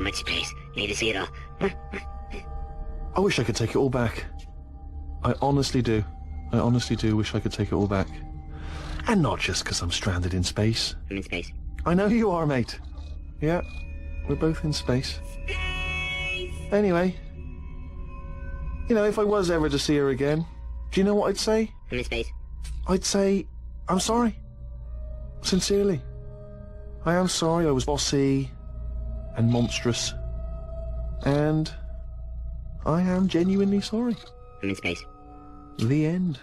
much space. Need to see it all. I wish I could take it all back. I honestly do. I honestly do wish I could take it all back. And not just because I'm stranded in space. I'm in space. I know you are, mate. Yeah, we're both in space. Anyway, you know, if I was ever to see her again, do you know what I'd say? I'm in space. I'd say, I'm sorry. Sincerely. I am sorry I was bossy and monstrous. And I am genuinely sorry. I'm in space. The end.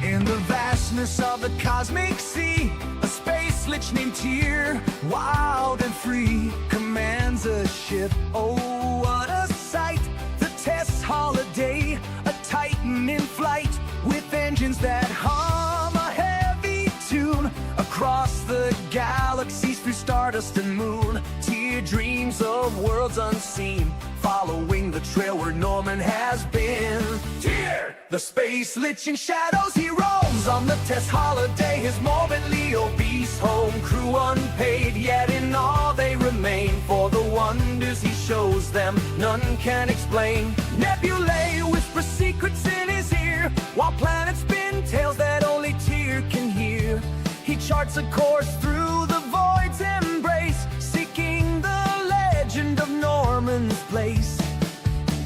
In the vastness of the cosmic sea, a space lich named Tyr, wild and free, commands a ship. Oh, what a sight! The Test Holiday, a titan in flight, with engines that hum a heavy tune. Across the galaxies, through stardust and moon, Tyr dreams of worlds unseen, following the trail where Norman has been. Tyr, the space lich in shadows, he roams on the Test Holiday, his morbidly obese home crew unpaid, yet in awe they remain, for the wonders he shows them none can explain. Nebulae whisper secrets in his ear, while planets spin tales that only Tyr can hear. He charts a course through the void's embrace, seeking the legend of Norman's place.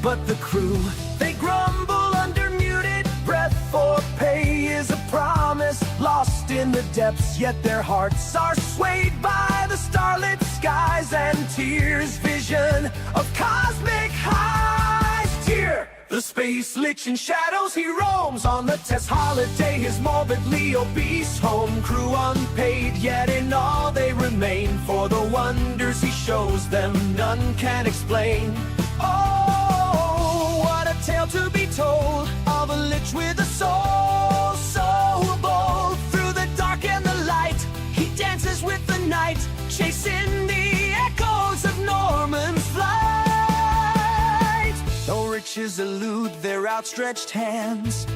But the crew, they grumble under muted breath, for pay is a promise lost in the depths, yet their hearts are swayed by the starlit skies and Tyr's vision of cosmic highs. Tyr, the space lich in shadows, he roams on the Test Holiday, his morbidly obese home crew unpaid, yet in awe they remain, for the wonders he shows them none can explain. Oh, what a tale to be told of a lich with a soul so bold. Through the dark and the light, he dances with the night, chasing the echoes of Norman's flight. No riches elude their outstretched hands,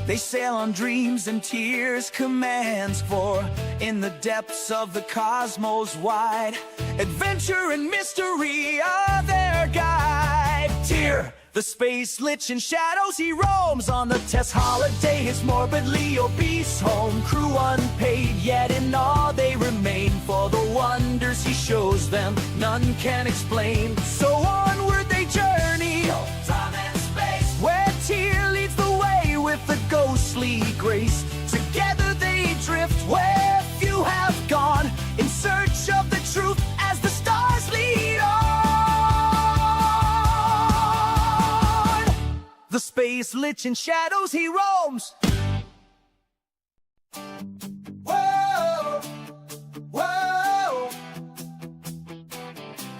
they sail on dreams and Tyr's commands, for in the depths of the cosmos wide, adventure and mystery are their guide. Tyr, the space lich in shadows, he roams on the Test Holiday, his morbidly obese home crew unpaid, yet in awe they remain, for the wonders he shows them none can explain. So onward they journey, time and space, where Tyr leads the way with the ghostly grace. Together they drift where few have gone, in search of the truth as the stars lead on. The space lich in shadows, he roams. Whoa, whoa.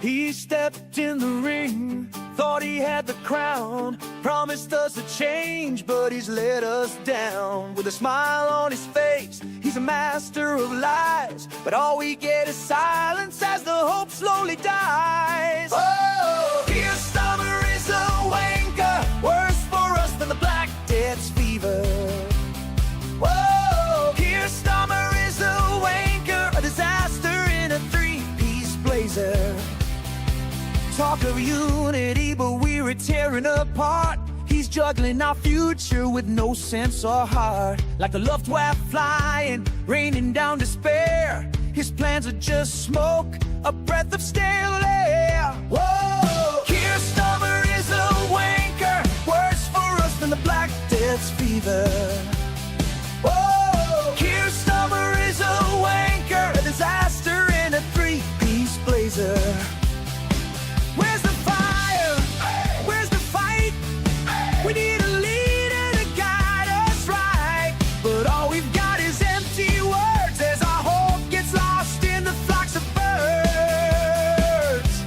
He stepped in the ring, thought he had the crown, promised us a change, but he's let us down. With a smile on his face, he's a master of lies, but all we get is silence as the hope slowly dies. Oh, Tyr Stommer is a wanker, worse for us than the Black Death's fever. Whoa, Tyr Stommer is a wanker, a disaster in a three-piece blazer. Talk of unity, but we're tearing apart. He's juggling our future with no sense or heart. Like the Lothiael flying, raining down despair. His plans are just smoke, a breath of stale air. Whoa! Tyr Stommer is a wanker, worse for us than the Black Death's fever. Whoa! Tyr Stommer is a wanker, a disaster in a three-piece blazer. Where's the fire? Where's the fight? We need a leader to guide us right, but all we've got is empty words as our hope gets lost in the flocks of birds.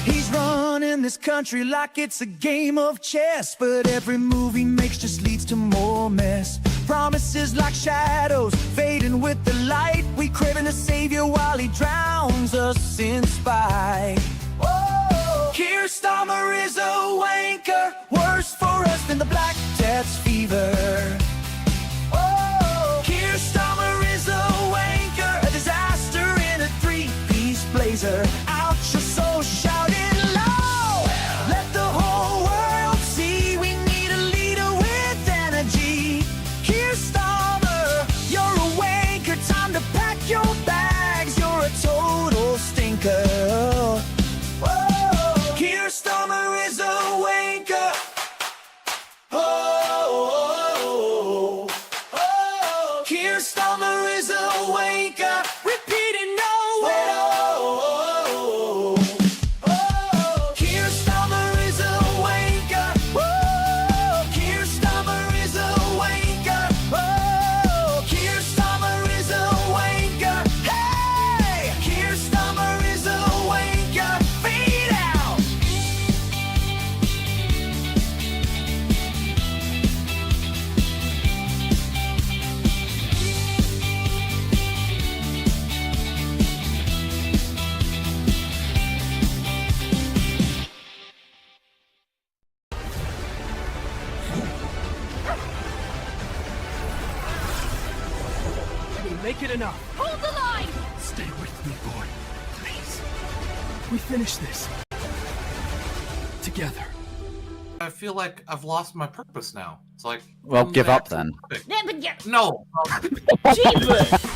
He's running this country like it's a game of chess, but every move he makes just leads to more mess. Promises like shadows, fading with the light. We craving a savior while he drowns us in spite. Tyr Stommer is a wanker, worse for us than the Black Death's fever. enough. Hold the line! Stay with me, boy. Please. We finish this. Together. I feel like I've lost my purpose now. It's like, Well, I'm give the up actual then. Freepik. Yeah, but yeah. No. Jeepers!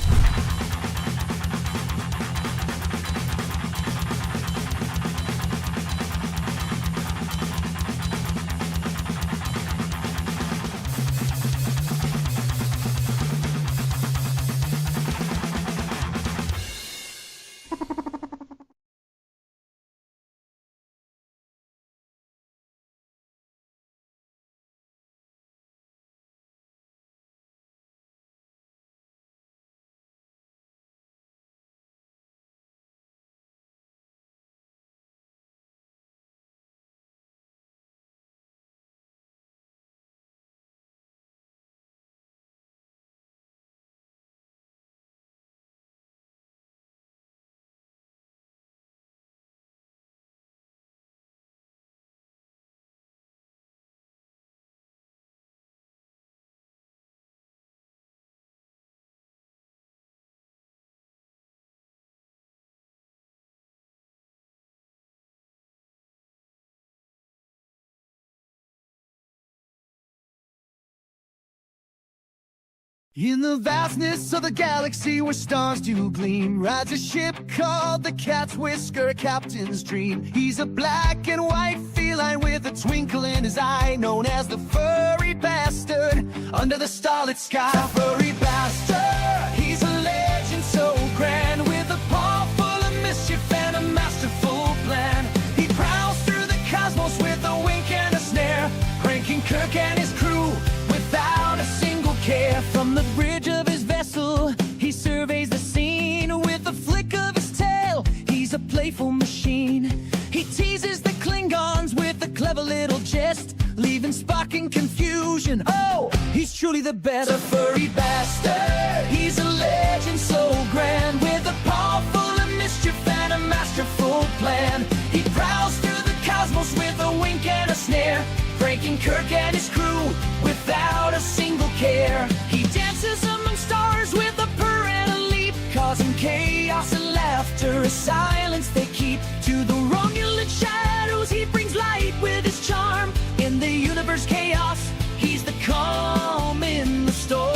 In the vastness of the galaxy where stars do gleam rides a ship called the Cat's Whisker, Captain's Dream. He's a black and white feline with a twinkle in his eye, known as the furry bastard under the starlit sky. The furry bastard, he's a legend so grand, with a paw full of mischief and a masterful plan. He prowls through the cosmos with a wink and a snare, pranking Kirk and his crew without a single care. From the bridge of his vessel, he surveys the scene with a flick of his tail. He's a playful machine. He teases the Klingons with a clever little jest, leaving Spock in confusion. Oh, he's truly the best. The furry bastard, he's a legend so grand, with a paw full of mischief and a masterful plan. He prowls through the cosmos with a wink and a snare, breaking Kirk and his crew without a single care. He dances among stars with a purr and a leap, causing chaos and laughter, a silence they keep. To the Romulan shadows he brings light with his charm. In the universe chaos, he's the calm in the storm.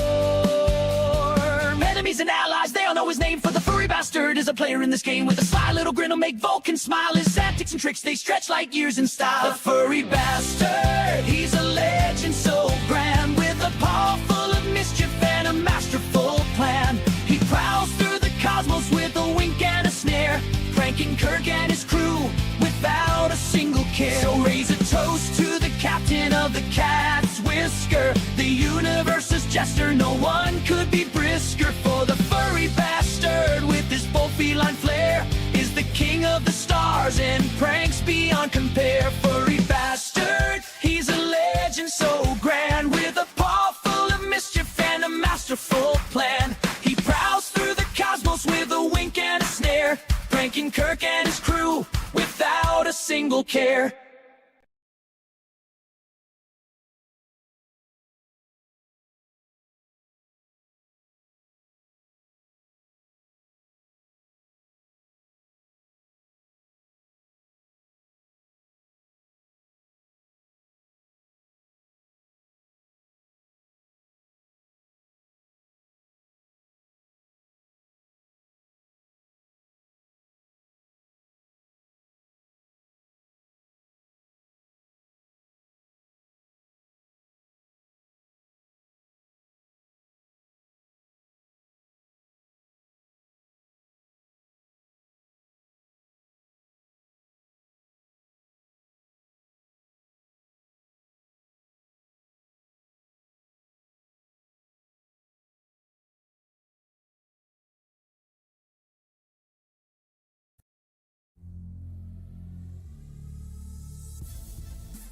Enemies and allies, they all know his name, for the furry bastard is a player in this game. With a sly little grin will make Vulcan smile. His antics and tricks, they stretch like years in style. The furry bastard, he's a legend so grand, with a paw full of mischief and a masterful plan. He prowls through the cosmos with a wink and a snare, pranking Kirk and his crew without a single care. So raise a toast to the captain of the Cat's Whisker, the universe's jester. No one could be brisker, for the furry bastard with his bold feline flair is the king of the stars and pranks beyond compare. Furry bastard, he's a legend so grand, with a paw full of mischief and a masterful plan. He prowls through the cosmos with a wink and a snare, pranking Kirk and his crew without a single care.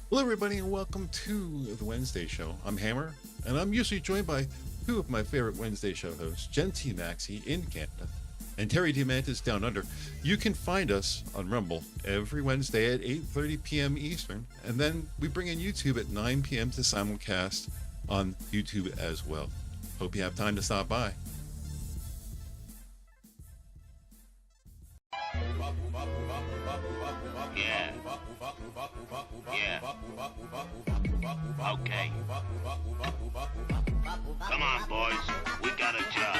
Hello everybody and welcome to the Wednesday show. I'm Hammer and I'm usually joined by two of my favorite Wednesday show hosts, Jen TMaxi in Canada and Terry Diamantis down under. You can find us on Rumble every Wednesday at 8:30 p.m. Eastern, and then we bring in YouTube at 9 p.m. to simulcast on YouTube as well. Hope you have time to stop by. Yeah. Yeah. Okay. Come on, boys. We got a job.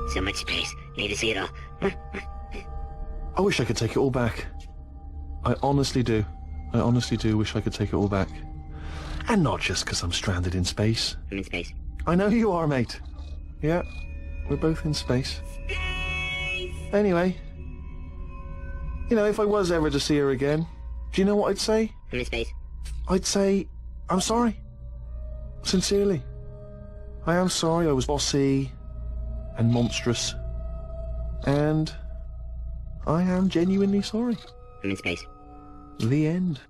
So much space. Need to see it all. I wish I could take it all back. I honestly do. I honestly do wish I could take it all back. And not just because I'm stranded in space. I'm in space. I know you are, mate. Yeah, we're both in space. Anyway, you know, if I was ever to see her again, do you know what I'd say? I'm in space. I'd say, I'm sorry. Sincerely. I am sorry I was bossy and monstrous. And I am genuinely sorry. I'm in space. The end.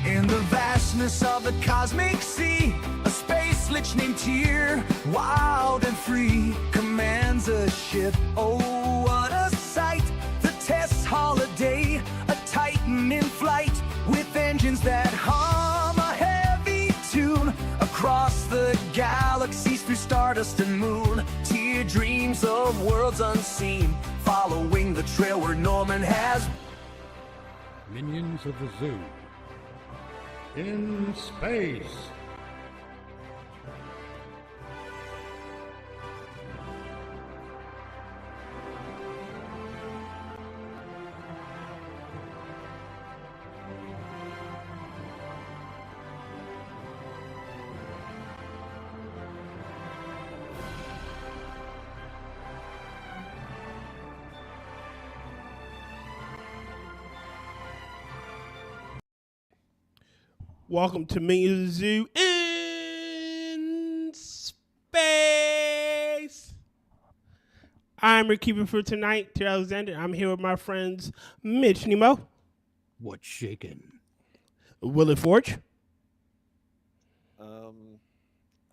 In the vastness of the cosmic sea, a space lich named Tyr, wild and free, commands a ship. Oh, what a sight! The Tess holiday, a titan in flight, with engines that hum a heavy tune across the galaxies through stardust and moon. Tyr dreams of worlds unseen, following the trail where Norman has. Minions of the zoo. In space. Welcome to Minions of the Zoo in space. I'm your keeper for tonight, Tyr Alexander. I'm here with my friends Mitch Nemo. What's shaking? Will it Forge?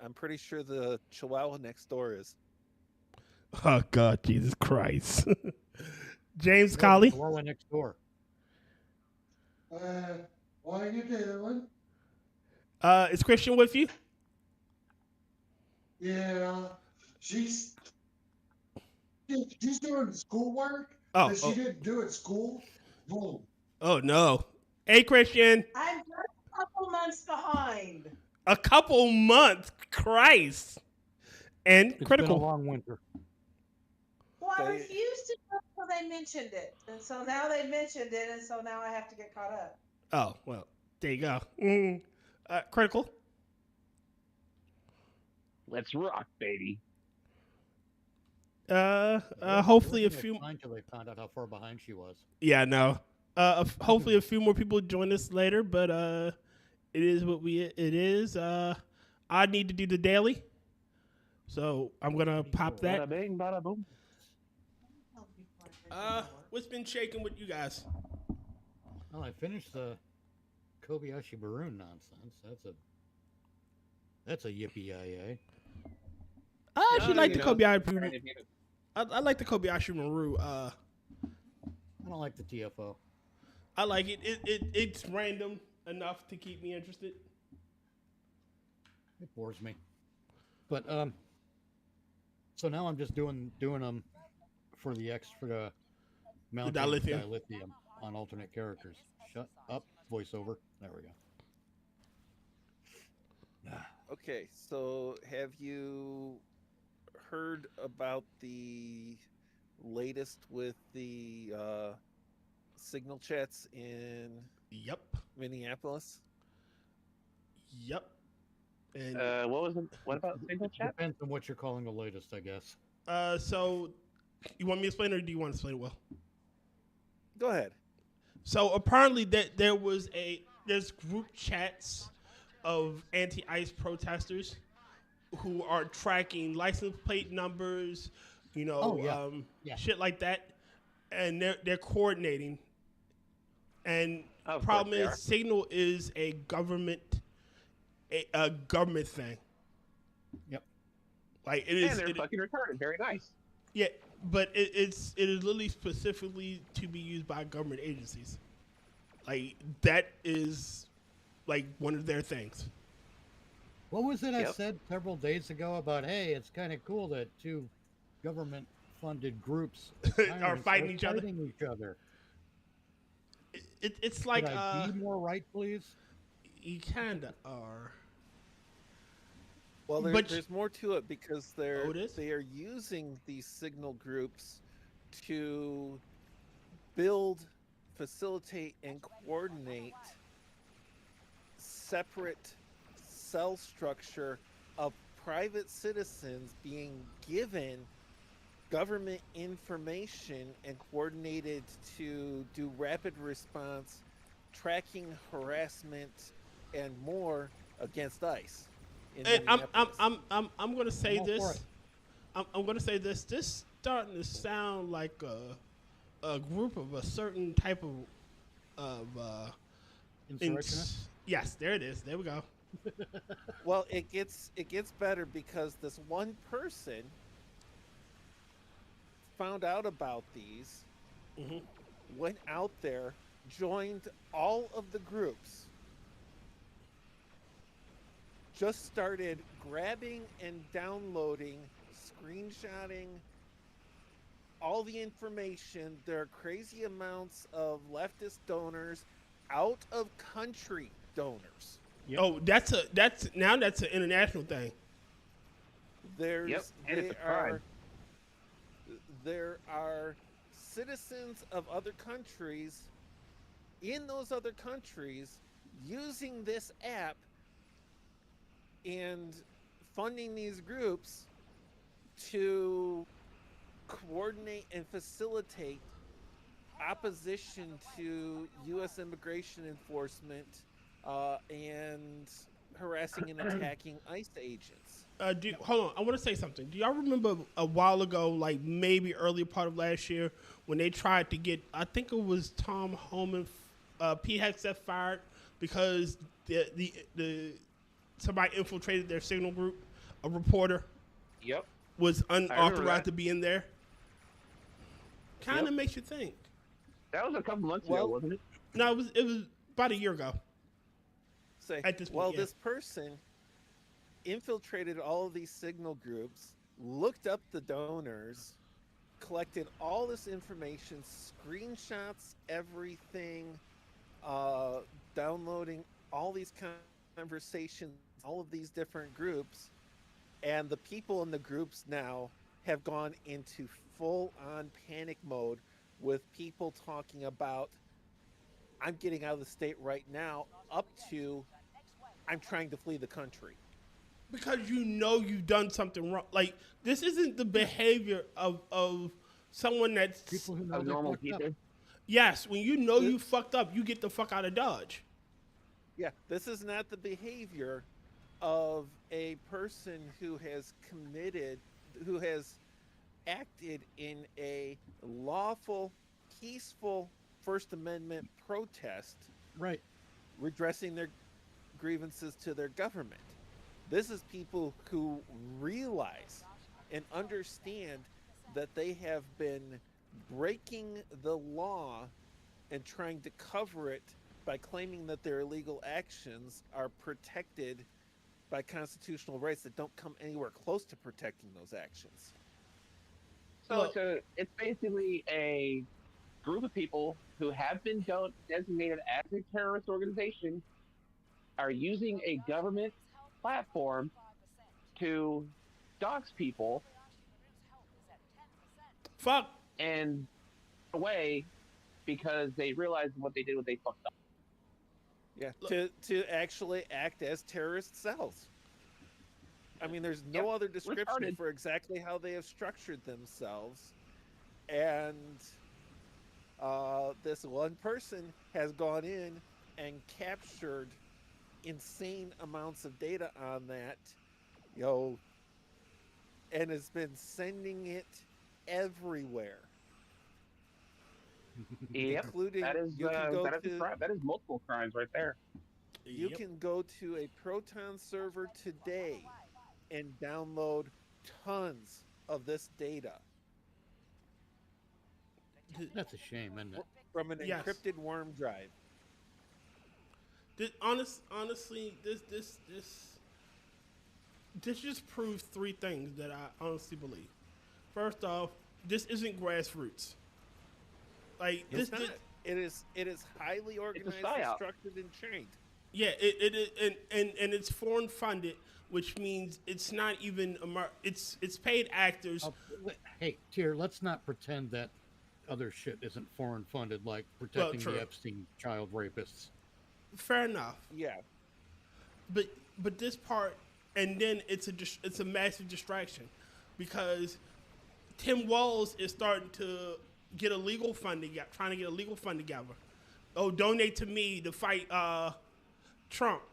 I'm pretty sure the Chihuahua next door is. Oh God, Jesus Christ. James Colley. Chihuahua next door. What are you doing? Is Christian with you? Yeah, she's doing schoolwork Oh, that she didn't do at school. Boom. Oh no. Hey Christian. I'm just a couple months behind. A couple months. Christ. And It's critical. been a long winter. Well, I refused to do it until they mentioned it. And so now they mentioned it, and so now I have to get caught up. Oh, well, there you go. Critical. Let's rock, baby. Hopefully a few. Until they found out how far behind she was. Yeah, no. Hopefully a few more people join us later, but it is what it is. I need to do the daily, so I'm gonna pop that. Bada bing, bada boom. What's been shaking with you guys? Well, I finished the Kobayashi Maroon nonsense. That's a yippee-yi-yay. I actually like the Kobayashi. I like the Kobayashi Maru. I don't like the TFO. I like it. It's random enough to keep me interested. It bores me. But so now I'm just doing them for the mounting dilithium on alternate characters. Shut up, voiceover. There we go. Okay, so have you heard about the latest with the signal chats in Minneapolis? Yep. And what was it? What about signal chat? Depends on what you're calling the latest, I guess. So you want me to explain it, or do you want to explain it well? Go ahead. So apparently there's group chats of anti-ICE protesters who are tracking license plate numbers, shit like that, and they're coordinating. And problem is, Signal is a government thing. Yep. Like it is. And they're fucking retarded. Very nice. Yeah, but it is literally specifically to be used by government agencies. Like that is like one of their things. What was it I said several days ago about, hey, it's kind of cool that two government-funded groups are fighting each other? It's like Could I be more right, please? You kinda are. Well, there's more to it because they are using these signal groups to build, facilitate, and coordinate separate cell structure of private citizens being given government information and coordinated to do rapid response, tracking, harassment, and more against ICE. And I'm gonna say this. I'm gonna say this. This starting to sound like a group of a certain type of insurrectionist. Yes, there it is. There we go. Well, it gets better because this one person found out about these, went out there, joined all of the groups, just started grabbing and downloading, screenshotting all the information. There are crazy amounts of leftist donors, out of country donors. Yep. Oh, that's an international thing. There are citizens of other countries in those other countries using this app and funding these groups to coordinate and facilitate opposition to U.S. immigration enforcement and harassing and attacking ICE agents. Hold on, I want to say something. Do y'all remember a while ago, like maybe early part of last year, when they tried to get, I think it was Tom Homan, PHX fired because the somebody infiltrated their signal group a reporter. Yep. Was unauthorized that. to be in there. Kind of makes you think. That was a couple months ago, wasn't it? No, it was about a year ago. Say, At this point, well, this person infiltrated all of these signal groups, looked up the donors, collected all this information, screenshots, everything, downloading all these conversations, all of these different groups, and the people in the groups now have gone into full-on panic mode with people talking about, I'm getting out of the state right now, up to, I'm trying to flee the country. Because you know you've done something wrong. Like, this isn't the behavior of someone that's... People who know normal people. Yes, when you know you fucked up, you get the fuck out of Dodge. Yeah, this is not the behavior of a person who has acted in a lawful, peaceful First Amendment protest. Right. Redressing their grievances to their government. This is people who realize and understand that they have been breaking the law and trying to cover it by claiming that their illegal actions are protected by constitutional rights that don't come anywhere close to protecting those actions. So it's basically a group of people who have been designated as a terrorist organization are using a government platform to dox people. Fuck. And away because they realized what they did, what they fucked up. Yeah, to actually act as terrorist cells. I mean, there's no other description for exactly how they have structured themselves. And this one person has gone in and captured insane amounts of data on that, and has been sending it everywhere. Yep. Including that is multiple crimes right there. You can go to a Proton server today and download tons of this data. That's a shame, isn't it? From an encrypted worm drive. Honestly, this just proves three things that I honestly believe. First off, this isn't grassroots. Like it is highly organized, structured, and trained. Yeah, it and it's foreign funded, which means it's not even it's paid actors. Hey, Tyr, let's not pretend that other shit isn't foreign funded, like protecting the Epstein child rapists. Fair enough. Yeah. But this part, and then it's a massive distraction, because Tim Walz is starting to get a legal fund together, trying to get a legal fund together. Oh, donate to me to fight Trump.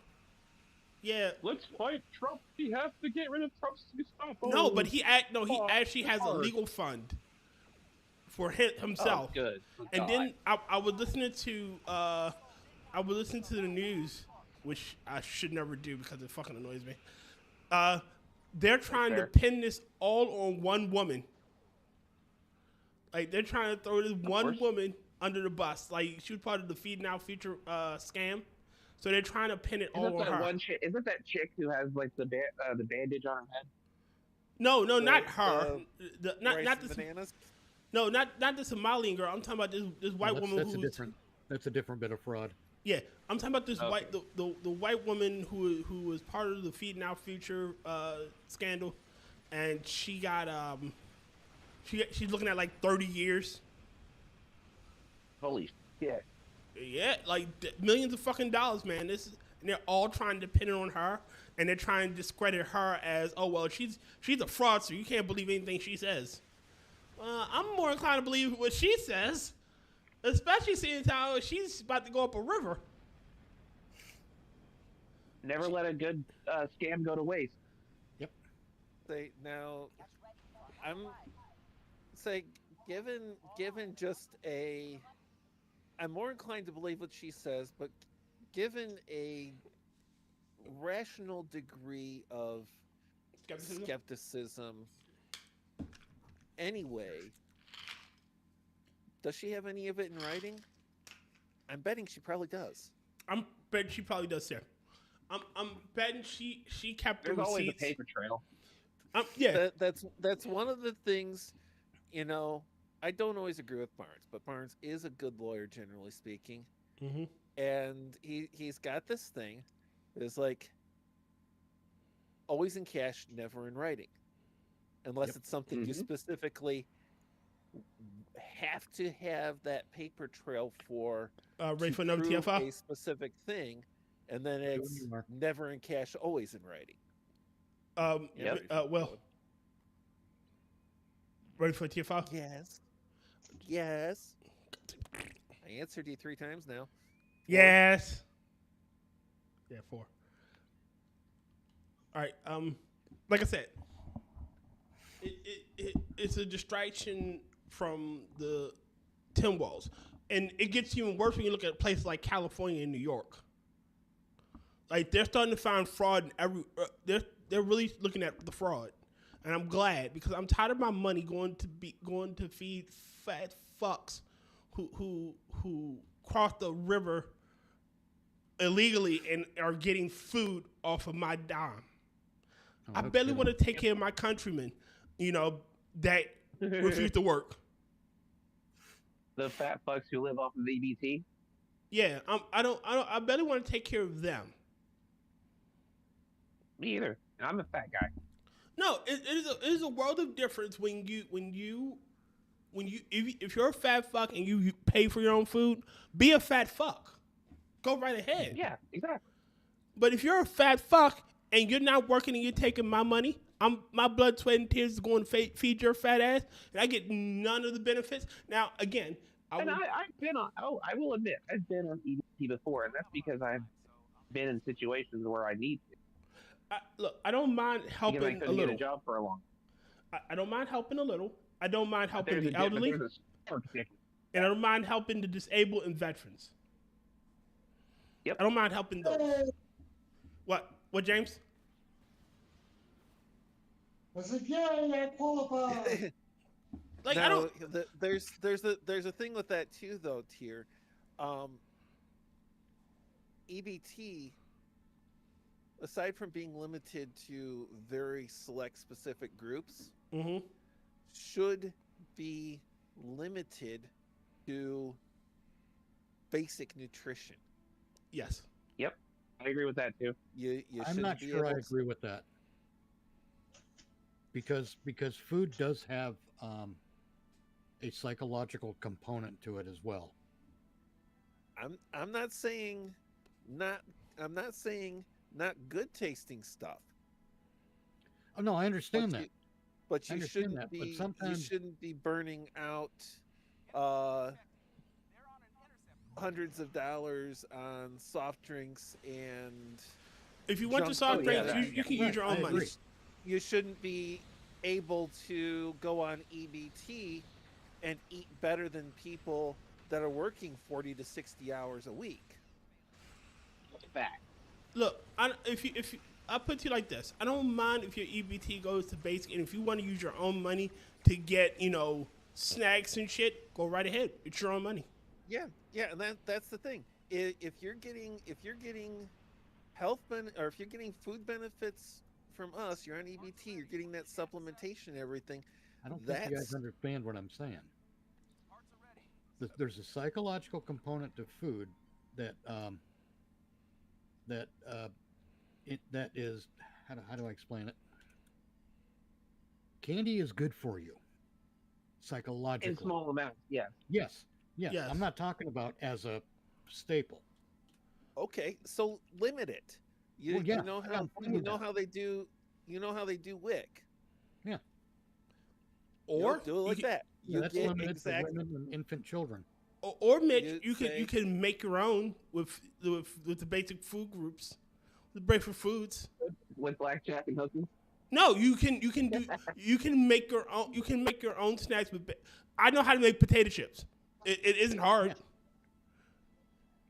Yeah. Let's fight Trump. We have to get rid of Trump's Gestapo. No, but he actually has a legal fund for himself. Oh, good. And then I was listening to the news, which I should never do because it fucking annoys me. They're trying to pin this all on one woman. Like, they're trying to throw this one woman under the bus. Like, she was part of the Feed Now Future scam. So they're trying to pin it all on her. Isn't that chick who has, like, the bandage on her head? No, not her. Not this. Bananas? No, not the Somalian girl. I'm talking about this white woman That's a different bit of fraud. Yeah, I'm talking about this the white woman who was part of the Feed Now Future scandal, and she got she's looking at like 30 years. Holy shit! Yeah, like millions of fucking dollars, man. And they're all trying to pin it on her, and they're trying to discredit her as, oh well, she's a fraudster. You can't believe anything she says. I'm more inclined to believe what she says. Especially seeing how she's about to go up a river. Never let a good scam go to waste. Yep. I'm more inclined to believe what she says, but given a rational degree of skepticism. Anyway, does she have any of it in writing? I'm betting she probably does. I'm betting she probably does, sir. I'm betting she kept the There's receipts. always a paper trail. Yeah. That's one of the things, you know, I don't always agree with Barnes, but Barnes is a good lawyer, generally speaking. Mm-hmm. And he's got this thing. It's like always in cash, never in writing. Unless it's something you specifically have to have that paper trail for ready for another prove TFI? a specific thing, and then it's never in cash, always in writing. Well, ready for a TFI? Yes. I answered you 3 times now. Yes. Yeah, 4. All right. Like I said, it's a distraction from the Tim Walls, and it gets even worse when you look at places like California and New York. Like they're starting to find fraud in every. They're really looking at the fraud, and I'm glad because I'm tired of my money going to feed fat fucks who cross the river illegally and are getting food off of my dime. I barely want to take care of my countrymen, you know, that refuse to work. The fat fucks who live off of EBT. Yeah, I barely want to take care of them. Me either. I'm a fat guy. No, it is a world of difference when if you're a fat fuck and you pay for your own food, be a fat fuck. Go right ahead. Yeah, exactly. But if you're a fat fuck and you're not working and you're taking my money, my blood, sweat, and tears is going to feed your fat ass, and I get none of the benefits. Now, again, I've been on. Oh, I will admit, I've been on EBT before, and that's because I've been in situations where I need to. Look, I don't mind helping because I couldn't a little. get a job for a long. I don't mind helping a little. I don't mind helping the elderly, and I don't mind helping the disabled and veterans. Yep. I don't mind helping those. What, James? Like now, I don't. There's a thing with that too, though, Tyr. EBT, aside from being limited to very select specific groups, should be limited to basic nutrition. Yes. Yep. I agree with that too. I'm not sure I agree with that. Because food does have a psychological component to it as well. I'm not saying not good tasting stuff. Oh no, I understand that. But you shouldn't be burning out hundreds of dollars on soft drinks and. If you want your soft drinks, you can use your own money. You shouldn't be able to go on EBT and eat better than people that are working 40 to 60 hours a week. Fact. Look, if you I put it to you like this: I don't mind if your EBT goes to basic, and if you want to use your own money to get snacks and shit, go right ahead. It's your own money. Yeah, and that's the thing. If you're getting health or if you're getting food benefits from us, you're on EBT. You're getting that supplementation and everything. I don't think you guys understand what I'm saying. There's a psychological component to food that is how do I explain it? Candy is good for you psychologically in small amounts. Yes. I'm not talking about as a staple. Okay, so limit it. You know how they do WIC. Yeah. Or do it like that. Yeah, that's limited to women and infant children. Or Mitch, you can make your own with the basic food groups, the breakfast foods. With blackjack and hookers. No, you can make your own. You can make your own snacks with. I know how to make potato chips. It isn't hard. Yeah.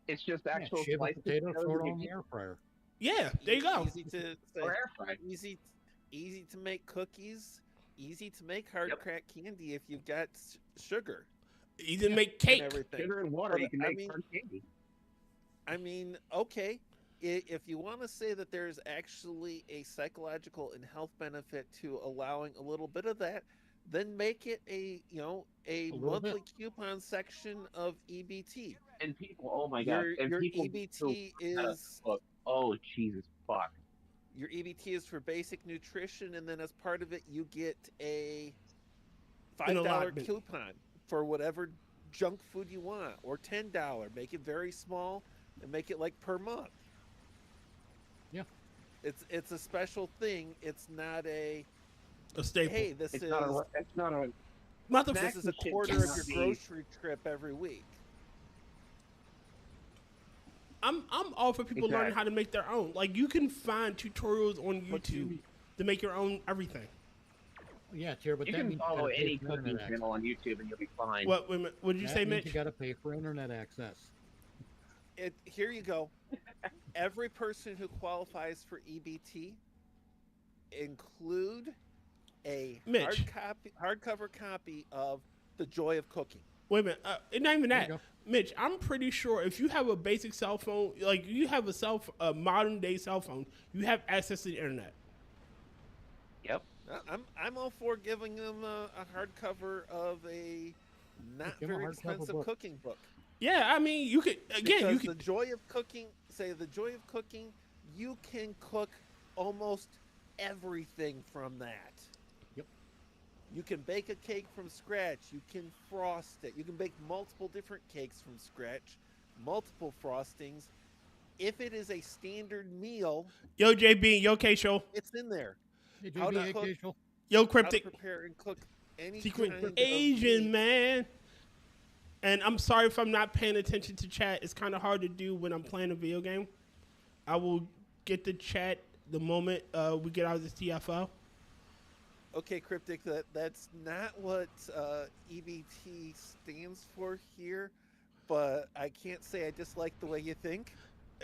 It's just actual shave a potato, throw it on the air fryer. Yeah, there you go. Easy to say. Or air fry. easy to make cookies, easy to make hard crack candy if you've got sugar. Easy to make cake. Sugar and water, you can make hard candy. I mean, okay, if you want to say that there's actually a psychological and health benefit to allowing a little bit of that, then make it a monthly coupon section of EBT. And people, oh my god, your EBT is oh Jesus fuck. Your EBT is for basic nutrition, and then as part of it, you get a $5 coupon for whatever junk food you want, or $10. Make it very small and make it like per month. Yeah, it's a special thing. It's not a staple. Hey, this is a quarter of your grocery trip every week. I'm all for people learning how to make their own. Like, you can find tutorials on YouTube to make your own everything. Yeah, Tyr, but you can follow any cooking channel on YouTube and you'll be fine. What did you say, Mitch? You got to pay for internet access. Here you go. Every person who qualifies for EBT include a hardcover copy of The Joy of Cooking. Wait a minute, not even that. Mitch, I'm pretty sure if you have a basic cell phone, like you have a modern day cell phone, you have access to the internet. Yep. I'm all for giving them a hardcover of a not very expensive cooking book. Yeah, I mean, you could because The Joy of Cooking. The Joy of Cooking. You can cook almost everything from that. You can bake a cake from scratch. You can frost it. You can bake multiple different cakes from scratch, multiple frostings. If it is a standard meal, yo JB, yo K Show, it's in there. Hey, JB, K Show. Yo Cryptic, how to prepare and cook any secret kind Asian man. And I'm sorry if I'm not paying attention to chat. It's kind of hard to do when I'm playing a video game. I will get the chat the moment we get out of this TFO. Okay, Cryptic, that's not what EBT stands for here, but I can't say I dislike the way you think.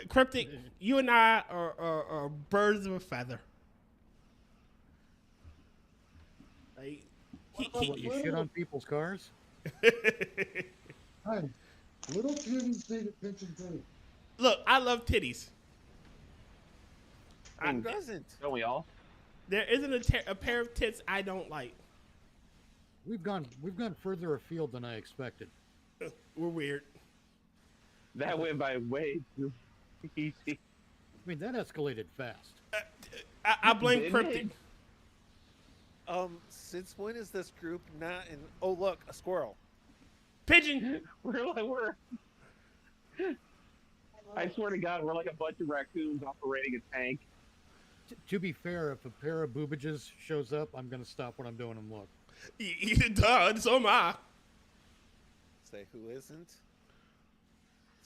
Cryptic, you and I are birds of a feather. Like, you shit on people's cars? Hey, little titties need attention too. Look, I love titties. Who doesn't? Don't we all? There isn't a pair of tits I don't like. We've gone further afield than I expected. We're weird. That went by way too easy. I mean, that escalated fast. I blame Cryptic. Since when is this group not in? Oh, look, a squirrel. Pigeon. We're. I swear to God, we're like a bunch of raccoons operating a tank. To be fair, if a pair of boobages shows up, I'm going to stop what I'm doing and look. Duh, so am I. Say who isn't? It's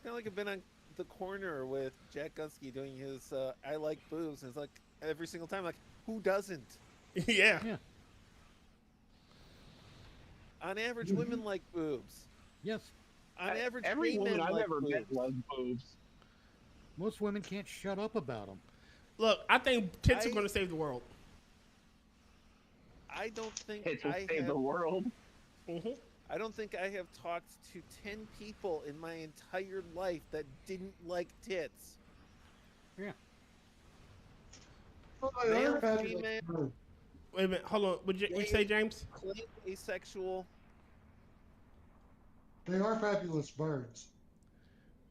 kind of like I've been on the corner with Jack Gunsky doing his I like boobs. And it's like every single time, like, who doesn't? Yeah. On average, women like boobs. Yes. On average, every woman I've like ever met loves boobs. Most women can't shut up about them. Look, I think tits are going to save the world. I don't think tits will save the world. Mm-hmm. I don't think I have talked to 10 people in my entire life that didn't like tits. Yeah. Male, female. Wait a minute, hold on. Would you say, James? Asexual. They are fabulous birds.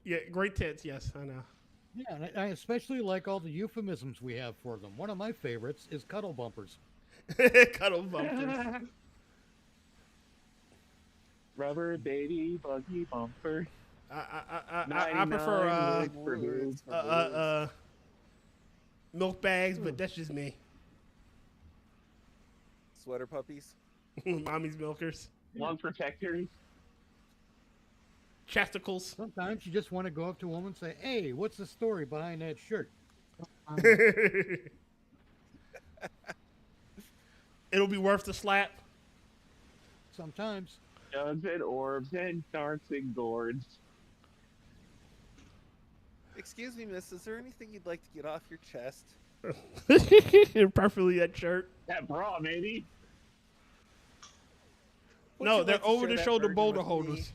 Yeah, great tits. Yes, I know. Yeah, and I especially like all the euphemisms we have for them. One of my favorites is cuddle bumpers. Cuddle bumpers. Rubber baby buggy bumper. I prefer milk bags, but that's just me. Sweater puppies. Mommy's milkers. Lawn protectors. Chasticles. Sometimes you just want to go up to a woman and say, hey, what's the story behind that shirt? It'll be worth the slap. Sometimes. Jugs and orbs and darts and gourds. Excuse me, miss, is there anything you'd like to get off your chest? Perfectly that shirt. That bra, maybe. No, Would you they're like to share over the that shoulder burden boulder with me? holders.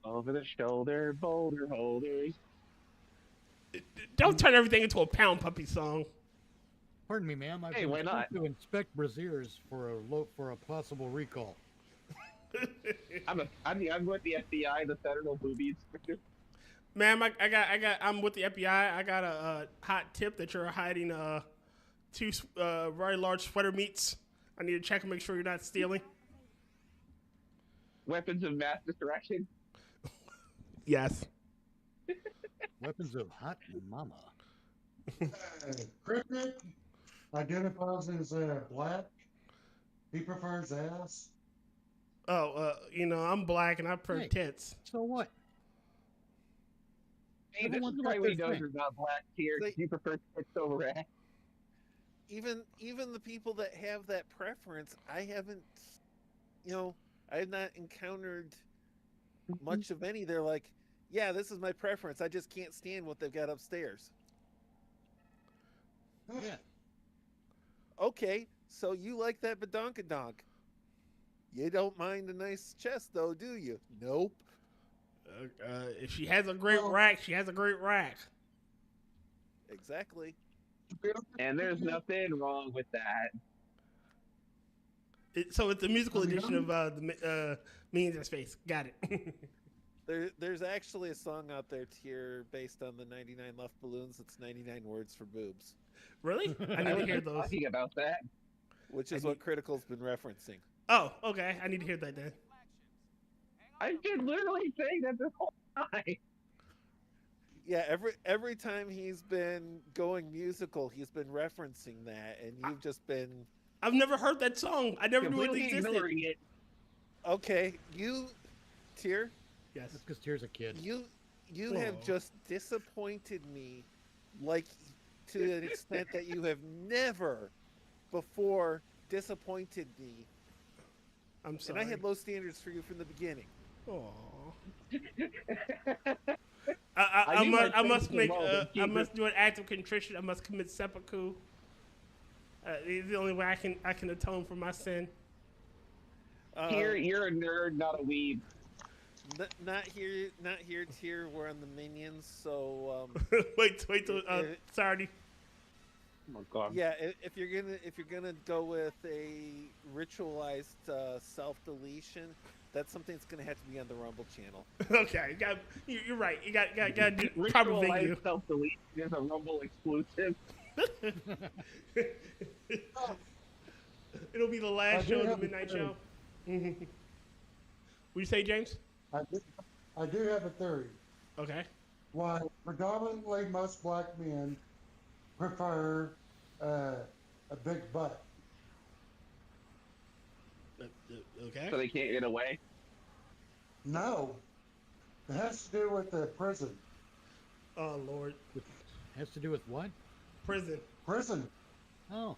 Over the shoulder boulder holders. Don't turn everything into a Pound Puppy song. Pardon me, ma'am. I've Hey, been why not? sent to inspect braziers for a possible recall. I'm with the FBI, the Federal Booby Inspector. Ma'am, I'm with the FBI. I got a hot tip that you're hiding two very large sweater meats. I need to check and make sure you're not stealing. Weapons of mass destruction. Yes. Weapons of hot mama. Freepik identifies as black. He prefers ass. Oh, I'm black and I prefer tits. So what? Hey, this is why we know you're not black here. You prefer tits over ass. Even the people that have that preference, I haven't, I have not encountered much of any. They're like, yeah, this is my preference. I just can't stand what they've got upstairs. Yeah. Okay, so you like that badonkadonk. You don't mind a nice chest, though, do you? Nope. If she has a great rack, she has a great rack. Exactly. And there's nothing wrong with that. So it's the musical edition of the Means in Space. Got it. There's actually a song out there, Tyr, based on the 99 Left Balloons. It's 99 words for boobs. Really? I need to hear those. Talking about that. Which is what Critical's been referencing. Oh, okay. I need to hear that then. I've been literally saying that this whole time. Yeah, every time he's been going musical, he's been referencing that, and you've just been... I've never heard that song. I never knew it existed. It. Okay, Tyr? Yes. That's because Tyr's a kid. You have just disappointed me, like, to an extent that you have never before disappointed me. I'm sorry. And I had low standards for you from the beginning. I must do an act of contrition. I must commit seppuku. It's the only way I can atone for my sin. You're a nerd, not a weeb. Not here, Tyr. We're on the minions, so wait till sorry. Oh my God. Yeah, if you're gonna go with a ritualized self-deletion, that's something that's gonna have to be on the Rumble channel. Okay, you're right. You got to do proper venue. Ritualized self-deletion is a Rumble exclusive. It'll be the last show of the midnight show. What you say, James? I do have a theory. Okay. Why predominantly most black men prefer a big butt. Okay. So they can't get away? No. It has to do with the prison. Oh, Lord. It has to do with what? Prison. Prison. Oh.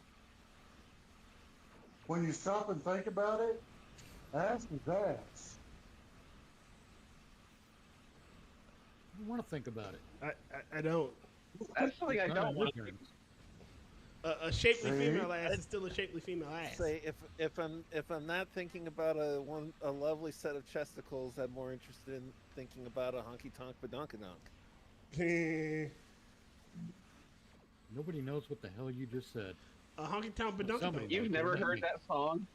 When you stop and think about it, ass is ass. I want to think about it. I don't. That's something I don't want to. A shapely female ass is still a shapely female ass. Say if I'm not thinking about a lovely set of chesticles, I'm more interested in thinking about a honky tonk badonkadonk. Nobody knows what the hell you just said. A honky tonk badonkadonk. You've never heard that song?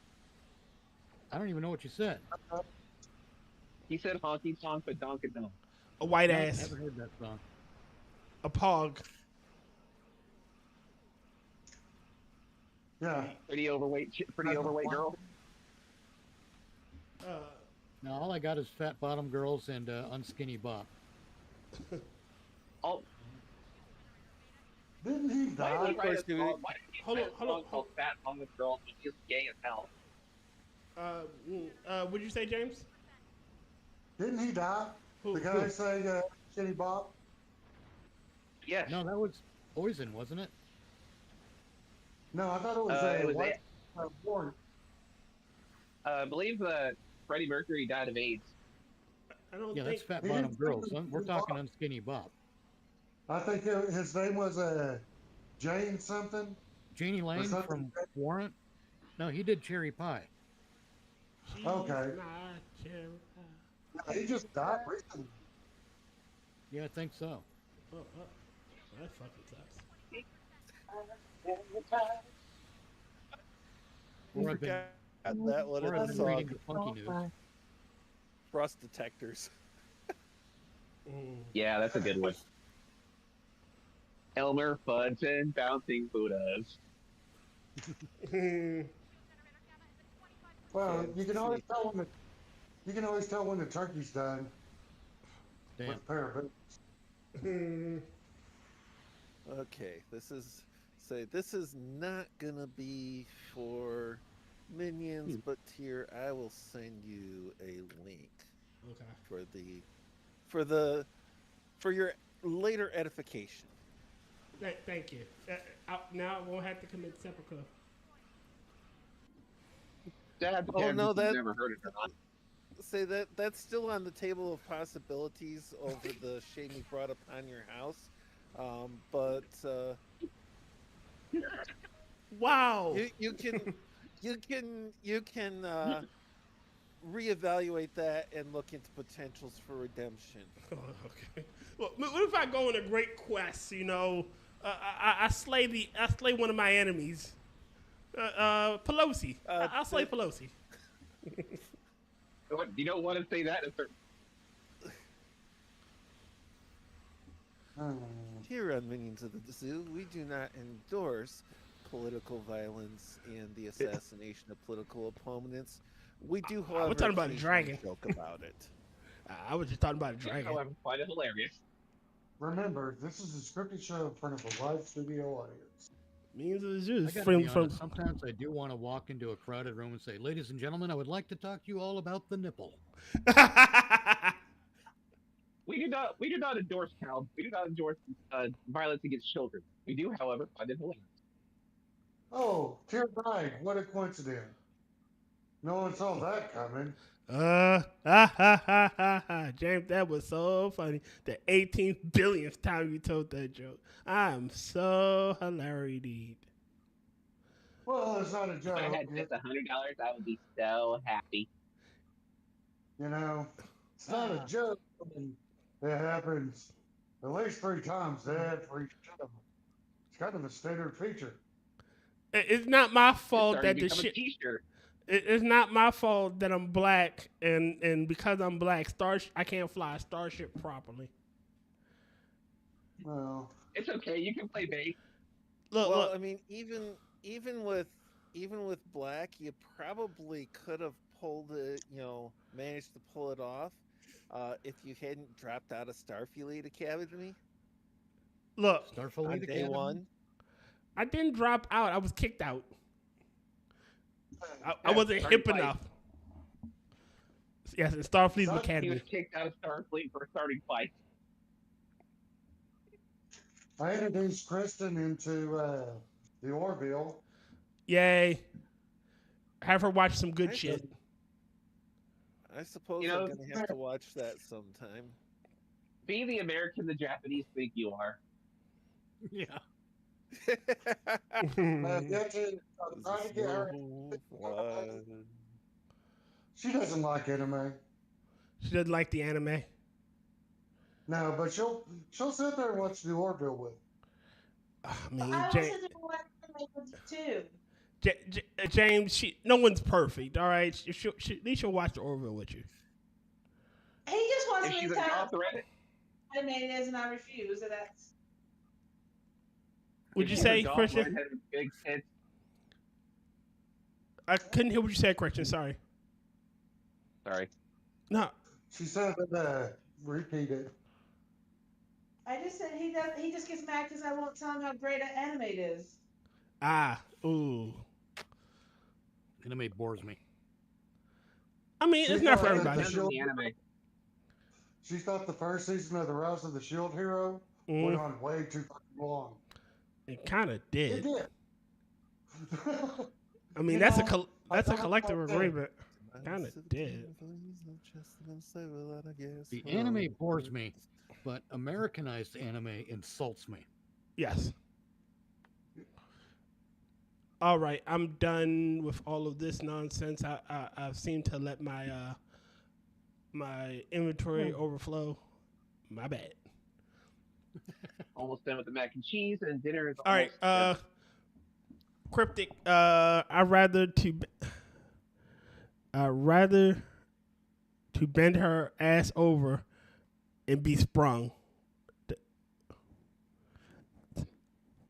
I don't even know what you said. He said honky tonk badonkadonk. A white I ass. never heard that song. A pog. Yeah. Pretty overweight girl. No, all I got is fat bottom girls and unskinny bop. Oh. Didn't he die? Hold on. Called Fat Bottom Girl, but he's gay as hell. What'd you say, James? Didn't he die? The guy saying shitty bop? Yes. No, that was Poison, wasn't it? No, I thought it was Warren. I believe Freddie Mercury died of AIDS. I don't Yeah, think... that's fat bottom girls. We're talking unskinny bop. I think his name was Jane something. Janie Lane from Warrant? No, he did Cherry Pie. Okay. He just died recently. Yeah, I think so. Oh, that fucking sucks. Or I've been, that one or in I've the been reading song. the Funky News. Frost detectors. Yeah, that's a good one. Elmer Fuds and Bouncing Buddhas. Well, you can always tell when the turkey's done. Damn. With a pair of boots. Okay, this is not gonna be for minions, but Tyr, I will send you a link. Okay. For your later edification. Thank you. Now I won't have to commit seppuku. Oh no, that never heard it or not. Say that's still on the table of possibilities over the shame we brought upon your house. But wow, you can reevaluate that and look into potentials for redemption. Oh, okay. Well, what if I go on a great quest? You know, I slay one of my enemies. Pelosi. I'll slay Pelosi. You don't want to say that. Here on Minions of the Zoo, we do not endorse political violence and the assassination of political opponents. We do, however, we're talking about a dragon. Joke about it. I was just talking about a dragon. I find it hilarious. Remember, this is a scripted show in front of a live studio audience. Means of the Zoo. I gotta be honest, sometimes I do want to walk into a crowded room and say, "Ladies and gentlemen, I would like to talk to you all about the nipple." We do not endorse cows. We do not endorse violence against children. We do, however, find it hilarious. Oh, Tyr died. What a coincidence. No one saw that coming. James, that was so funny. The 18th billionth time you told that joke. I'm so hilarious. Well, it's not a joke. If I had just $100, I would be so happy. You know, it's not a joke. It happens at least 3 times every show. It's kind of a standard feature. It's not my fault that the shit. T-shirt. It's not my fault that I'm black, and because I'm black, I can't fly a starship properly. Well, it's okay. You can play bass. Look. I mean, even with black, you probably could have pulled it. You know, managed to pull it off if you hadn't dropped out of Starfleet Academy. Look, Starfleet on day 1. I didn't drop out. I was kicked out. I wasn't hip enough. Yes, in Starfleet Academy. He was kicked out of Starfleet for starting fights. I introduced Kristen into the Orville. Yay. Have her watch some good shit. I suppose I'm going to have to watch that sometime. Be the American the Japanese think you are. Yeah. She doesn't like anime. She doesn't like the anime. No, but she'll sit there and watch the Orville with. I also do watch anime with you too. James, no one's perfect. All right, at least she'll watch the Orville with you. He just wants me to tell him anime it is, and I refuse. So that's. Would you say, Christian? I couldn't hear what you said, Christian. Sorry. No. She said that repeat it. I just said he just gets mad because I won't tell him how great an anime is. Ooh. Anime bores me. I mean, it's not for everybody. She thought the first season of The Rise of the Shield Hero went on way too fucking long. It kind of did. It did. I mean, that's a collective agreement. kind of dead. The anime bores me, but Americanized anime insults me. Yes. All right, I'm done with all of this nonsense. I seem to let my my inventory overflow. My bad. Almost done with the mac and cheese, and dinner is All right, almost done. Cryptic. I'd rather to bend her ass over and be sprung.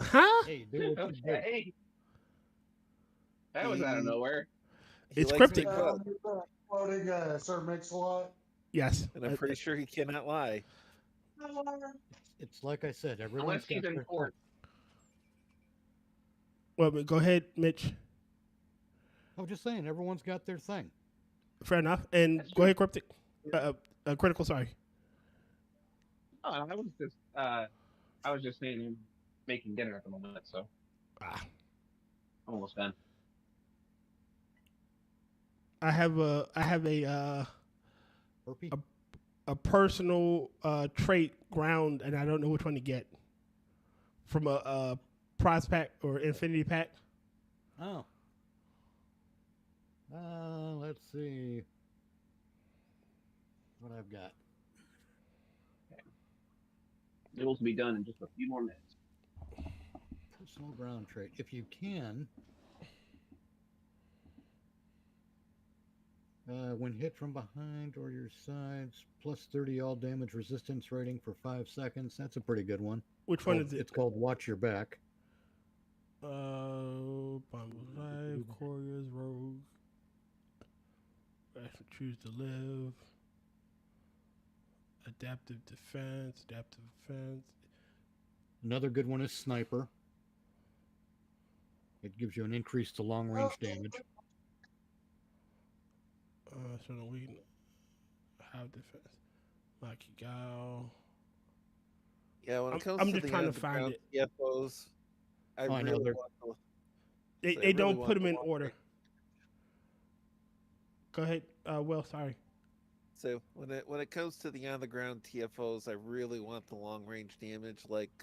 Huh? Hey, do what you do. Okay. That was out of nowhere. It's cryptic. Quoting Sir Mix-a-Lot. Yes. And I'm pretty sure he cannot lie. It's like I said, everyone's got their thing. Well, but go ahead, Mitch. I was just saying, everyone's got their thing. Fair enough. And go ahead, Cryptic. Critical, sorry. Oh, I was just saying, making dinner at the moment, so I'm almost done. I have a personal trait ground, and I don't know which one to get from a prize pack or infinity pack. Oh. Let's see what I've got. It will be done in just a few more minutes. Personal ground trait. If you can, when hit from behind or your sides, plus 30 all damage resistance rating for 5 seconds. That's a pretty good one. Which one is it? It's called Watch Your Back. Bomb Life, Couriers, Rogue. Choose to live. Adaptive defense. Another good one is Sniper. It gives you an increase to long range damage. So we can have defense. Lucky Gal. Yeah, when it comes I'm to just the trying to find it. TFOs, I know really they're- want to. They don't put them in order. Go ahead. Will, sorry. So when it comes to the on the ground TFOs, I really want the long range damage. Like,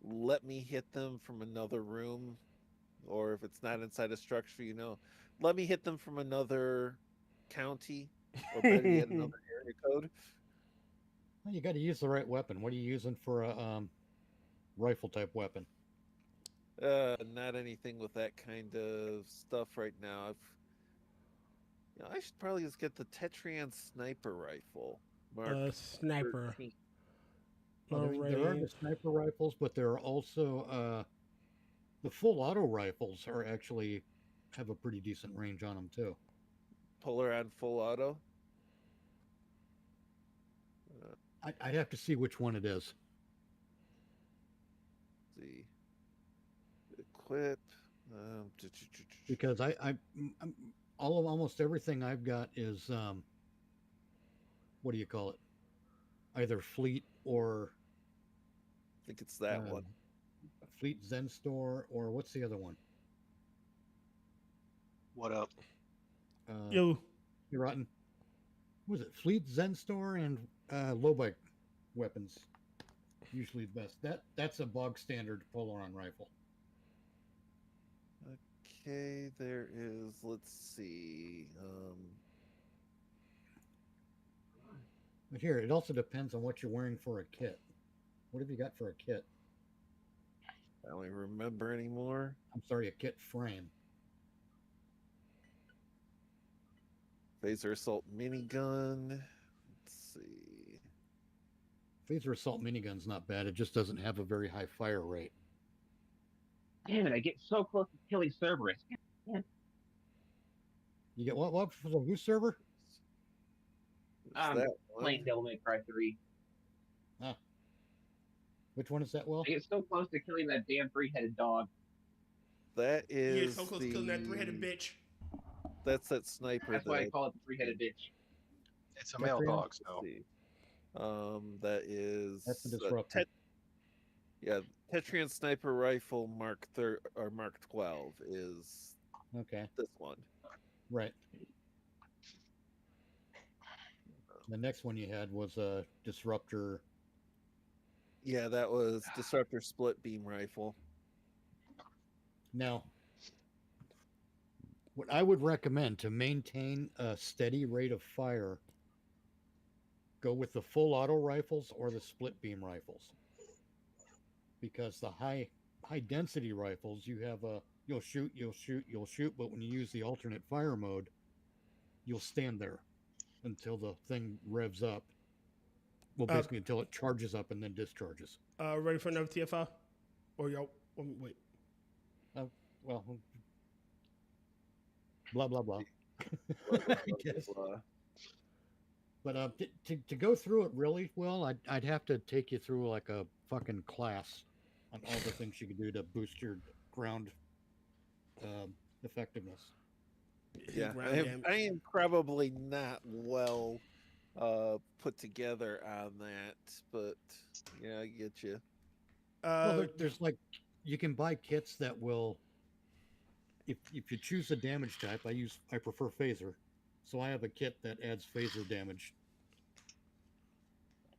let me hit them from another room, or if it's not inside a structure, let me hit them from another county, or better yet, another area code. Well, you got to use the right weapon. What are you using for a rifle type weapon? Not anything with that kind of stuff right now. I should probably just get the Tetran sniper rifle. Sniper. 13. Well, there are the sniper rifles, but there are also the full auto rifles are actually have a pretty decent range on them too. Polar on full auto. I'd have to see which one it is. Let's see. Equip. Because I'm almost everything I've got is what do you call it? Either Fleet or I think it's that one. Fleet Zen Store, or what's the other one? What up? Yo. You're rotten. What was it? Fleet Zen Store and low bike weapons. Usually the best. That's a bog standard Polaron rifle. Okay, there is. Let's see. But here, it also depends on what you're wearing for a kit. What have you got for a kit? I don't even remember anymore. I'm sorry, a kit frame. Phaser assault minigun. Let's see. Phaser assault minigun's not bad. It just doesn't have a very high fire rate. Damn it! I get so close to killing Cerberus. Yeah. You get what for the who server? Playing Devil May Cry 3. Ah. Which one is that, Will? I get so close to killing that damn 3-headed dog. That is. You're so close to killing that 3-headed bitch. That's that sniper. That's why I call it the 3-headed bitch. It's a male dog, so. That is. That's the disruptor. Tetrian sniper rifle Mark 12 is okay. This one. Right. The next one you had was a Disruptor. Yeah, that was Disruptor split beam rifle. Now, what I would recommend to maintain a steady rate of fire, go with the full auto rifles or the split beam rifles. Because the high density rifles, you have you'll shoot, but when you use the alternate fire mode, you'll stand there until the thing revs up. Well, basically until it charges up and then discharges. Ready for another TFI? Or y'all? Wait. Well, blah blah blah. I guess. But to go through it really well, I'd have to take you through like a fucking class on all the things you can do to boost your ground effectiveness. Yeah, I am probably not well put together on that, but yeah, I get you. Well, there's like you can buy kits that will. If you choose a damage type, I prefer phaser, so I have a kit that adds phaser damage,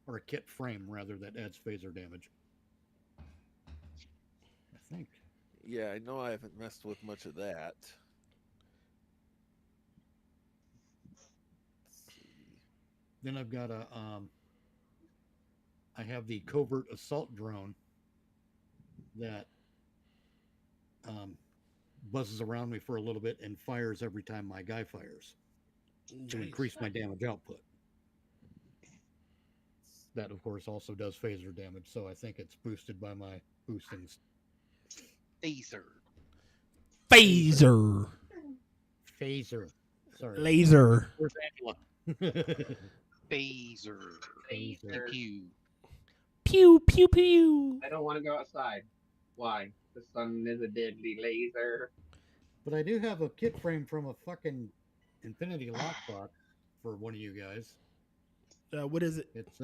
or a kit frame rather that adds phaser damage. I think. Yeah, I know I haven't messed with much of that. Then I've got I have the covert assault drone that buzzes around me for a little bit and fires every time my guy fires to increase my damage output. That, of course, also does phaser damage, so I think it's boosted by my boostings. Phaser. Sorry. Laser. Where's Angela? Phaser. Phaser. Pew. Pew, pew, pew. I don't want to go outside. Why? The sun is a deadly laser. But I do have a kit frame from a fucking Infinity Lockbox for one of you guys. What is it? It's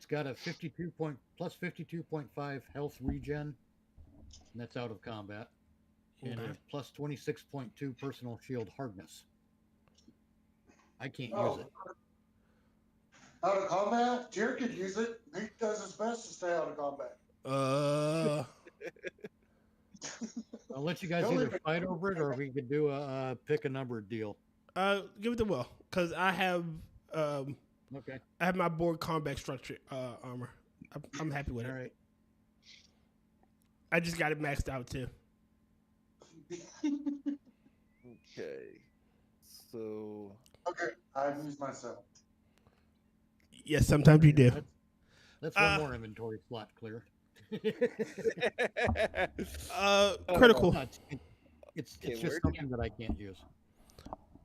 got a 52.5 health regen, and that's out of combat, and a plus 26.2 personal shield hardness. I can't use it. Out of combat? Tyr could use it. He does his best to stay out of combat. I'll let you guys either fight over it, or we could do a pick a number deal. Give it to Will, because I have okay. I have my board combat structure armor. I'm happy with it. All right. I just got it maxed out too. Okay. So. Okay, I've used myself. Yes, sometimes you do. Let's one more inventory slot clear. Critical. No, it's just something that I can't use.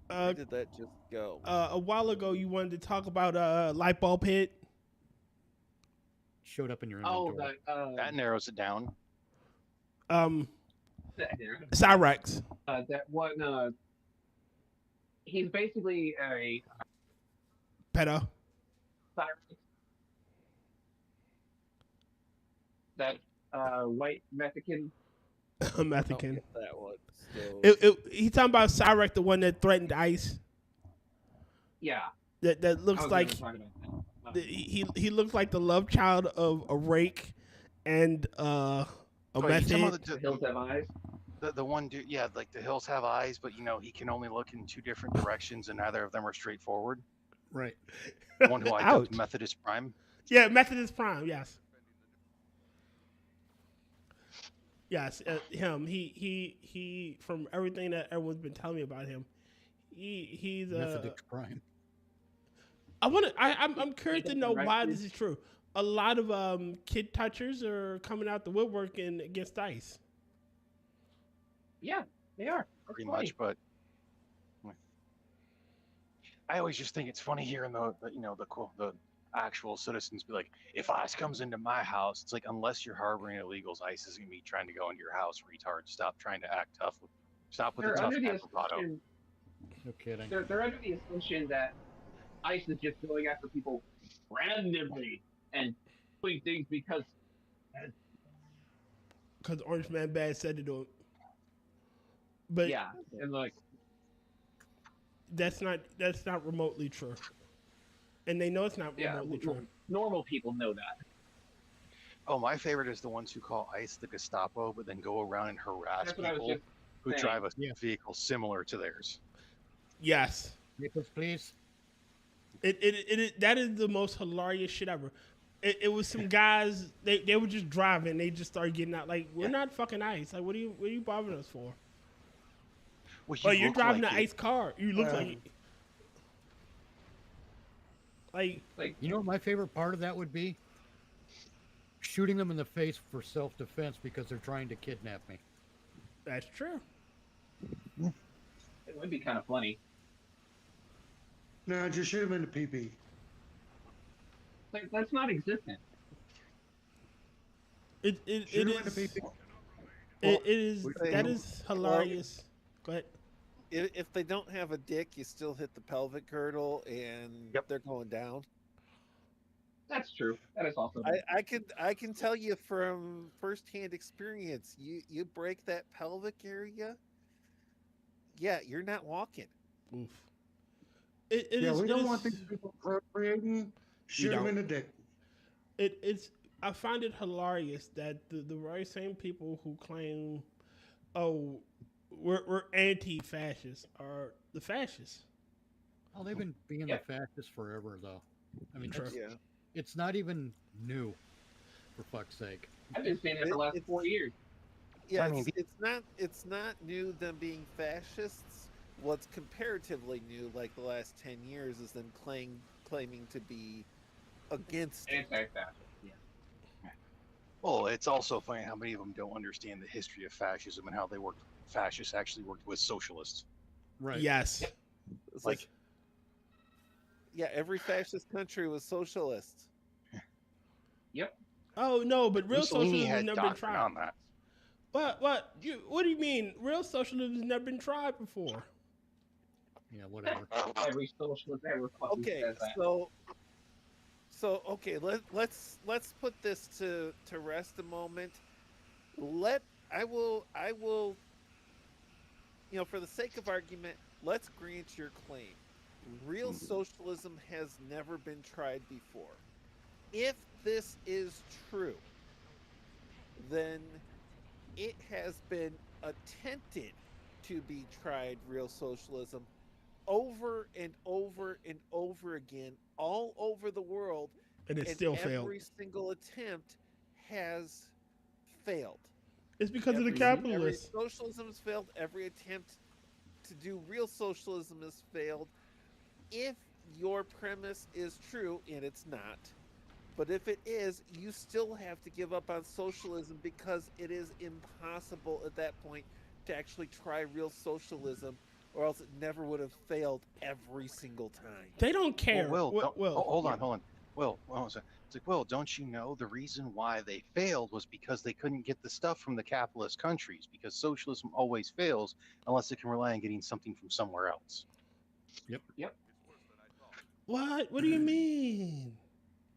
Where did that just go? A while ago, you wanted to talk about light bulb hit. Showed up in your inventory. That narrows it down. Cyrex. That one. He's basically a pedo. Cyrex. That white Mexican. Mexican. That one. So. He's talking about Cyrex, the one that threatened Ice. Yeah. That looks like he looks like the love child of a rake and a method. The hills have eyes. The one dude, yeah, like the hills have eyes, but he can only look in two different directions, and neither of them are straightforward. Right. One who I dubbed Methodist Prime. Yeah, Methodist Prime. Yes. Yes, him. He. From everything that everyone's been telling me about him, he's Methodist Prime. I'm curious to know why this is true. A lot of kid touchers are coming out the woodworking against Ice. Yeah, they are. Pretty much, but I always just think it's funny hearing the actual citizens be like, if ICE comes into my house, it's like, unless you're harboring illegals, ICE is gonna be trying to go into your house, retard. Stop trying to act tough. Stop with the tough bravado. No kidding. They're under the assumption that ICE is just going after people randomly and doing things because Orange Man Bad said to do it. But yeah, and like that's not remotely true, and they know it's not remotely true. Normal people know that. Oh, my favorite is the ones who call ICE the Gestapo, but then go around and harass That's what I was people just who saying. drive a vehicle similar to theirs. Yes. Papers, please. That is the most hilarious shit ever. It was some guys, they were just driving, they just started getting out, like, we're not fucking ICE. Like, what are you bothering us for? Well, you're driving like an ICE car. You look like it. Like, you know what my favorite part of that would be? Shooting them in the face for self-defense because they're trying to kidnap me. That's true. It would be kind of funny. No, just shoot him in the pee-pee. Like, that's not existent. It is that is hilarious. Go ahead. If they don't have a dick, you still hit the pelvic girdle, and they're going down. That's true. That is also. I can tell you from firsthand experience. You break that pelvic area. Yeah, you're not walking. Oof. We don't want these people procreating. Shoot them in the dick. I find it hilarious that the very same people who claim, oh, we're anti-fascists are the fascists. Oh, they've been being the fascists forever, though. I mean, it's not even new, for fuck's sake. I've been saying it for the last 4 years. Yeah, it's not new them being fascists. What's comparatively new, like the last 10 years, is them claiming to be against anti-fascist. Yeah. Well, it's also funny how many of them don't understand the history of fascism and how they worked. Fascists actually worked with socialists. Right. Yes. It's like every fascist country was socialist. Yep. Oh no, but real Mussolini socialism has had never been doctrine tried. on that. What do you mean? Real socialism has never been tried before. Yeah, whatever. Every socialist ever fucking says that. Okay, let's put this to rest a moment. I will for the sake of argument, let's grant your claim. Real socialism has never been tried before. If this is true, then it has been attempted to be tried, real socialism, over and over and over again, all over the world, and it still failed. Every single attempt has failed. It's because of the capitalists. Every socialism has failed. Every attempt to do real socialism has failed. If your premise is true, and it's not, but if it is, you still have to give up on socialism because it is impossible at that point to actually try real socialism, or else it never would have failed every single time. They don't care. Hold on. Well, it's like, well, don't you know the reason why they failed was because they couldn't get the stuff from the capitalist countries, because socialism always fails unless it can rely on getting something from somewhere else. Yep. What do you mean?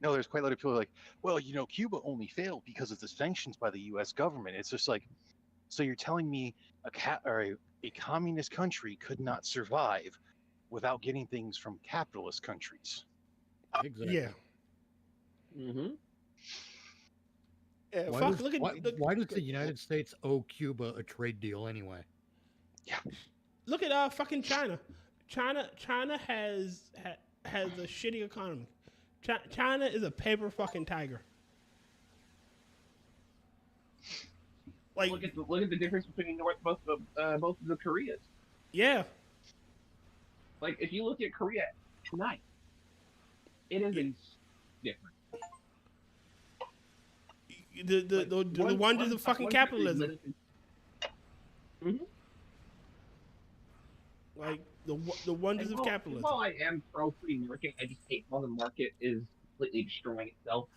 No, there's quite a lot of people like, well, Cuba only failed because of the sanctions by the U.S. government. It's just like, so you're telling me a communist country could not survive without getting things from capitalist countries? Exactly. Yeah. Mm-hmm. Why does the United States owe Cuba a trade deal anyway? Yeah. Look at fucking China. China has a shitty economy. China is a paper fucking tiger. Like, look at the difference between both of the Koreas. Yeah. Like, if you look at Korea tonight, it is different. The wonders of fucking capitalism. Mm-hmm. Like the wonders of capitalism. While I am pro free market, I just hate how the market is completely destroying itself.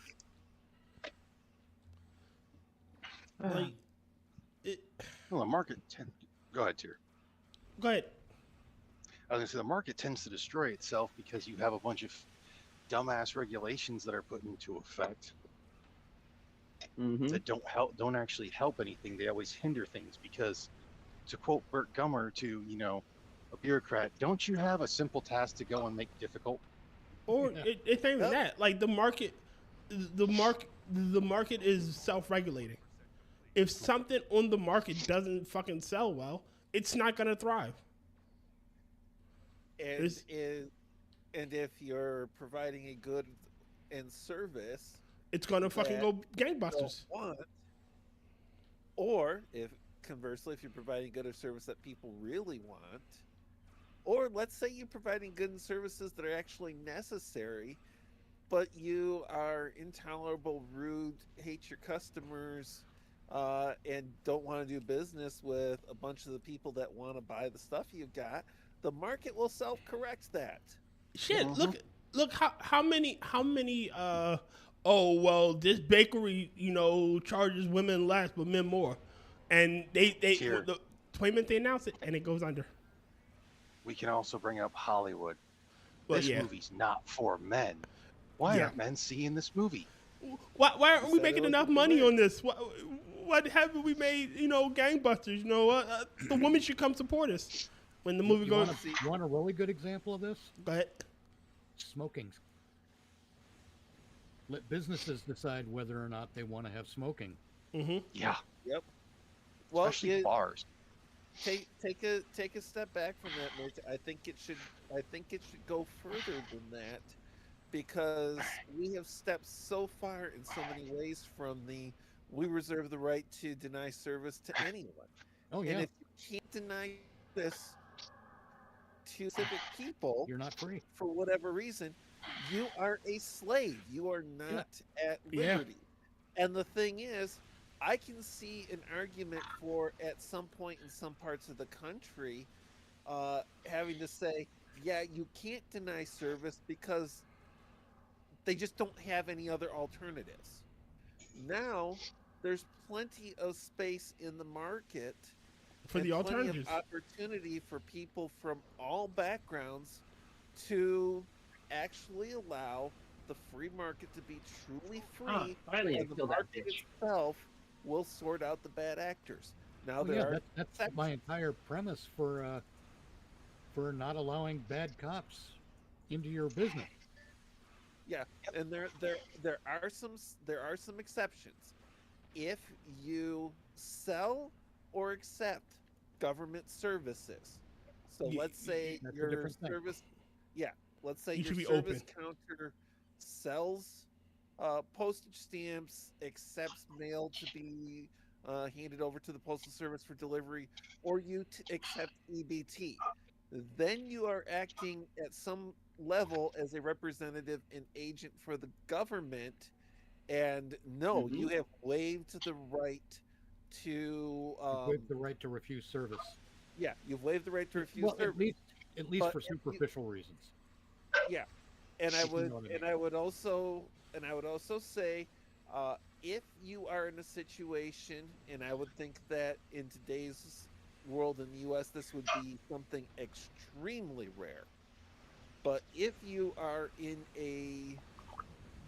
Like well, the market go ahead, Tyr. Go ahead. I was gonna say the market tends to destroy itself because you have a bunch of dumbass regulations that are put into effect that don't actually help anything. They always hinder things because, to quote Bert Gummer, to a bureaucrat, don't you have a simple task to go and make difficult? Or it's not even that. Like the market is self-regulating. If something on the market doesn't fucking sell well, it's not gonna thrive. And if you're providing a good and service, it's gonna fucking go gangbusters. Or if conversely, if you're providing good or service that people really want, or let's say you're providing good and services that are actually necessary, but you are intolerable, rude, hate your customers, and don't want to do business with a bunch of the people that want to buy the stuff you've got, the market will self-correct that. Shit, look how many oh well, this bakery, charges women less but men more. And the 20 minutes they announce it and it goes under. We can also bring up Hollywood. Well, this movie's not for men. Why aren't men seeing this movie? Why aren't we making enough money on this? What haven't we made, gangbusters? The women should come support us when the movie goes. You want a really good example of this? Go ahead. Smoking. Let businesses decide whether or not they want to have smoking. Mm-hmm. Yeah. Yep. Well, especially bars. Take a step back from that, Mitch. I think it should go further than that, because we have stepped so far in so many ways from we reserve the right to deny service to anyone. Oh yeah. And if you can't deny this to specific people, you're not free. For whatever reason, you are a slave. You are not at liberty. And the thing is, I can see an argument for, at some point in some parts of the country, having to say, yeah, you can't deny service because they just don't have any other alternatives. Now, there's plenty of space in the market for the alternatives. Plenty of opportunity for people from all backgrounds to actually allow the free market to be truly free, and the market itself will sort out the bad actors. Now that's my entire premise for not allowing bad cops into your business. Yeah, and there are some exceptions. If you sell or accept government services, so let's say your service, let's say your service counter sells postage stamps, accepts mail to be handed over to the postal service for delivery, or you accept EBT, then you are acting at some level as a representative and agent for the government, and you have waived the right to waived the right to refuse service. Yeah, you've waived the right to refuse service. At least for superficial reasons. Yeah, and I would also say, if you are in a situation, and I would think that in today's world in the U.S. this would be something extremely rare, but if you are in a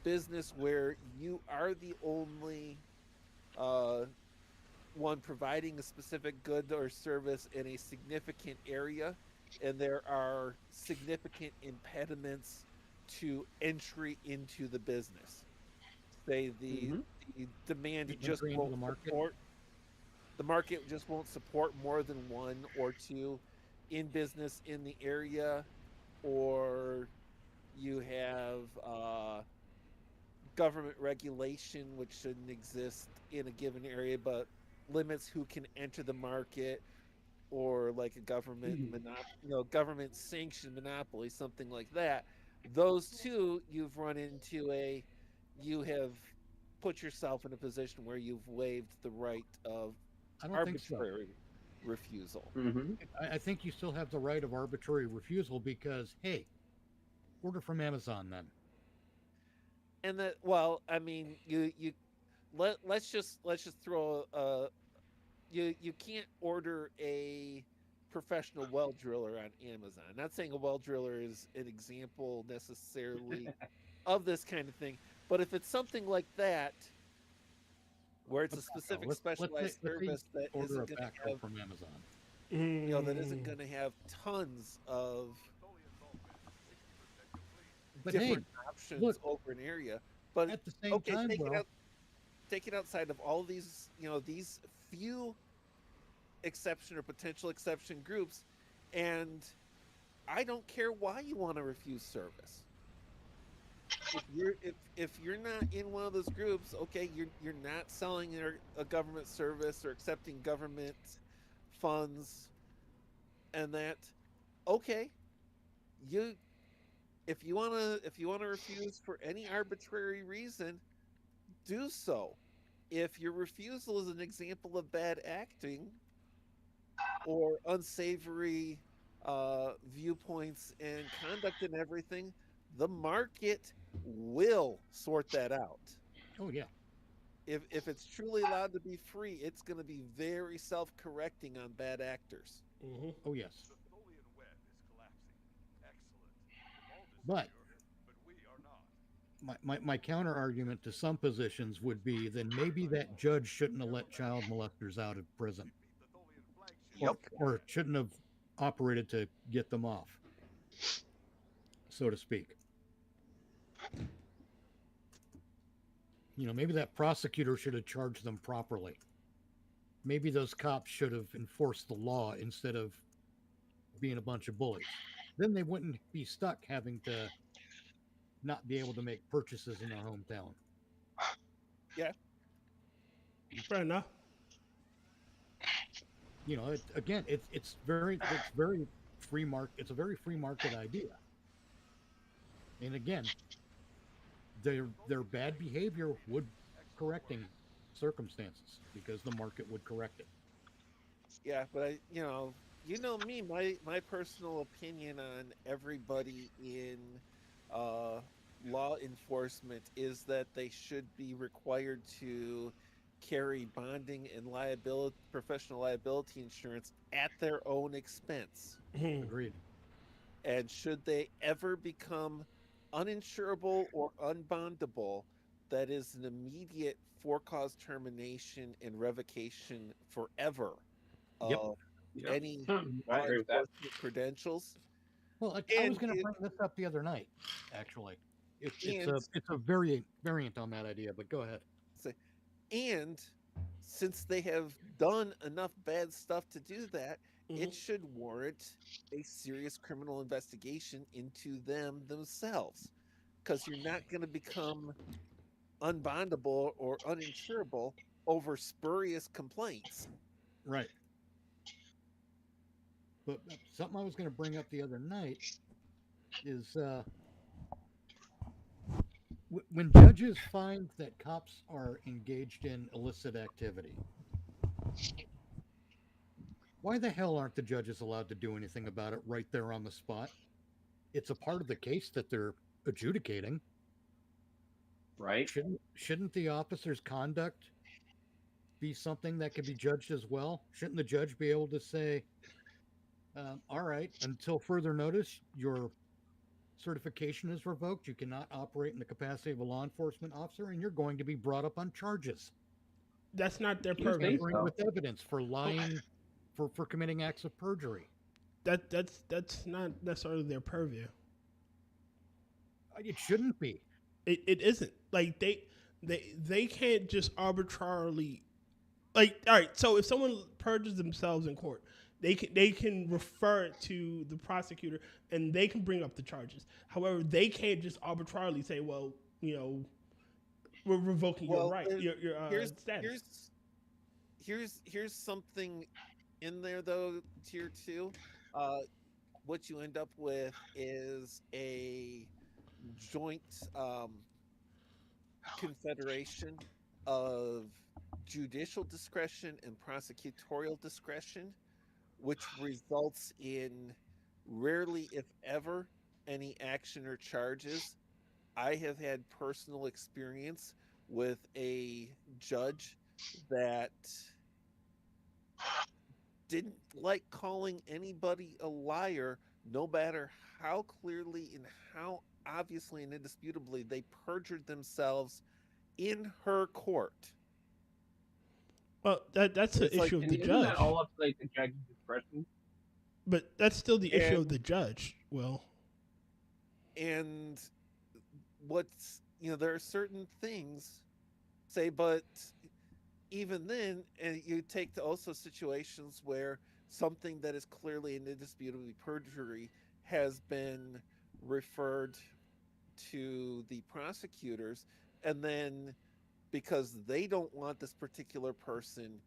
business where you are the only one providing a specific good or service in a significant area, and there are significant impediments to entry into the business, say the demand just won't support, the market just won't support more than one or two in business in the area, or you have government regulation which shouldn't exist in a given area but limits who can enter the market, or like a government government sanctioned monopoly, something like that. Those two, you've run into you have put yourself in a position where you've waived the right of arbitrary refusal. I think you still have the right of arbitrary refusal because, hey, order from Amazon then. And that, well, I mean, let's just throw you can't order a professional well driller on Amazon. I'm not saying a well driller is an example necessarily of this kind of thing, but if it's something like that, where it's a specific specialized service that isn't going to have from Amazon. You know, that isn't going to have tons of But different hey, options look, over an area. But at the same time, take it outside of all these, you know, these few exception or potential exception groups, and I don't care why you want to refuse service. If you're not in one of those groups, okay, you're not selling a government service or accepting government funds, and that, okay, if you wanna refuse for any arbitrary reason, do so. If your refusal is an example of bad acting or unsavory viewpoints and conduct and everything, the market will sort that out. Oh yeah. If it's truly allowed to be free, it's going to be very self-correcting on bad actors. Oh yes. But my counter argument to some positions would be then maybe that judge shouldn't have let child molesters out of prison. Or shouldn't have operated to get them off, so to speak. You know, maybe that prosecutor should have charged them properly. Maybe those cops should have enforced the law instead of being a bunch of bullies. Then they wouldn't be stuck having to not be able to make purchases in their hometown. Yeah. Fair enough. You know, it's very free market. It's a very free market idea. And again, their bad behavior would correcting circumstances because the market would correct it. Yeah, but you know me, my personal opinion on everybody in law enforcement is that they should be required to carry bonding and professional liability insurance at their own expense. Agreed. And should they ever become uninsurable or unbondable, that is an immediate for-cause termination and revocation forever of any law enforcement credentials. Well, I was going to bring this up the other night, actually. It's a variant on that idea, but go ahead. And since they have done enough bad stuff to do that, it should warrant a serious criminal investigation into them themselves. Because you're not going to become unbondable or uninsurable over spurious complaints. Right. But something I was going to bring up the other night is when judges find that cops are engaged in illicit activity, why the hell aren't the judges allowed to do anything about it right there on the spot? It's a part of the case that they're adjudicating. Right. Shouldn't the officer's conduct be something that could be judged as well? Shouldn't the judge be able to say, all right, until further notice, your certification is revoked. You cannot operate in the capacity of a law enforcement officer, and you're going to be brought up on charges. That's not their purview. With evidence for lying, for committing acts of perjury. That's not necessarily their purview. It shouldn't be. It isn't. Like they can't just arbitrarily, like, all right, so if someone perjures themselves in court, they can refer it to the prosecutor and they can bring up the charges. However, they can't just arbitrarily say, well, you know, we're revoking your right, your status. Here's something in there though, tier 2. What you end up with is a joint confederation of judicial discretion and prosecutorial discretion, which results in rarely, if ever, any action or charges. I have had personal experience with a judge that didn't like calling anybody a liar, no matter how clearly and how obviously and indisputably they perjured themselves in her court. Well, that's the issue of the isn't judge. that all up to like the judge's discretion? But that's still the issue of the judge. Well, and what's there are certain things, but even then, and you take to also situations where something that is clearly and indisputably perjury has been referred to the prosecutors, and then because they don't want this particular person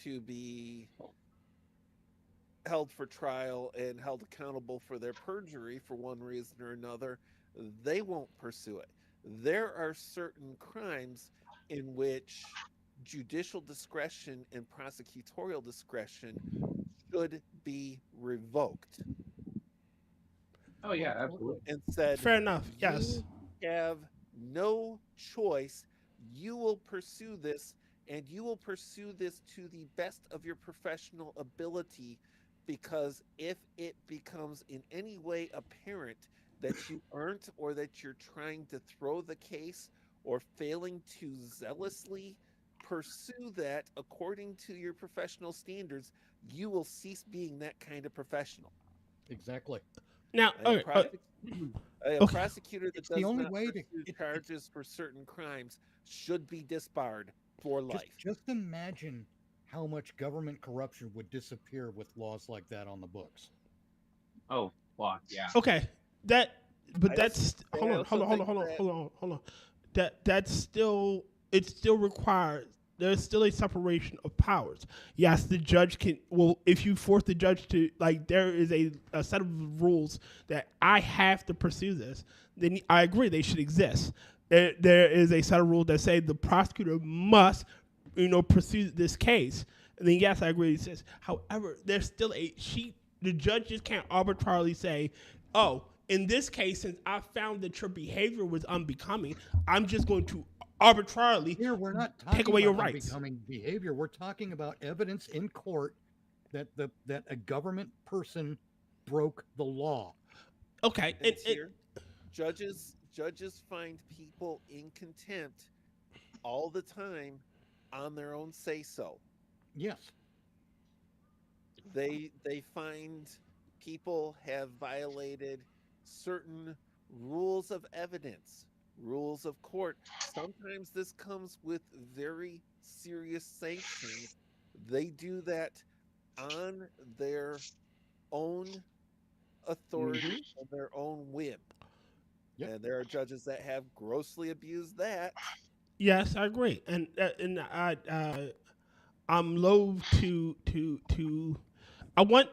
to be held for trial and held accountable for their perjury for one reason or another, they won't pursue it. There are certain crimes in which judicial discretion and prosecutorial discretion should be revoked. Oh yeah, absolutely. And said, fair enough. Yes. You have no choice. You will pursue this, and you will pursue this to the best of your professional ability, because if it becomes in any way apparent that you aren't, or that you're trying to throw the case or failing to zealously pursue that according to your professional standards, you will cease being that kind of professional. Exactly. Now, a prosecutor that does not pursue charges for certain crimes should be disbarred for life. Just imagine how much government corruption would disappear with laws like that on the books. Oh, well, yeah. Okay, hold on. That's still, it still requires, there's still a separation of powers. Yes, the judge can, well, if you force the judge to, like, there is a set of rules that I have to pursue this, then I agree they should exist. There is a set of rules that say the prosecutor must, pursue this case. And then, yes, I agree it exists. However, there's still the judge just can't arbitrarily say, oh, in this case, since I found that your behavior was unbecoming, I'm just going to arbitrarily take away your rights. Unbecoming behavior. We're talking about evidence in court that a government person broke the law. Okay, and here, judges find people in contempt all the time on their own say so. Yes. They find people have violated certain rules of evidence, rules of court. Sometimes this comes with very serious sanctions. They do that on their own authority and their own whim. Yep. And there are judges that have grossly abused that. Yes, I agree, and I'm loath to. I want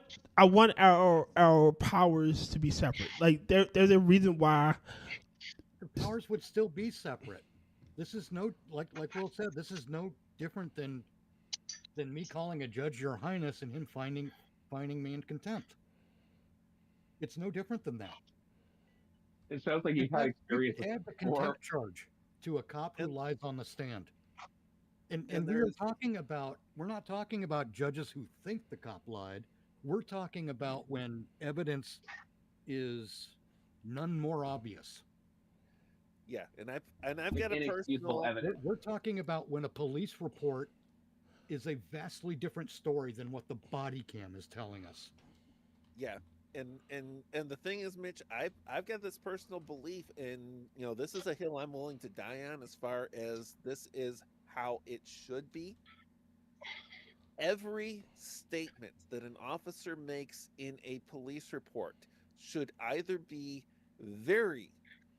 our powers to be separate. Like there's a reason why. The powers would still be separate. This is like Will said. This is no different than me calling a judge Your Highness and him finding me in contempt. It's no different than that. It sounds like you've had experience with add the contempt charge to a cop who lies on the stand. And we're not talking about judges who think the cop lied. We're talking about when evidence is none more obvious. Yeah, and I've got a personal evidence. We're talking about when a police report is a vastly different story than what the body cam is telling us. Yeah. And the thing is, Mitch, I've got this personal belief in, this is a hill I'm willing to die on as far as this is how it should be. Every statement that an officer makes in a police report should either be very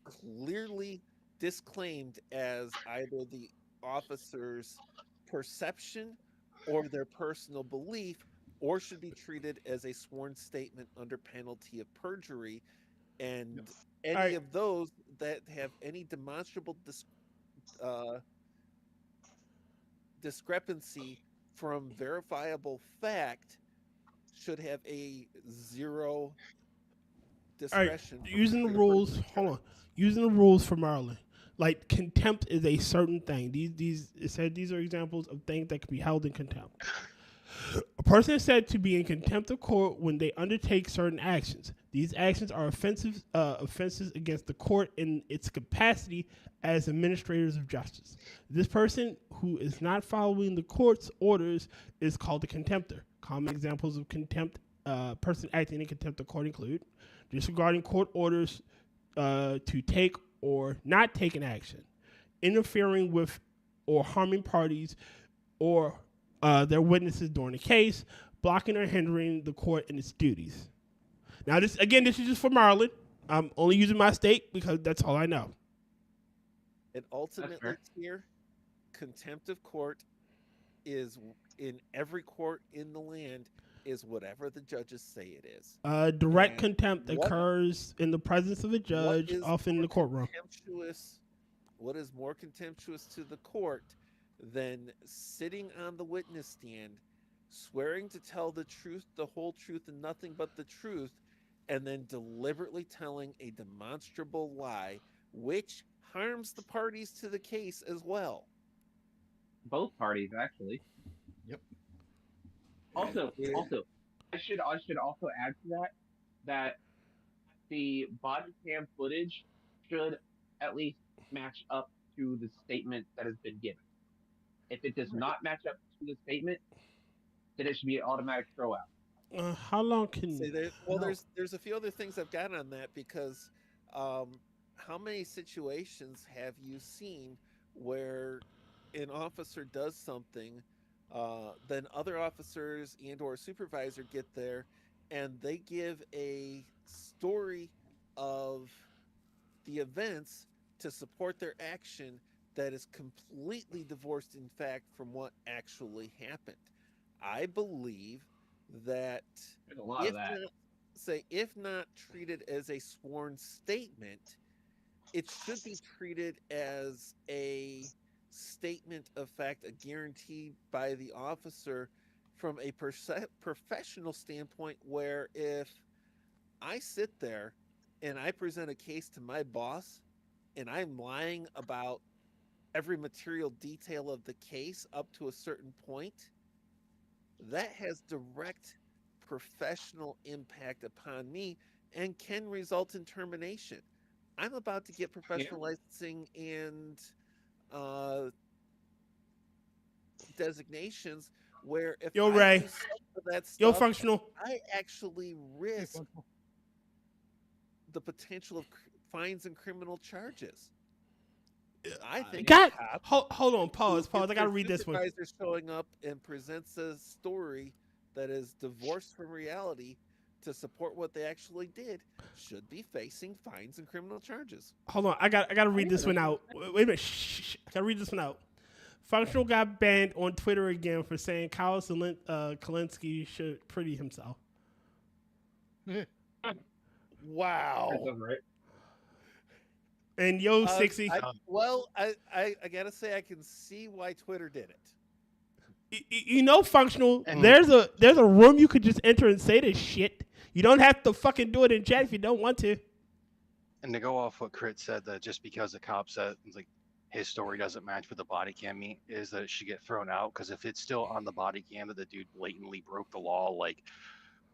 clearly disclaimed as either the officer's perception or their personal belief, or should be treated as a sworn statement under penalty of perjury. And any of those that have any demonstrable discrepancy from verifiable fact should have a zero discretion. All right, using the rules, using the rules for Maryland. Like, contempt is a certain thing. These are examples of things that can be held in contempt. A person is said to be in contempt of court when they undertake certain actions. These actions are offenses against the court in its capacity as administrators of justice. This person who is not following the court's orders is called a contemptor. Common examples of contempt, person acting in contempt of court include disregarding court orders to take or not take an action, interfering with or harming parties or their witnesses during the case, blocking or hindering the court in its duties. Now, this is just for Maryland. I'm only using my state because that's all I know. And ultimately, here, contempt of court is in every court in the land is whatever the judges say it is. Direct contempt occurs in the presence of a judge, often in the courtroom. What is more contemptuous to the court than sitting on the witness stand, swearing to tell the truth, the whole truth, and nothing but the truth, and then deliberately telling a demonstrable lie, which harms the parties to the case as well? Both parties, actually. Yep. Also, I should also add to that the body cam footage should at least match up to the statement that has been given. If it does not match up to the statement, then it should be an automatic throw out. How long can? There's a few other things I've got on that because how many situations have you seen where an officer does something, then other officers and or supervisor get there and they give a story of the events to support their action that is completely divorced, in fact, from what actually happened. I believe that if not treated as a sworn statement, it should be treated as a statement of fact, a guarantee by the officer from a professional standpoint, where if I sit there and I present a case to my boss and I'm lying about every material detail of the case up to a certain point, that has direct professional impact upon me and can result in termination. I'm about to get professional licensing and designations where if Ray. do some of that stuff, Functional. I actually risk the potential of fines and criminal charges. I think hold on, pause. I gotta read this one. Supervisor showing up and presents a story that is divorced from reality to support what they actually did should be facing fines and criminal charges. Hold on, I gotta read this one out. Wait a minute, shh. I gotta read this one out. Functional got banned on Twitter again for saying Kyle Kalinske should pretty himself. Wow. Right. And 60. I gotta say, I can see why Twitter did it. Functional. And there's a room you could just enter and say this shit. You don't have to fucking do it in chat if you don't want to. And to go off what Crit said, that just because the cop said like his story doesn't match with the body cam, is that it should get thrown out. Because if it's still on the body cam that the dude blatantly broke the law, like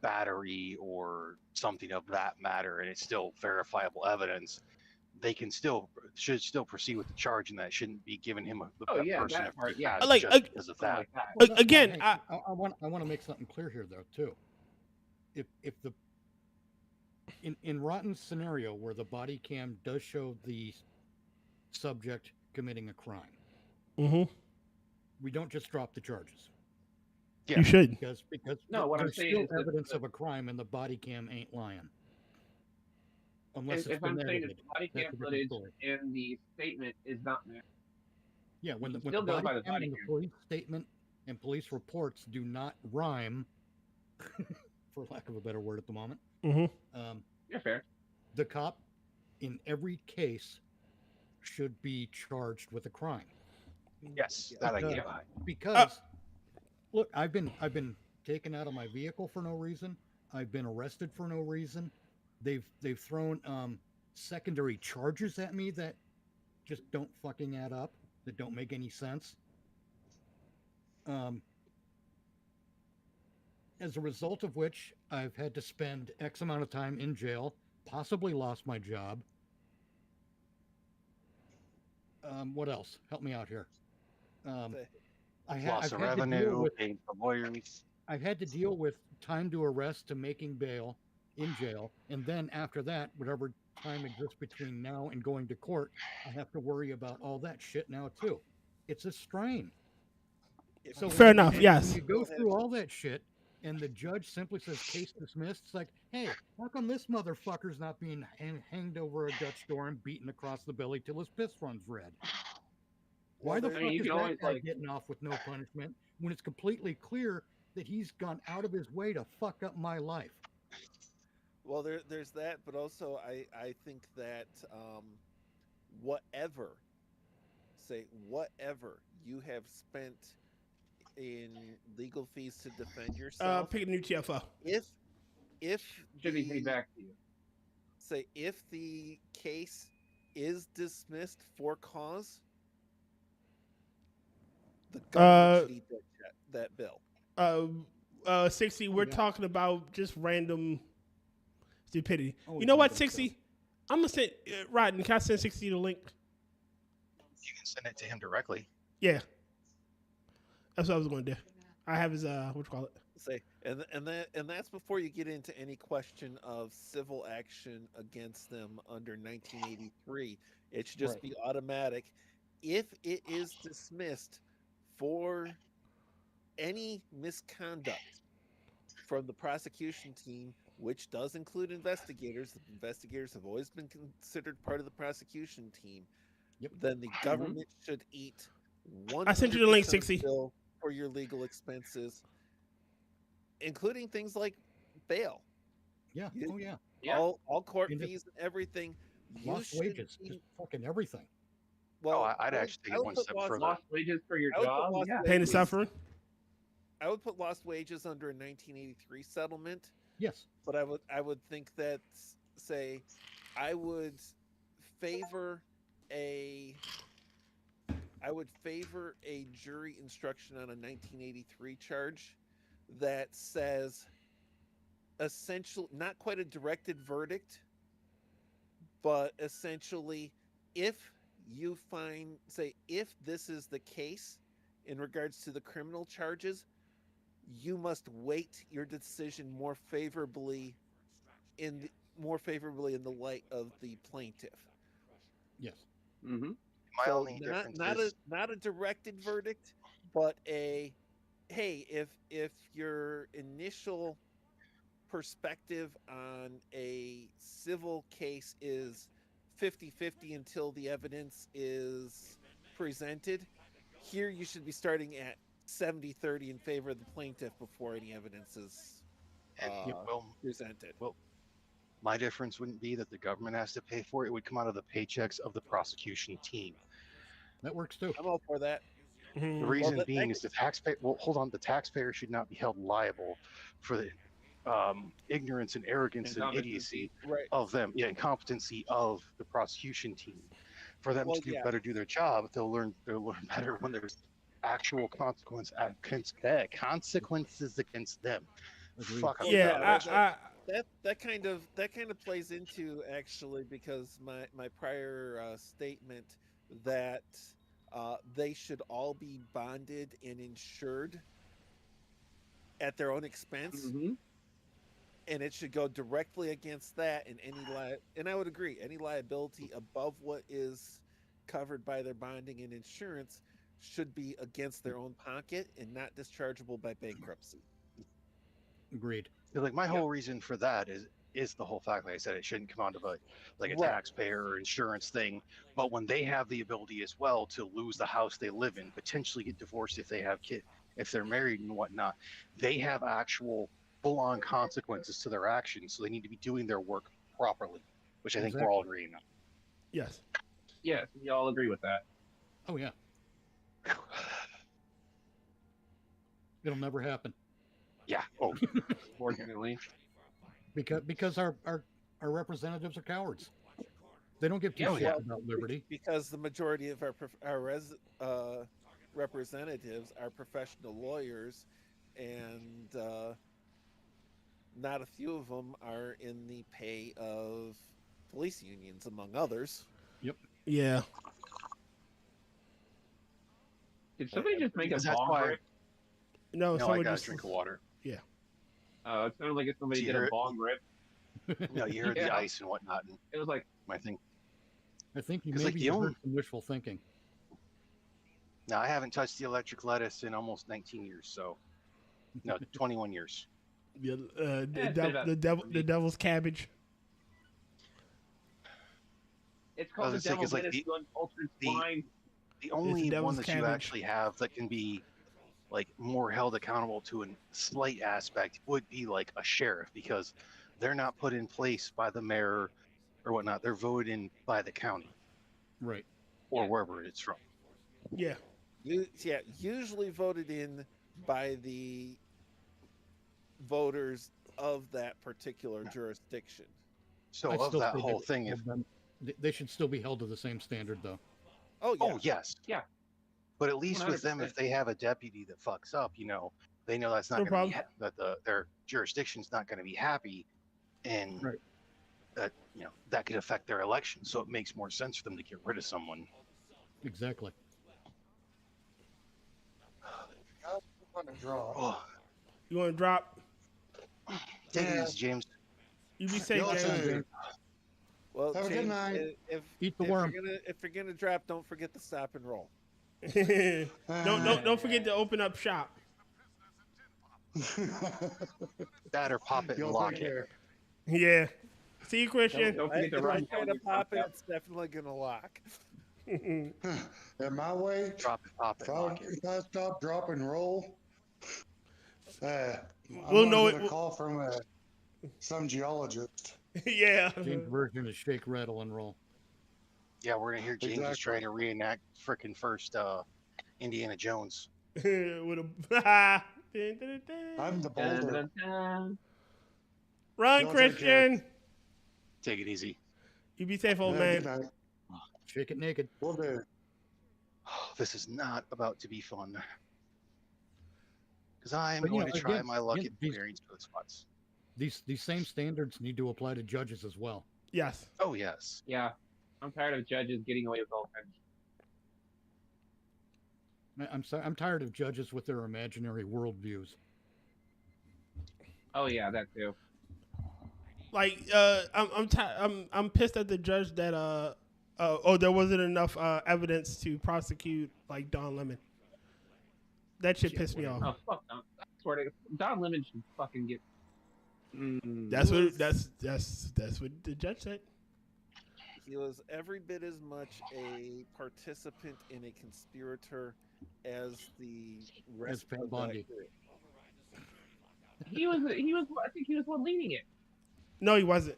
battery or something of that matter, and it's still verifiable evidence, they should still proceed with the charge, and that shouldn't be giving him person because of that. Again, I want to make something clear here though too. If the in Rotten's scenario where the body cam does show the subject committing a crime, we don't just drop the charges. Yeah. You should, because what I'm saying is evidence of a crime, and the body cam ain't lying. Unless if I'm saying that the body cam footage and the statement is not there. Yeah, when the body cam and the police statement and police reports do not rhyme, for lack of a better word at the moment. You're fair. The cop, in every case, should be charged with a crime. Yes, that I get. Because look, I've been taken out of my vehicle for no reason. I've been arrested for no reason. They've thrown secondary charges at me that just don't fucking add up, that don't make any sense. as a result of which I've had to spend X amount of time in jail, possibly lost my job. What else? Help me out here. Loss of revenue, paid for lawyers. I've had to deal with time to arrest to making bail in jail, and then after that, whatever time exists between now and going to court, I have to worry about all that shit now too. It's a strain. So Fair enough. Yes. When you go through all that shit, and the judge simply says case dismissed, it's like, hey, how come this motherfucker's not being hanged over a Dutch door and beaten across the belly till his piss runs red? Why the fuck is that guy getting off with no punishment when it's completely clear that he's gone out of his way to fuck up my life? Well, there's that, but also I think that whatever you have spent in legal fees to defend yourself, pick a new TFO. If should be paid back to you. Say if the case is dismissed for cause, the government should eat that bill. 60, we're talking about just random stupidity. You know what, 60? I'm going to send, Rodney, can I send 60 the link? You can send it to him directly. Yeah. That's what I was going to do. I have his, what you call it? Say, and that's before you get into any question of civil action against them under 1983. It should just be automatic. If it is dismissed for any misconduct from the prosecution team, which does include investigators, the investigators have always been considered part of the prosecution team, then the government should eat 100% I sent you the link, 60. bill for your legal expenses, including things like bail. Yeah. All court fees and everything. Lost wages, just fucking everything. Well, I'd actually take it one step further. Lost wages for your job. Pain and suffering. I would put lost wages under a 1983 settlement. Yes. But I would think that, say, I would favor a jury instruction on a 1983 charge that says essentially not quite a directed verdict, but essentially if you find, say, if this is the case in regards to the criminal charges, you must weight your decision more favorably in the light of the plaintiff. Yes. My So only difference is not a directed verdict, but a hey, if your initial perspective on a civil case is 50-50 until the evidence is presented, here you should be starting at 70-30 in favor of the plaintiff before any evidence is presented. Well, my difference wouldn't be that the government has to pay for it. It would come out of the paychecks of the prosecution team. That works too. I'm all for that. The reason being is the taxpayer. Well, hold on. The taxpayer should not be held liable for the ignorance and arrogance and idiocy of them. Yeah, incompetency of the prosecution team. For them to better do their job, they'll learn better when there's actual consequences against them. Fuck. That kind of plays into, actually, because my prior statement that they should all be bonded and insured at their own expense, and it should go directly against that. And and I would agree, any liability above what is covered by their bonding and insurance should be against their own pocket and not dischargeable by bankruptcy. Agreed. Like my whole reason for that is the whole fact, like I said, it shouldn't come onto a taxpayer or insurance thing. But when they have the ability as well to lose the house they live in, potentially get divorced if they have kids, if they're married and whatnot, they have actual full-on consequences to their actions. So they need to be doing their work properly, which I think we're all agreeing on. Yes. Yes, we all agree with that. Oh yeah. It'll never happen. Yeah. Oh, fortunately. Because our representatives are cowards. They don't give two shits about liberty. Because the majority of our representatives are professional lawyers, and not a few of them are in the pay of police unions, among others. Yep. Yeah. Did somebody just make a Because that's bong why- rip? No, No, I someone got a just drink of water. Yeah. It sounded like if somebody So did you a heard- bong rip. No, you heard Yeah. the ice and whatnot. And It was like, my thing. I think you 'Cause, maybe like, you the heard some wishful thinking. Now, I haven't touched the electric lettuce in almost 19 years, so no, 21 years. Yeah, it's the devil's cabbage. it's I called the was gonna devil's say, 'cause, like, lettuce going ultra the- swine. The only devil's one that you cabbage. actually have that can be like more held accountable to a slight aspect would be like a sheriff, because they're not put in place by the mayor or whatnot. They're voted in by the county, Right. or wherever it's from. Yeah. Usually voted in by the voters of that particular jurisdiction. So I of still that think whole they thing, should if hold them- they should still be held to the same standard, though. Oh yeah. oh yes, Yeah. but at least with them, 100%. if they have a deputy that fucks up, they know that's not No going to be problem. that their jurisdiction's not going to be happy, and Right. that that could affect their election. So it makes more sense for them to get rid of someone. Exactly. I'm gonna draw. Oh, You want to drop? take it Yeah. easy, James. You be safe, Y'all James. too. Well, Have a good James, night. Eat the if worm. if you're gonna drop, don't forget to stop and roll. Don't forget to open up shop. That or pop it and Y'all lock take it. care. Yeah. See you, Christian. Don't forget to If I run. try to pop it, it's definitely gonna lock. At my way, Drop it, pop it, lock it. if I stop, drop, and roll, I'm We'll gonna know get it- a call from some geologist. Yeah. James' version is shake, rattle, and roll. Yeah, we're gonna hear James is Exactly. trying to reenact frickin' first Indiana Jones. With a I'm the Dun, boulder. dun, dun. Run, Y'all take care. Christian. Take it easy. You be safe, old Good man. night. Shake it naked. Will do. This is not about to be fun. Because I am But, going to try again, my luck again, at various code spots. These same standards need to apply to judges as well. Yes. Oh, yes. Yeah. I'm tired of judges getting away with all kinds. I'm tired of judges with their imaginary worldviews. Oh yeah, that too. Like, I'm pissed at the judge that there wasn't enough evidence to prosecute like Don Lemon. That shit pissed me off. Oh fuck! No. I swear to God, Don Lemon should fucking get. That's what the judge said. He was every bit as much a participant and a conspirator as the rest Pam of Bondi. that group. He was. I think he was one leading it. No, he wasn't.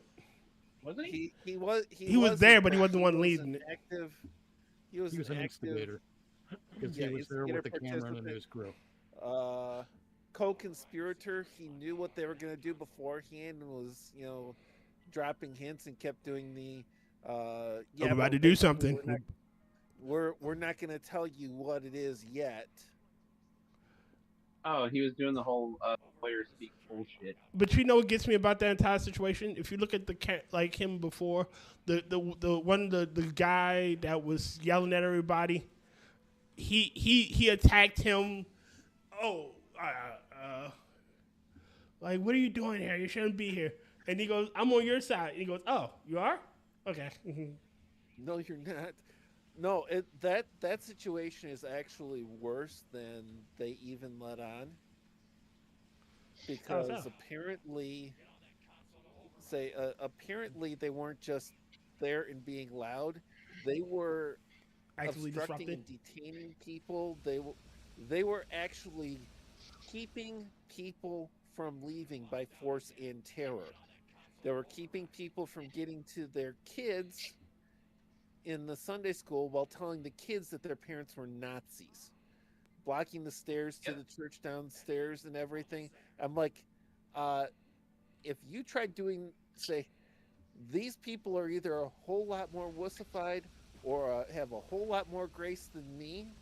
Wasn't he? He was. He was there, but he wasn't the one was leading an it. active. He was, He was an active, instigator. Because Yeah, he was there with the camera and the news crew. Co-conspirator. He knew what they were going to do beforehand and was, dropping hints and kept doing the. Yeah, I'm about but to do basically something. We're not going to tell you what it is yet. Oh, he was doing the whole player speak bullshit. But you know what gets me about that entire situation? If you look at like him before, the guy that was yelling at everybody, he attacked him. Like, what are you doing here? You shouldn't be here. And he goes, I'm on your side. And he goes, oh, you are? Okay. No, you're not. No, that situation is actually worse than they even let on. Because apparently they weren't just there and being loud. They were Actively obstructing and detaining people. They were actually keeping people from leaving by force and terror. They were keeping people from getting to their kids in the Sunday school while telling the kids that their parents were Nazis, blocking the stairs to the church downstairs and everything. I'm like, if you tried doing, say, these people are either a whole lot more wussified or have a whole lot more grace than me,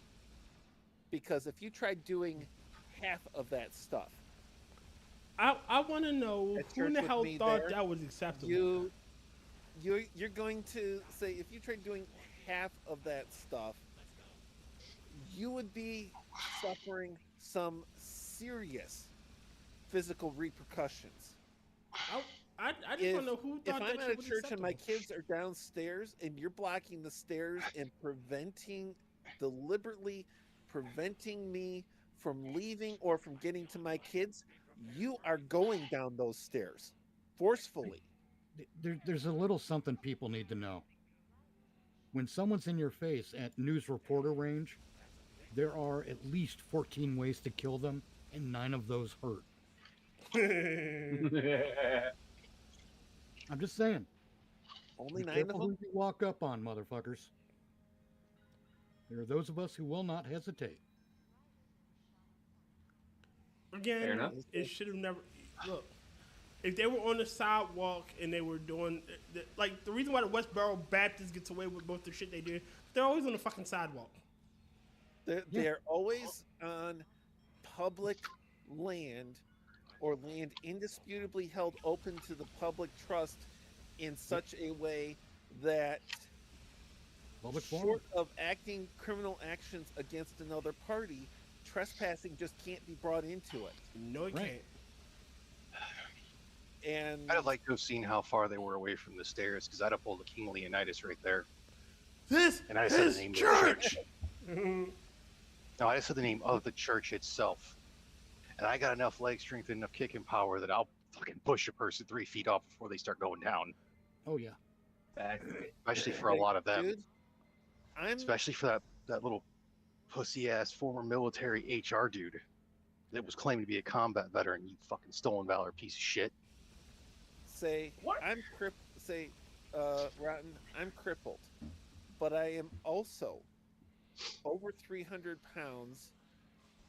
because if you tried doing half of that stuff, I want to know at who in church the with hell me thought there, that was acceptable. You're going to say, if you tried doing half of that stuff, you would be suffering some serious physical repercussions. I just want to know who If thought I'm that at a shit was church and acceptable. my kids are downstairs and you're blocking the stairs and deliberately preventing me from leaving or from getting to my kids, you are going down those stairs forcefully. There's a little something people need to know. When someone's in your face at news reporter range, there are at least 14 ways to kill them, and 9 of those hurt. I'm just saying. Only Be 9 careful of them? who you walk up on, motherfuckers. There are those of us who will not hesitate. Again, it should have never. Look, if they were on the sidewalk and they were doing, like, the reason why the Westboro Baptist gets away with both the shit they do, they're always on the fucking sidewalk. They're always on public land or land indisputably held open to the public trust in such a way that short of acting criminal actions against another party, trespassing just can't be brought into it. No, it can't. And I'd have liked to have seen how far they were away from the stairs, because I'd have pulled a King Leonidas right there. This and I said is the name church. Of the church. No, I said the name of the church itself. And I got enough leg strength and enough kicking power that I'll fucking push a person 3 feet off before they start going down. Oh yeah. Especially for a lot of them. Dude, especially for that little pussy ass former military HR dude that was claiming to be a combat veteran. You fucking stolen valor piece of shit. Say Rotten, I'm crippled, but I am also over 300 pounds,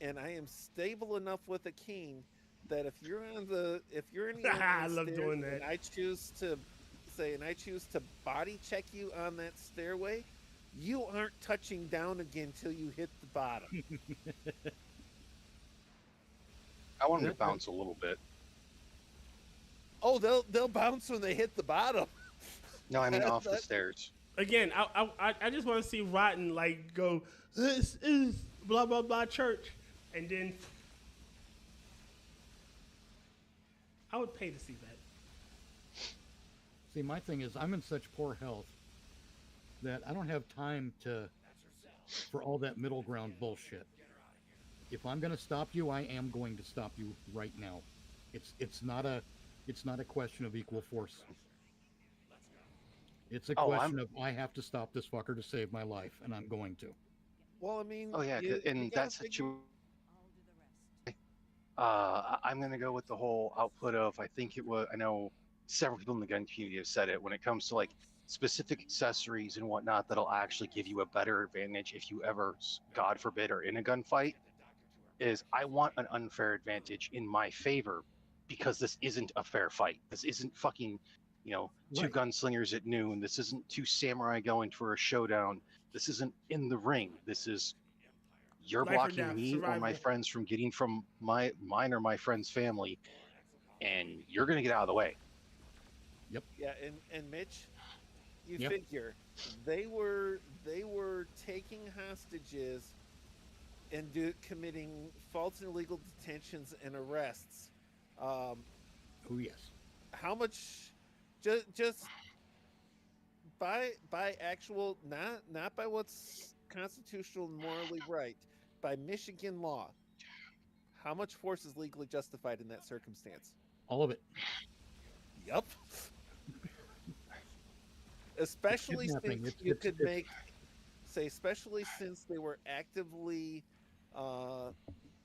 and I am stable enough with a cane that if you're in the I love doing that. and I choose to body check you on that stairway, you aren't touching down again till you hit the bottom. I want them to bounce a little bit. Oh, they'll bounce when they hit the bottom. No, I mean off the stairs. Again, I just want to see Rotten like go, this is blah blah blah church, and then I would pay to see that. See, my thing is, I'm in such poor health that I don't have time for all that middle ground bullshit. If I'm going to stop you, I am going to stop you right now. It's not a question of equal force. It's a question of I have to stop this fucker to save my life, and I'm going to. Well, I mean, oh yeah, in that situation, I'm going to go with the whole output of, I know several people in the gun community have said it, when it comes to like specific accessories and whatnot that'll actually give you a better advantage if you ever, God forbid, are in a gunfight, is I want an unfair advantage in my favor, because this isn't a fair fight. This isn't fucking, two gunslingers at noon. This isn't two samurai going for a showdown. This isn't in the ring. This is you're Life or blocking death, me survival. or my friends from getting from mine or my friend's family, and you're gonna get out of the way. Yep. Yeah, and Mitch, you figure they were taking hostages and committing false and illegal detentions and arrests. Oh yes. How much? Just by actual, not by what's constitutional and morally right, by Michigan law. How much force is legally justified in that circumstance? All of it. Yep. Especially since you could make, especially since they were actively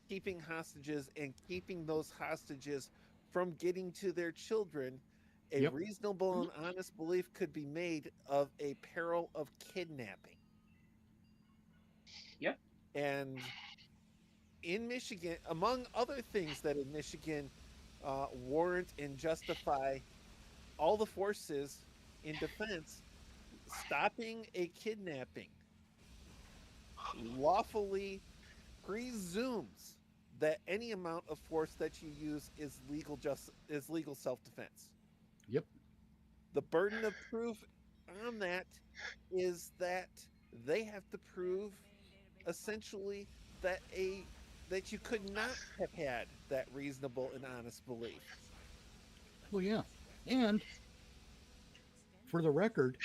keeping hostages and keeping those hostages from getting to their children, a reasonable and honest belief could be made of a peril of kidnapping. Yep. And in Michigan, among other things that in Michigan warrant and justify all the forces in defense, stopping a kidnapping lawfully presumes that any amount of force that you use is legal self-defense. Yep. The burden of proof on that is that they have to prove essentially that you could not have had that reasonable and honest belief. Well, yeah. And for the record,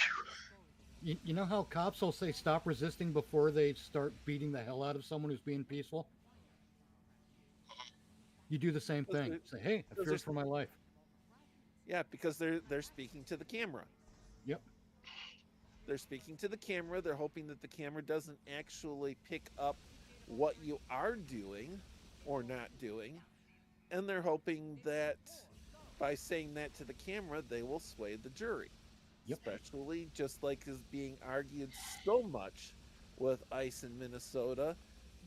you know how cops will say stop resisting before they start beating the hell out of someone who's being peaceful? You do the same thing. Say, hey, I fear for my life. Yeah, because they're speaking to the camera. Yep. They're speaking to the camera. They're hoping that the camera doesn't actually pick up what you are doing or not doing. And they're hoping that by saying that to the camera, they will sway the jury. Yep. Especially just like is being argued so much with ICE in Minnesota,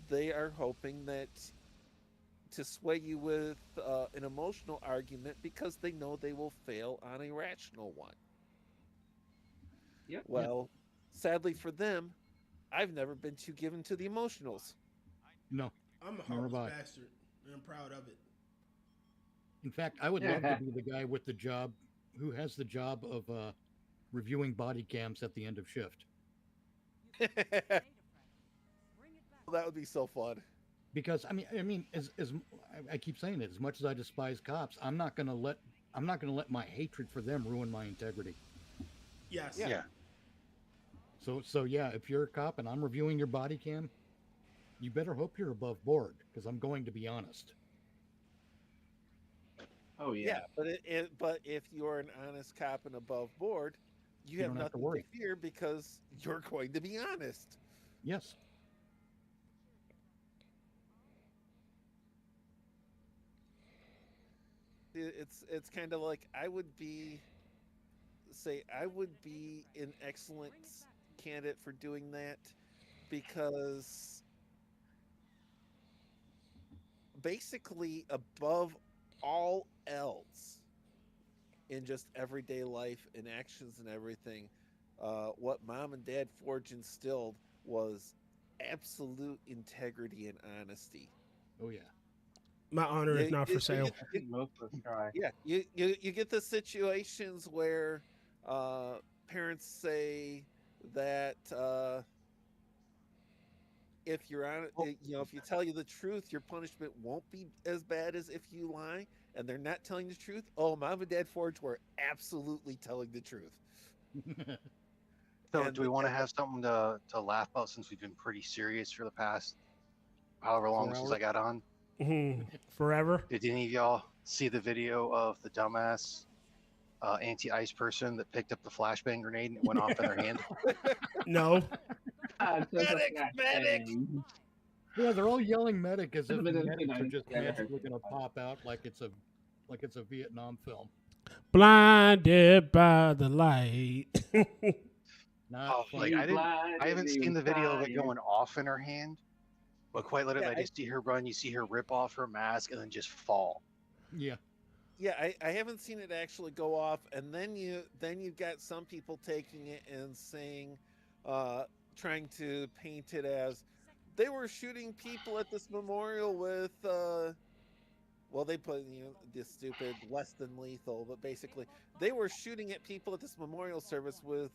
they are hoping that to sway you with an emotional argument because they know they will fail on a rational one. Yep. Well, sadly for them, I've never been too given to the emotionals. No. I'm a heartless bastard, and I'm proud of it. In fact, I would love to be the guy with the job who has the job of reviewing body cams at the end of shift. That would be so fun. Because I mean, as I keep saying it, as much as I despise cops, I'm not gonna let my hatred for them ruin my integrity. Yes. Yeah. So yeah, if you're a cop and I'm reviewing your body cam, you better hope you're above board, because I'm going to be honest. Oh yeah. Yeah, but if you're an honest cop and above board, you have nothing to fear because you're going to be honest. Yes. It's kind of like I would be an excellent candidate for doing that, because basically above all else in just everyday life and actions and everything, what Mom and Dad Forge instilled was absolute integrity and honesty. Oh yeah. My honor is not for sale. Yeah, you get the situations where parents say that if you're on, if you tell you the truth, your punishment won't be as bad as if you lie, and they're not telling the truth. Oh, Mom and Dad Forge were absolutely telling the truth. So, do we want to have something to laugh about, since we've been pretty serious for the past however long since I got on? Forever. Did any of y'all see the video of the dumbass anti-ice person that picked up the flashbang grenade and it went off in their hand? No. Medic! Yeah, they're all yelling medic as if medics are just magically going to pop out like it's a Vietnam film. Blinded by the light. I haven't seen the video of it going off in her hand, but quite literally, I just see her run. You see her rip off her mask and then just fall. Yeah. Yeah, I haven't seen it actually go off, and then you've got some people taking it and saying, trying to paint it as they were shooting people at this memorial with, well, they put this stupid less than lethal, but basically they were shooting at people at this memorial service with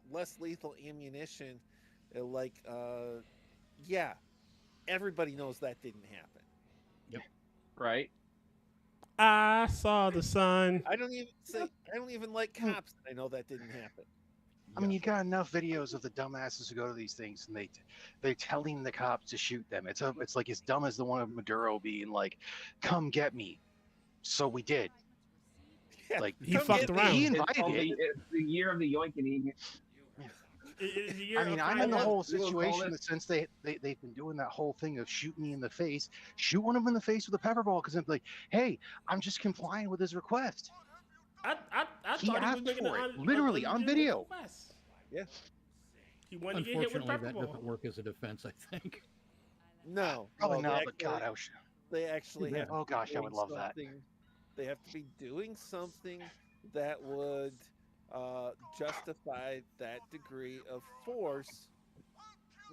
less lethal ammunition. Yeah, everybody knows that didn't happen. Yep. Right. I saw the sun. I don't even like cops. I know that didn't happen. I mean, you got enough videos of the dumbasses who go to these things and they're telling the cops to shoot them. It's like as dumb as the one of Maduro being like, "Come get me," so we did. Yeah, like he fucked around. He invited it. It's the year of the yoinking. I mean, I'm in the whole situation in the sense they've been doing that whole thing of shoot me in the face, shoot one of them in the face with a pepper ball, because I'm like, hey, I'm just complying with his request. I He thought asked he was making for it, an literally on video. Yeah. He wanted to get hit with a Unfortunately, pepper that ball. doesn't work as a defense, I think. No, Probably no, not, but God, they actually have. Oh gosh, I would love that. They have to be doing something that would justify that degree of force.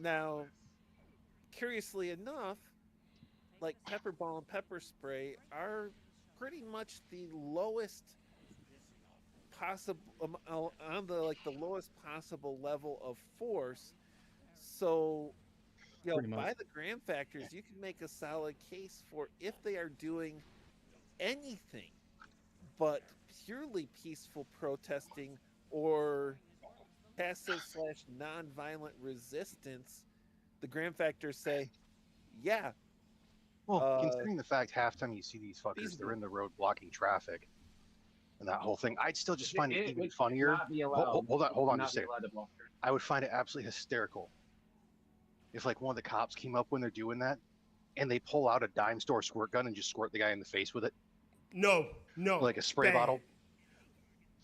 Now, curiously enough, like pepper ball and pepper spray are pretty much the lowest possible on the like the lowest possible level of force. So, you know, Pretty much. by the gram factors, you can make a solid case for if they are doing anything but purely peaceful protesting or passive / non-violent resistance, the gram factors say, yeah. Well, considering the fact half time you see these fuckers, they're in the road blocking traffic, and that whole thing, I'd still just find it even funnier. Hold on, just a second. I would find it absolutely hysterical if like one of the cops came up when they're doing that, and they pull out a dime store squirt gun and just squirt the guy in the face with it. No, like a spray bad. bottle.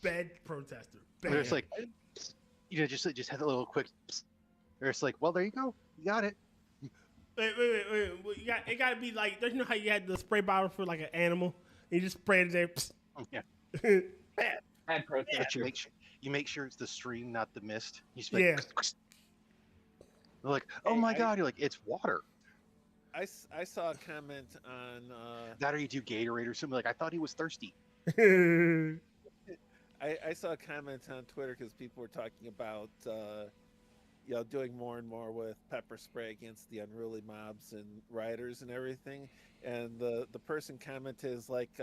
Bad protester. Bad. Where it's like, you know, just have a little quick. Or it's like, well, there you go, you got it. Wait. It got to be like, don't you know how you had the spray bottle for like an animal? And you just spray it there. Yeah. Bad protester. But you make sure it's the stream, not the mist. You just like, they're like, oh my god, you're like, it's water. I saw a comment on that, or you do Gatorade or something. Like, I thought he was thirsty. I saw a comment on Twitter because people were talking about you know, doing more and more with pepper spray against the unruly mobs and rioters and everything, and the person commented is like,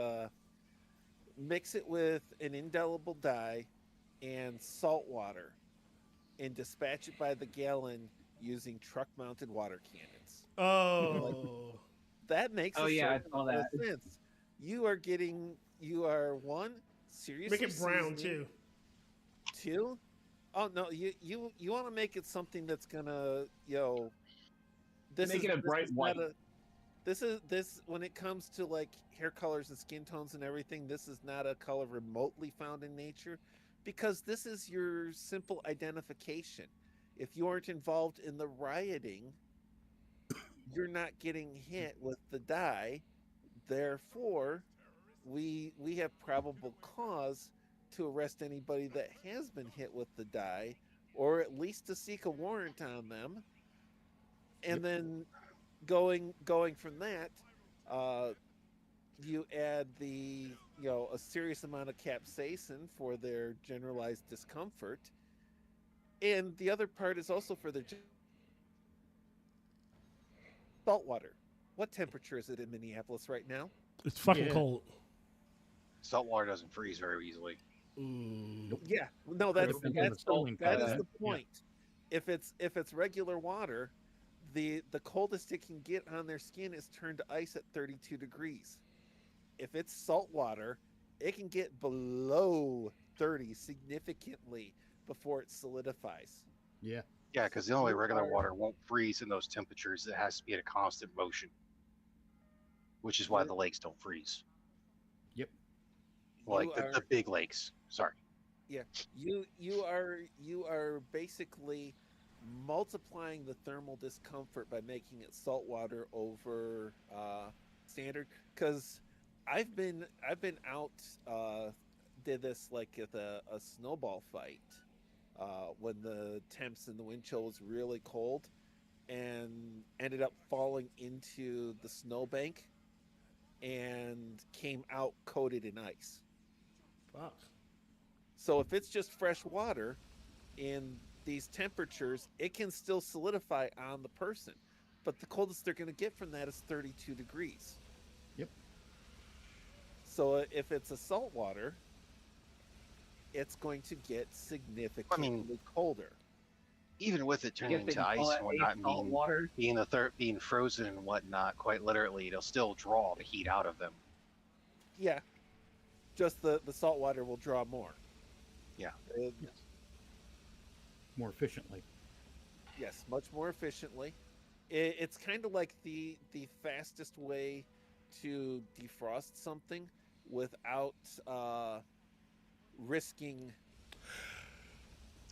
mix it with an indelible dye and salt water and dispatch it by the gallon using truck-mounted water cannons. Oh, like, that makes I saw that. sense. You are one, seriously make it brown too. Two, oh no, you want to make it something that's gonna, you know, Make it a bright white. This when it comes to like hair colors and skin tones and everything, this is not a color remotely found in nature, because this is your simple identification. If you aren't involved in the rioting, you're not getting hit with the dye. Therefore, we have probable cause to arrest anybody that has been hit with the dye, or at least to seek a warrant on them. And then going from that, you add the, you know, a serious amount of capsaicin for their generalized discomfort. And the other part is also for their salt water. What temperature is it in Minneapolis right now? It's fucking cold. Salt water doesn't freeze very easily. Yeah, no, that's the point. Yeah. If it's regular water, the coldest it can get on their skin is turned to ice at 32 degrees. If it's salt water, it can get below 30 significantly before it solidifies. Yeah, because the only regular water won't freeze in those temperatures. It has to be at a constant motion, which is why the lakes don't freeze. Yep. Like the big lakes. Sorry. Yeah, you are basically multiplying the thermal discomfort by making it salt water over standard. Because I've been out, did this like at a snowball fight when the temps and the wind chill was really cold, and ended up falling into the snowbank and came out coated in ice. Fuck. So if it's just fresh water in these temperatures, it can still solidify on the person. But the coldest they're going to get from that is 32 degrees. Yep. So if it's a salt water, it's going to get significantly colder. Even with it turning into ice and whatnot, and being frozen and whatnot, quite literally, it'll still draw the heat out of them. Yeah. Just the salt water will draw more. Yeah. More efficiently. Yes, much more efficiently. It's kind of like the fastest way to defrost something without risking.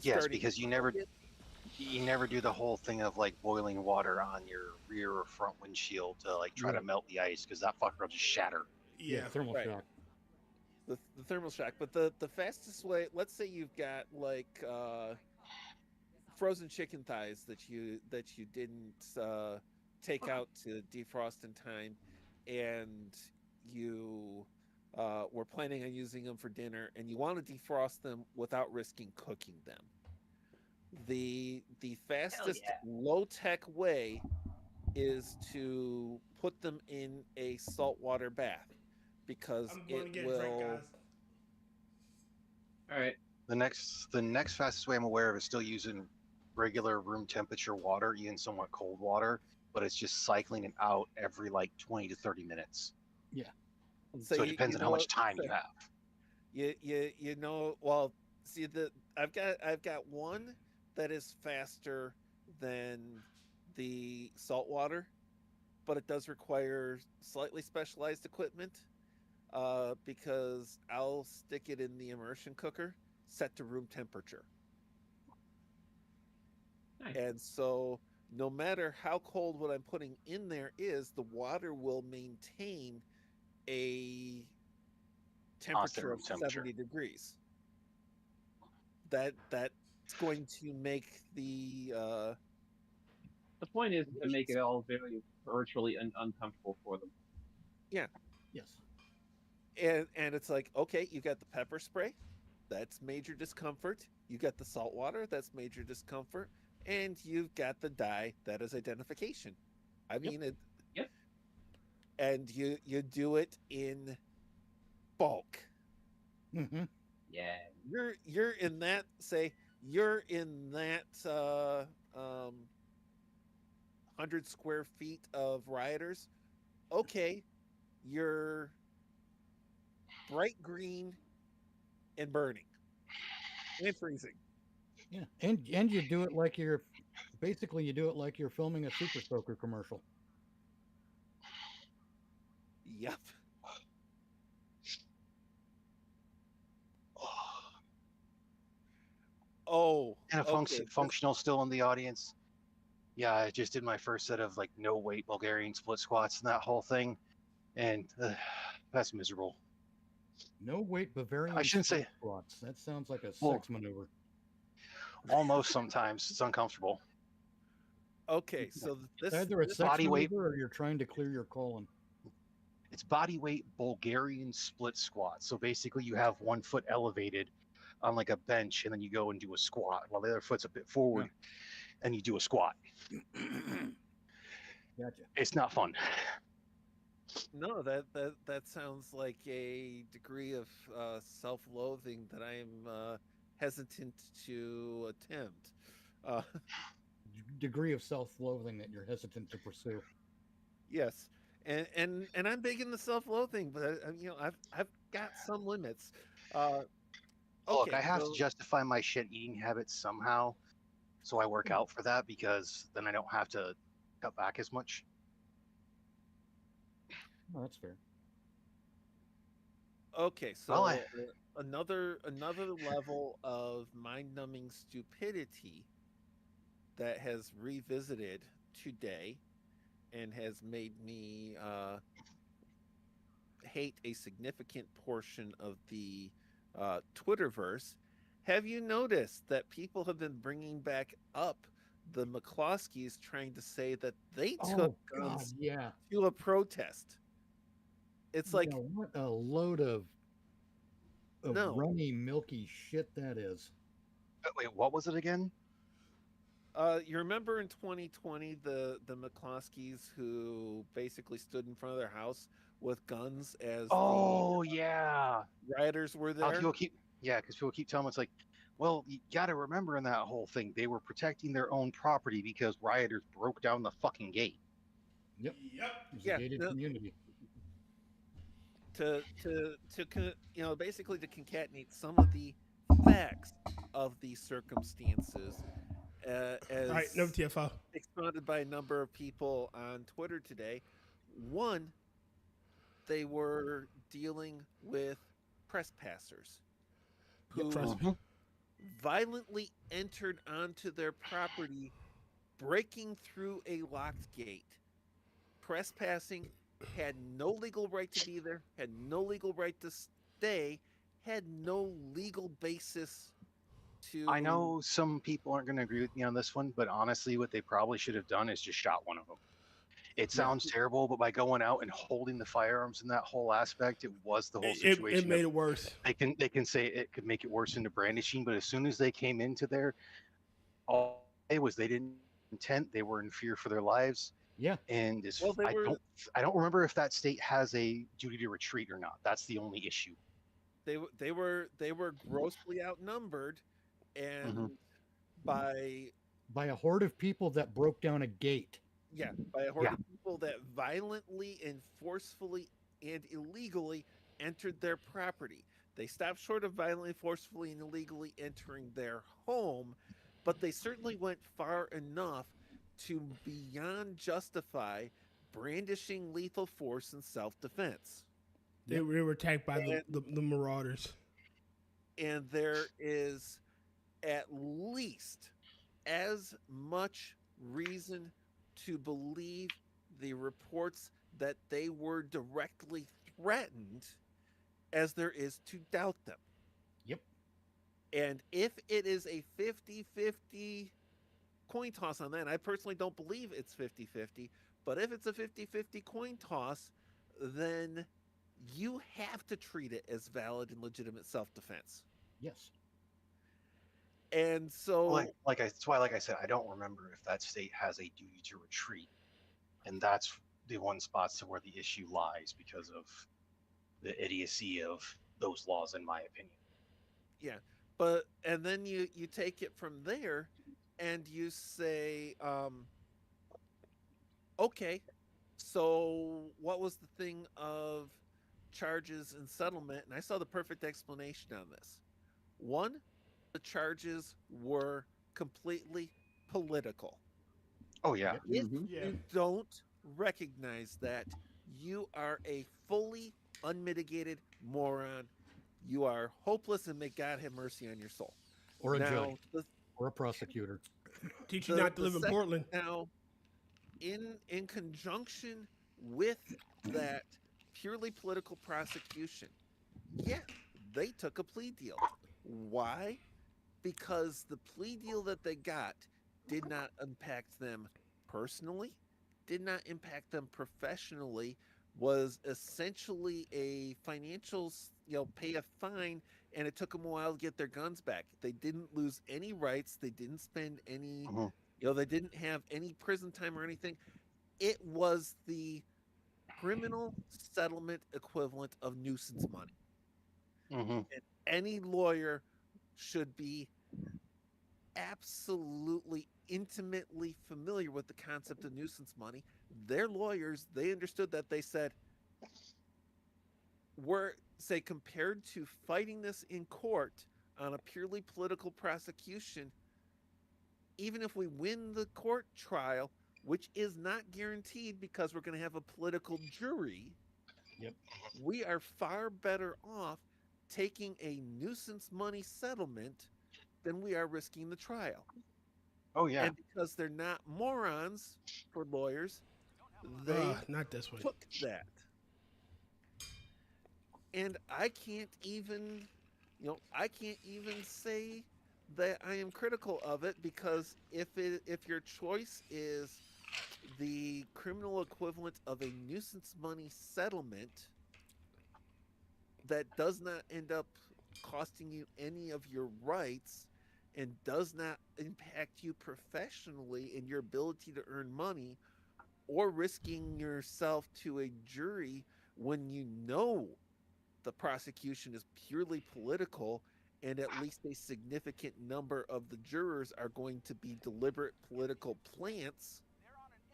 Yes, because you never do the whole thing of like boiling water on your rear or front windshield to like try to melt the ice, because that fucker will just shatter. Yeah, thermal shock. The thermal shock, but the fastest way. Let's say you've got like frozen chicken thighs that you didn't take out to defrost in time, and you were planning on using them for dinner, and you want to defrost them without risking cooking them. The fastest low-tech way is to put them in a saltwater bath, because I'm going to it get will. a drink, guys. All right. The next fastest way I'm aware of is still using regular room temperature water, even somewhat cold water, but it's just cycling it out every like 20 to 30 minutes. Yeah. So it depends on how much time you have. You know, well, see, I've got one that is faster than the saltwater, but it does require slightly specialized equipment, because I'll stick it in the immersion cooker set to room temperature. Nice. And so no matter how cold what I'm putting in there is, the water will maintain a temperature of 70 degrees. That's going to make the point is to make it all very virtually uncomfortable for them. Yeah. Yes. And it's like, okay, you got the pepper spray, that's major discomfort. You got the salt water, that's major discomfort, and you've got the dye, that is identification. I mean it. Yep. And you do it in bulk. Mm-hmm. Yeah. You're in that, say you're in that 100 square feet of rioters. Okay, you're bright green and burning and freezing. Yeah, and you do it like you're filming a Super Soaker commercial. Yep. Oh, And a functional still in the audience. Yeah, I just did my first set of like no weight Bulgarian split squats and that whole thing, and that's miserable. No weight Bavarian. I shouldn't say squats. That sounds like a sex maneuver. Almost sometimes it's uncomfortable. Okay, so It's either a sex body weight, maneuver or you're trying to clear your colon. It's body weight Bulgarian split squat. So basically, you have one foot elevated on like a bench, and then you go and do a squat while the other foot's a bit forward, and you do a squat. Gotcha. It's not fun. No, that sounds like a degree of self-loathing that I'm hesitant to attempt. Degree of self-loathing that you're hesitant to pursue. Yes, and I'm big in the self-loathing, but I've got some limits. Look, I have to justify my shit eating habits somehow, so I work out for that, because then I don't have to cut back as much. Oh, that's fair. Okay, so another level of mind-numbing stupidity that has revisited today and has made me hate a significant portion of the Twitterverse. Have you noticed that people have been bringing back up the McCloskeys trying to say that they took guns to a protest? It's like, what a load of runny, milky shit that is. Wait, what was it again? You remember in 2020 the McCloskeys who basically stood in front of their house with guns as rioters were there? Because people keep telling me, it's like, well, you got to remember in that whole thing, they were protecting their own property because rioters broke down the fucking gate. Yep. It's a gated community. To basically to concatenate some of the facts of the circumstances, as all right, no TFO expounded by a number of people on Twitter today. One, they were dealing with trespassers who violently entered onto their property, breaking through a locked gate, trespassing, had no legal right to be there, had no legal right to stay, had no legal basis to... I know some people aren't going to agree with me on this one, but honestly, what they probably should have done is just shot one of them. It sounds terrible, but by going out and holding the firearms in that whole aspect, it was the whole situation. It made it worse. They can say it could make it worse into brandishing, but as soon as they came into there, all it was they didn't intent. They were in fear for their lives. Yeah. And I don't remember if that state has a duty to retreat or not. That's the only issue. They were grossly outnumbered, and by a horde of people that broke down a gate. Yeah, by a horde of people that violently and forcefully and illegally entered their property. They stopped short of violently, forcefully, and illegally entering their home, but they certainly went far enough to beyond justify brandishing lethal force in self-defense. They were attacked by the marauders. And there is at least as much reason to believe the reports that they were directly threatened as there is to doubt them. Yep. And if it is a 50-50 coin toss on that, I personally don't believe it's 50-50, but if it's a 50-50 coin toss, then you have to treat it as valid and legitimate self-defense. Yes. And so, that's why, like I said, I don't remember if that state has a duty to retreat, and that's the one spots to where the issue lies because of the idiocy of those laws, in my opinion. Yeah, and then you take it from there, and you say, okay, so what was the thing of charges and settlement? And I saw the perfect explanation on this. One, the charges were completely political. Oh, yeah. If you don't recognize that, you are a fully unmitigated moron. You are hopeless, and may God have mercy on your soul. Or a judge. Or a prosecutor. Teach you not to live in Portland. Now, in conjunction with that purely political prosecution, yeah, they took a plea deal. Why? Because the plea deal that they got did not impact them personally, did not impact them professionally, was essentially a financial, pay a fine, and it took them a while to get their guns back. They didn't lose any rights. They didn't spend any, they didn't have any prison time or anything. It was the criminal settlement equivalent of nuisance money. And any lawyer should be absolutely intimately familiar with the concept of nuisance money. Their lawyers, they understood that. They said, compared to fighting this in court on a purely political prosecution, even if we win the court trial, which is not guaranteed because we're going to have a political jury, we are far better off taking a nuisance money settlement than we are risking the trial. Oh, yeah. And because they're not morons for lawyers, they not this way. took that. And I can't even say that I am critical of it, because if your choice is the criminal equivalent of a nuisance money settlement that does not end up costing you any of your rights and does not impact you professionally in your ability to earn money, or risking yourself to a jury when you know the prosecution is purely political and at least a significant number of the jurors are going to be deliberate political plants.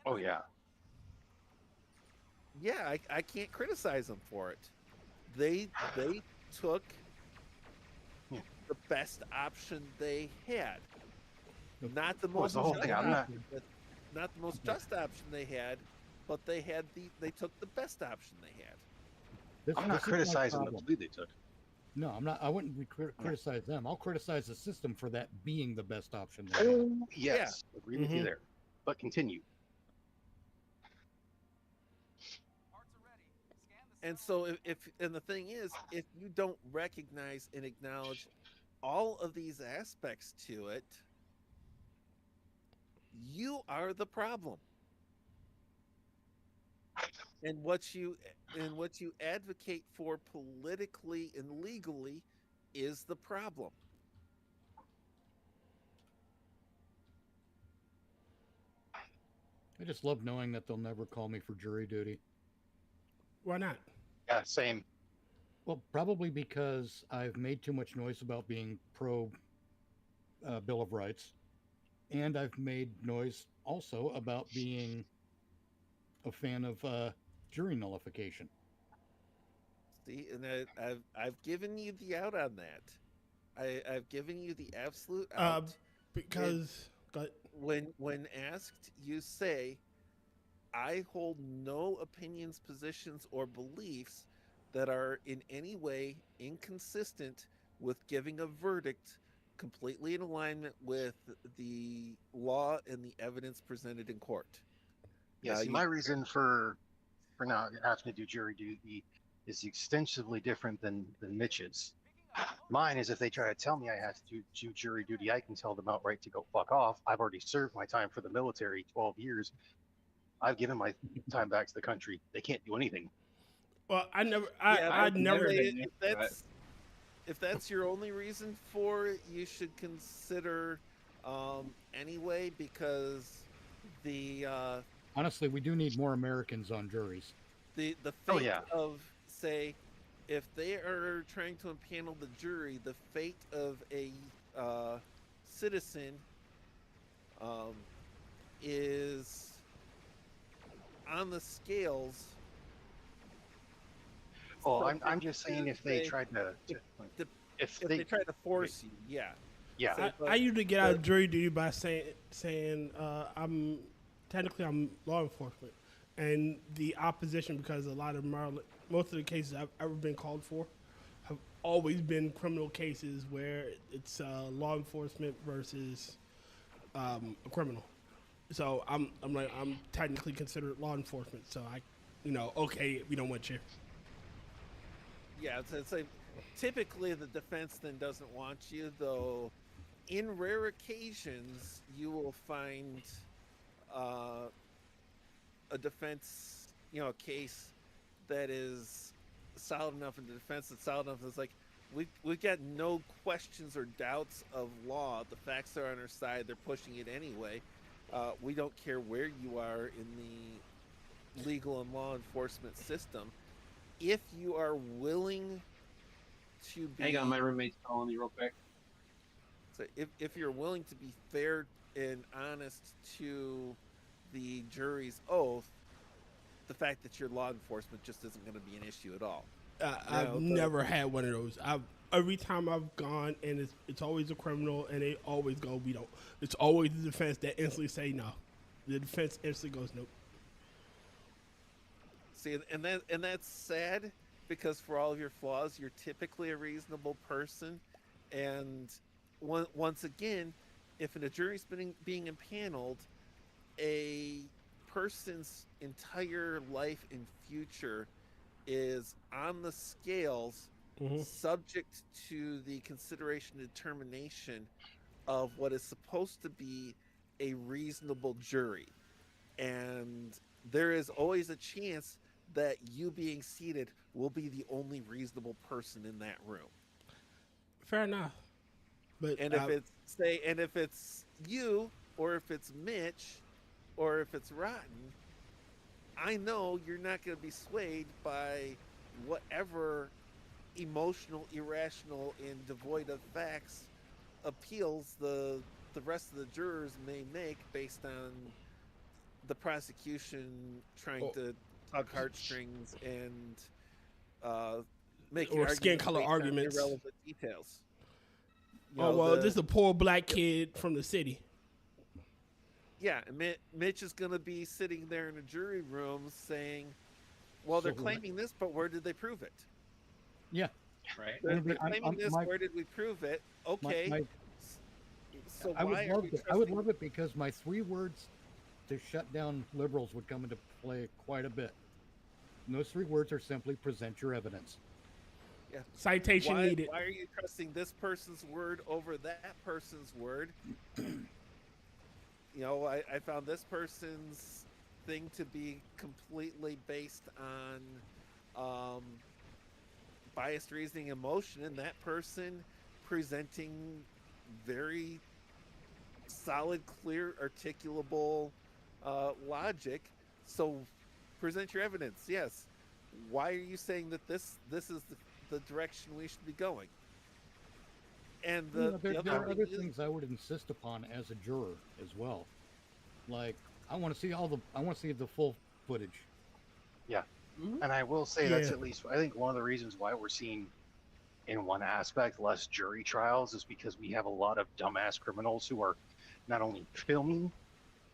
Oh, yeah. Yeah, I can't criticize them for it. They took the best option they had. Not the most not the most just option they had, but they took the best option they had. I'm not criticizing the plea they took. No, I'm not. I wouldn't criticize them. I'll criticize the system for that being the best option. Yes, agree with you there. But continue. And so and the thing is, if you don't recognize and acknowledge all of these aspects to it, you are the problem. And what you advocate for politically and legally is the problem. I just love knowing that they'll never call me for jury duty. Why not? Yeah, same. Well, probably because I've made too much noise about being pro Bill of Rights, and I've made noise also about being a fan of jury nullification. See, and I've given you the out on that. I've given you the absolute out. Because when asked, you say, I hold no opinions, positions, or beliefs that are in any way inconsistent with giving a verdict completely in alignment with the law and the evidence presented in court. Yeah, see, my reason for not having to do jury duty is extensively different than Mitch's. Mine is if they try to tell me I have to do jury duty, I can tell them outright to go fuck off. I've already served my time for the military, 12 years. I've given my time back to the country. They can't do anything. Well, I never. If that's your only reason for it, you should consider anyway, because the honestly, we do need more Americans on juries. The fate of, say, if they are trying to impanel the jury, the fate of a citizen is on the scales. Oh, I'm just saying if they tried to if they try to force you, yeah. I usually get out of jury duty by saying I'm law enforcement, and the opposition, because a lot of most of the cases I've ever been called for have always been criminal cases where it's law enforcement versus a criminal. So I'm technically considered law enforcement. So okay, we don't want you. Yeah, it's like typically the defense then doesn't want you, though. In rare occasions, you will find a defense, a case that is solid enough, and the defense that's solid enough that's like, we've got no questions or doubts of law. The facts are on our side. They're pushing it anyway. We don't care where you are in the legal and law enforcement system. If you are willing to be... Hang on, my roommate's calling me real quick. So if you're willing to be fair and honest to the jury's oath, the fact that you're law enforcement just isn't going to be an issue at all. I've never had one of those. Every time I've gone, and it's always a criminal, and they always go, we don't. It's always the defense that instantly say no. The defense instantly goes, nope. See, and that's sad, because for all of your flaws, you're typically a reasonable person. And once again, if in a jury's being impaneled, a person's entire life and future is on the scales, subject to the consideration and determination of what is supposed to be a reasonable jury. And there is always a chance that you being seated will be the only reasonable person in that room. Fair enough. But if it's you, or if it's Mitch, or if it's Rotten, I know you're not going to be swayed by whatever emotional, irrational, and devoid of facts appeals the rest of the jurors may make based on the prosecution trying to tug heartstrings and make or skin color arguments, irrelevant details. This is a poor black kid from the city. Yeah, Mitch is going to be sitting there in a jury room saying, well, they're claiming this, but where did they prove it? Yeah. Right. They're claiming this, where did we prove it? Okay. So I would love it because my 3 words to shut down liberals would come into play quite a bit. And those 3 words are simply present your evidence. Yeah. Citation needed. Why are you trusting this person's word over that person's word? I found this person's thing to be completely based on biased reasoning, emotion, and that person presenting very solid, clear, articulable logic. So present your evidence. Yes. Why are you saying that this is the direction we should be going? And there are other things I would insist upon as a juror as well. Like, I want to see the full footage. Yeah. And I will say that's at least, I think one of the reasons why we're seeing, in one aspect, less jury trials is because we have a lot of dumbass criminals who are not only filming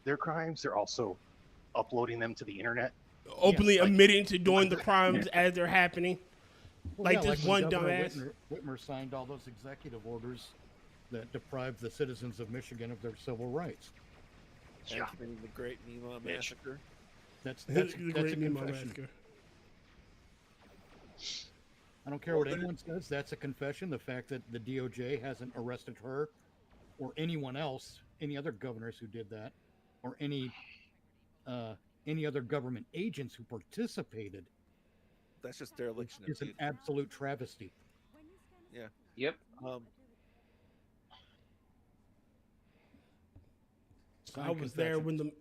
their crimes, they're also uploading them to the internet. Openly admitting to doing the crimes as they're happening. Well, Like this one dumbass. Whitmer signed all those executive orders that deprived the citizens of Michigan of their civil rights. Yeah. The Great Nemo Massacre. That's The a Great Nemo confession. Massacre. I don't care what anyone says. That's a confession. The fact that the DOJ hasn't arrested her or anyone else, any other governors who did that, or any other government agents who participated. That's just dereliction. It's an absolute travesty. Yeah. Yep. I was there when the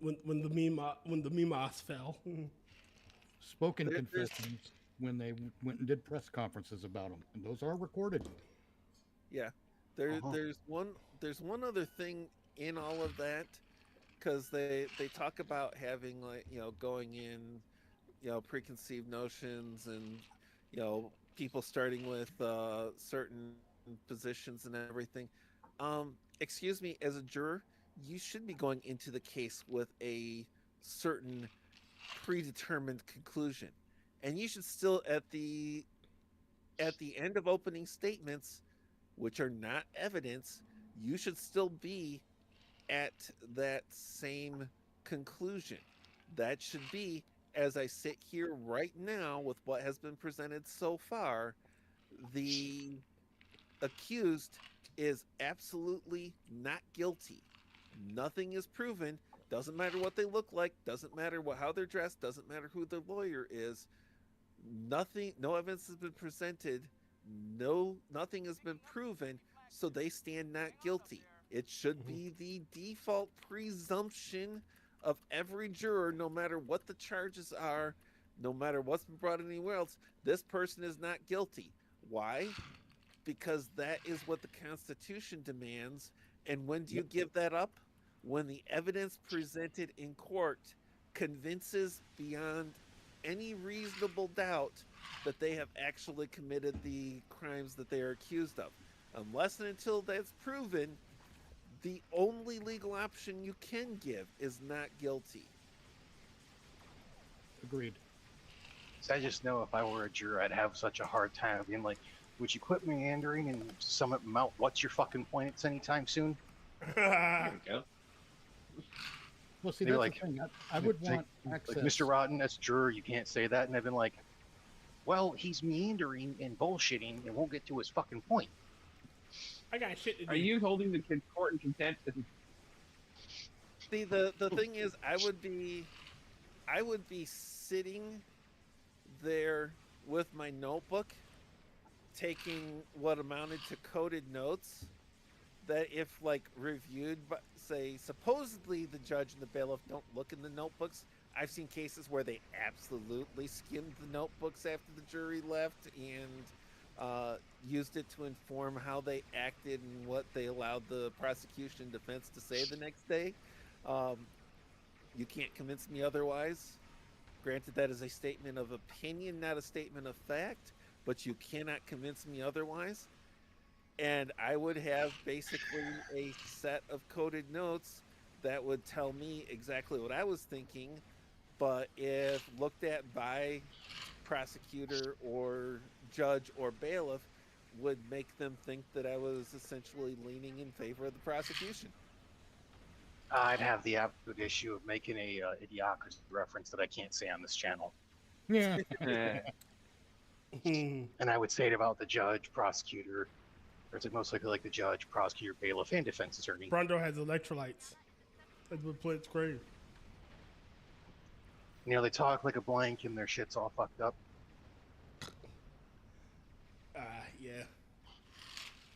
Mimas fell. Spoken confessions when they went and did press conferences about them, and those are recorded. Yeah, there's one other thing in all of that, because they talk about having, like, going in, preconceived notions, and people starting with certain positions and everything. Excuse me, as a juror, you should be going into the case with a certain predetermined conclusion, and you should still at the end of opening statements, which are not evidence, you should still be at that same conclusion. That should be, as I sit here right now with what has been presented so far, the accused is absolutely not guilty. Nothing is proven. Doesn't matter what they look like. Doesn't matter how they're dressed. Doesn't matter who the lawyer is. Nothing. No evidence has been presented. Nothing has been proven. So they stand not guilty. It should be the default presumption of every juror, no matter what the charges are, no matter what's been brought anywhere else. This person is not guilty. Why? Because that is what the Constitution demands. And when do you give that up? When the evidence presented in court convinces beyond any reasonable doubt that they have actually committed the crimes that they are accused of. Unless and until that's proven, the only legal option you can give is not guilty. Agreed. So I just know if I were a juror, I'd have such a hard time being like, would you quit meandering and sum up out what's your fucking points anytime soon? There we go. Well, see, They're that's like, the thing. I would want access. Like, Mr. Rotten, that's juror, you can't say that. And I've been like, well, he's meandering and bullshitting and won't get to his fucking point. I got shit to do. Are you holding the court in contempt? See, the thing is, I would be sitting there with my notebook, taking what amounted to coded notes, that if, like, reviewed, but say, supposedly the judge and the bailiff don't look in the notebooks. I've seen cases where they absolutely skimmed the notebooks after the jury left and used it to inform how they acted and what they allowed the prosecution and defense to say the next day. You can't convince me otherwise. Granted, that is a statement of opinion, not a statement of fact, but you cannot convince me otherwise. And I would have basically a set of coded notes that would tell me exactly what I was thinking, but if looked at by prosecutor or judge or bailiff, would make them think that I was essentially leaning in favor of the prosecution. I'd have the absolute issue of making a idiocracy reference that I can't say on this channel. Yeah. And I would say it about the judge, prosecutor, or it's most likely like the judge, prosecutor, bailiff, and defense attorney. Brondo has electrolytes. That's what Plit's crazy. You know, they talk like a blank and their shit's all fucked up. Yeah.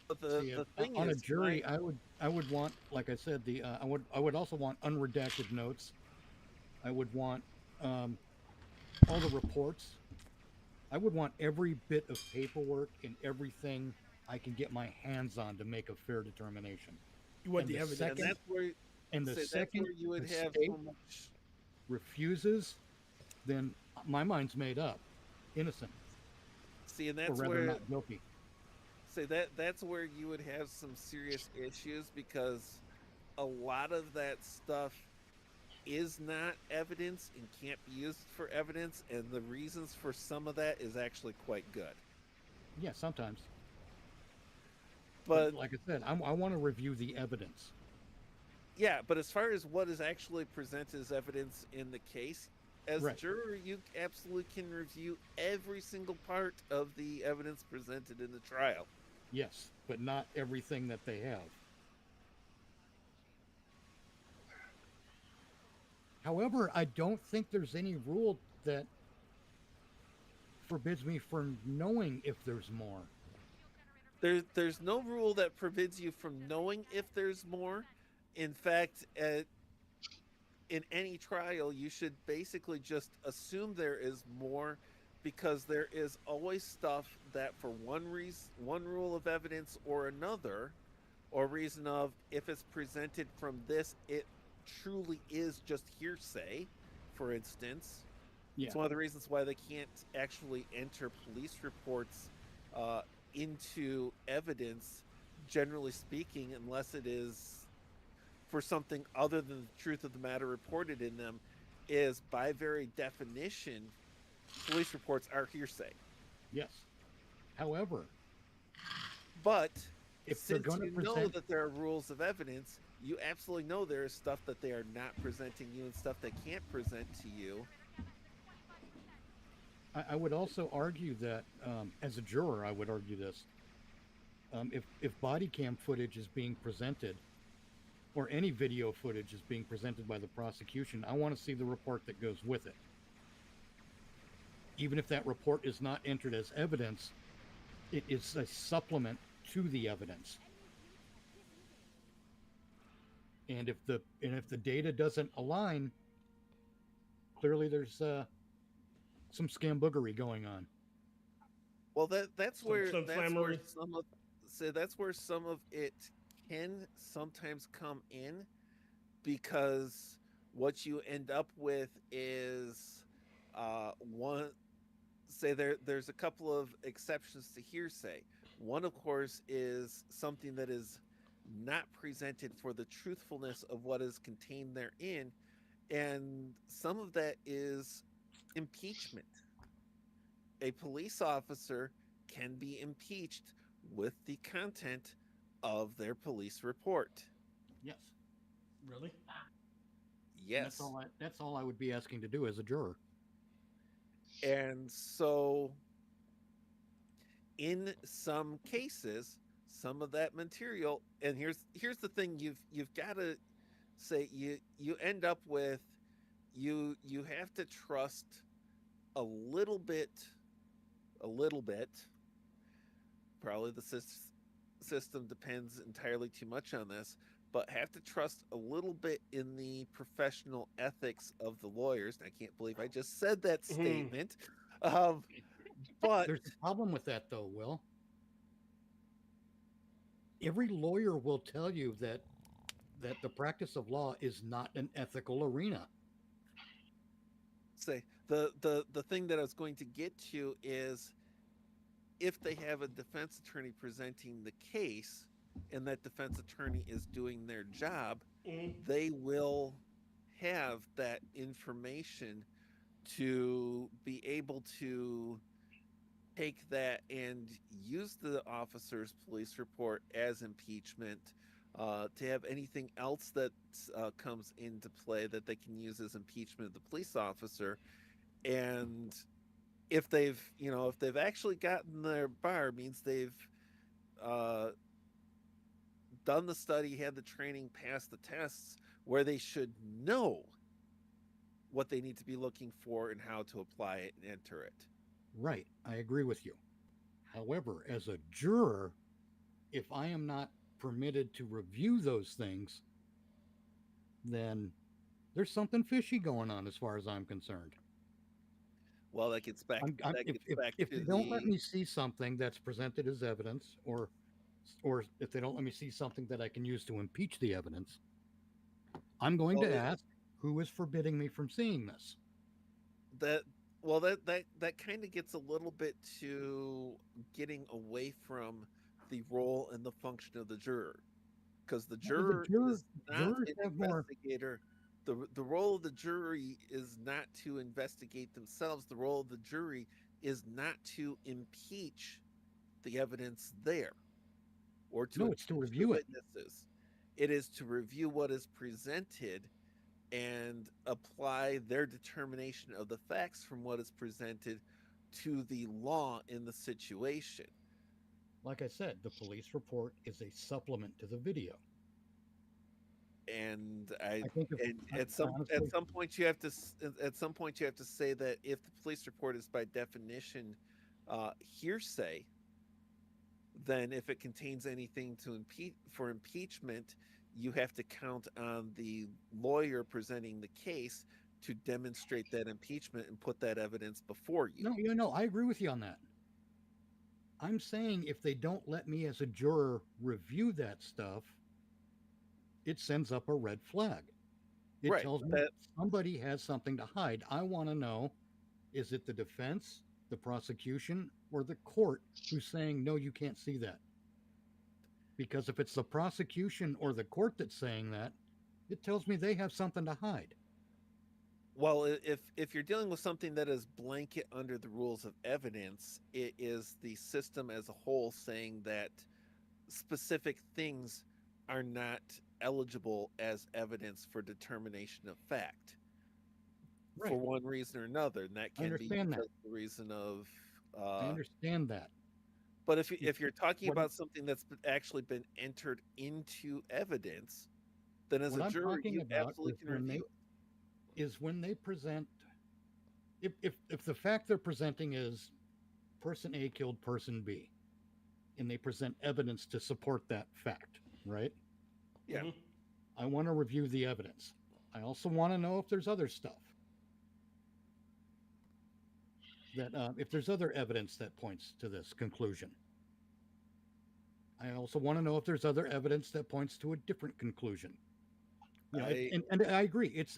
But See, the thing on is, a jury, I would want, like I said, I would also want unredacted notes. I would want all the reports. I would want every bit of paperwork and everything I can get my hands on to make a fair determination. You want And the evidence. and that's where, and the that's second where you would the have state so much. refuses, then my mind's made up. Innocent. See, and Or that's rather where not guilty. that's where you would have some serious issues, because a lot of that stuff is not evidence and can't be used for evidence, and the reasons for some of that is actually quite good. Yeah, sometimes. But like I said, I want to review the evidence. yeah, but as far as what is actually presented as evidence in the case, as a Right. juror, you absolutely can review every single part of the evidence presented in the trial. Yes, but not everything that they have. However, I don't think there's any rule that forbids me from knowing if there's more. There's no rule that forbids you from knowing if there's more. In fact, in any trial, you should basically just assume there is more, because there is always stuff that, for one rule of evidence or another, or reason of, if it's presented from this, it truly is just hearsay, for instance. Yeah. It's one of the reasons why they can't actually enter police reports into evidence, generally speaking, unless it is for something other than the truth of the matter reported in them, is by very definition, police reports are hearsay. Yes. However, but if they're since going to you know present, that there are rules of evidence, you absolutely know there is stuff that they are not presenting you and stuff they can't present to you. I would also argue that, as a juror, I would argue this. If body cam footage is being presented, or any video footage is being presented by the prosecution, I want to see the report that goes with it. Even if that report is not entered as evidence, it is a supplement to the evidence. And if the data doesn't align, clearly there's some scamboogery going on. Well, that's where some that's where flammery. that's where some of it can sometimes come in, because what you end up with is there's a couple of exceptions to hearsay. One, of course, is something that is not presented for the truthfulness of what is contained therein, and some of that is impeachment. A police officer can be impeached with the content of their police report. Yes. Really? Yes. That's all I would be asking to do as a juror. And so, in some cases, some of that material, and here's the thing, you've got to say, you end up with, you have to trust a little bit, probably the system depends entirely too much on this, but have to trust a little bit in the professional ethics of the lawyers. And I can't believe I just said that statement. But there's a problem with that, though, Will. Every lawyer will tell you that the practice of law is not an ethical arena. Say the thing that I was going to get to is, if they have a defense attorney presenting the case and that defense attorney is doing their job, they will have that information to be able to take that and use the officer's police report as impeachment, to have anything else that comes into play that they can use as impeachment of the police officer. And if they've actually gotten their bar, means they've done the study, had the training, passed the tests, where they should know what they need to be looking for and how to apply it and enter it. Right. I agree with you. However, as a juror, if I am not permitted to review those things, then there's something fishy going on as far as I'm concerned. Well, that gets back. If they don't let me see something that's presented as evidence, or if they don't let me see something that I can use to impeach the evidence, I'm going to ask who is forbidding me from seeing this. That kind of gets a little bit to getting away from the role and the function of the juror, because the juror is not an investigator. The role of the jury is not to investigate themselves. The role of the jury is not to impeach the evidence there, or to it's to review witnesses. It is to review what is presented and apply their determination of the facts from what is presented to the law in the situation. Like I said, the police report is a supplement to the video. And at some point you have to say that if the police report is by definition hearsay, then if it contains anything to for impeachment, you have to count on the lawyer presenting the case to demonstrate that impeachment and put that evidence before you. No, I agree with you on that. I'm saying if they don't let me as a juror review that stuff, it sends up a red flag. It tells me that somebody has something to hide. I want to know, is it the defense, the prosecution, or the court who's saying, no, you can't see that? Because if it's the prosecution or the court that's saying that, it tells me they have something to hide. Well, if you're dealing with something that is blanket under the rules of evidence, it is the system as a whole saying that specific things are not eligible as evidence for determination of fact, for one reason or another, and that can be because the reason of. I understand that. But if you're talking about something that's actually been entered into evidence, then as a juror, you absolutely can review it. Is when they present, if the fact they're presenting is person A killed person B, and they present evidence to support that fact, right? Yeah. I want to review the evidence. I also want to know if there's other stuff. That if there's other evidence that points to this conclusion. I also want to know if there's other evidence that points to a different conclusion. And I agree. It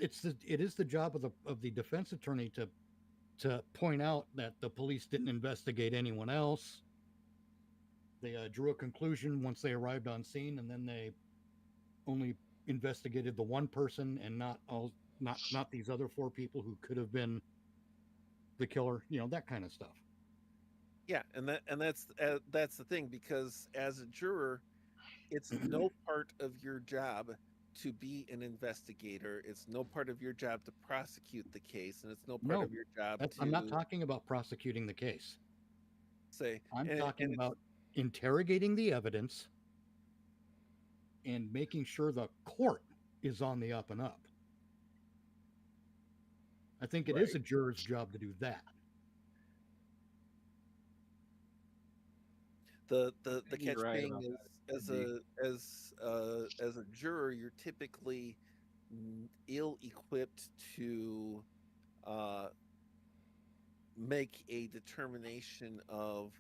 is the job of the defense attorney to point out that the police didn't investigate anyone else. They drew a conclusion once they arrived on scene, and then they only investigated the one person and not these other four people who could have been the killer. That kind of stuff. Yeah, and that's the thing, because as a juror, it's no part of your job to be an investigator. It's no part of your job to prosecute the case, and it's no part of your job to... I'm not talking about prosecuting the case. I'm talking about interrogating the evidence and making sure the court is on the up and up. I think it is a juror's job to do that. The catch being is as a juror, you're typically ill-equipped to make a determination of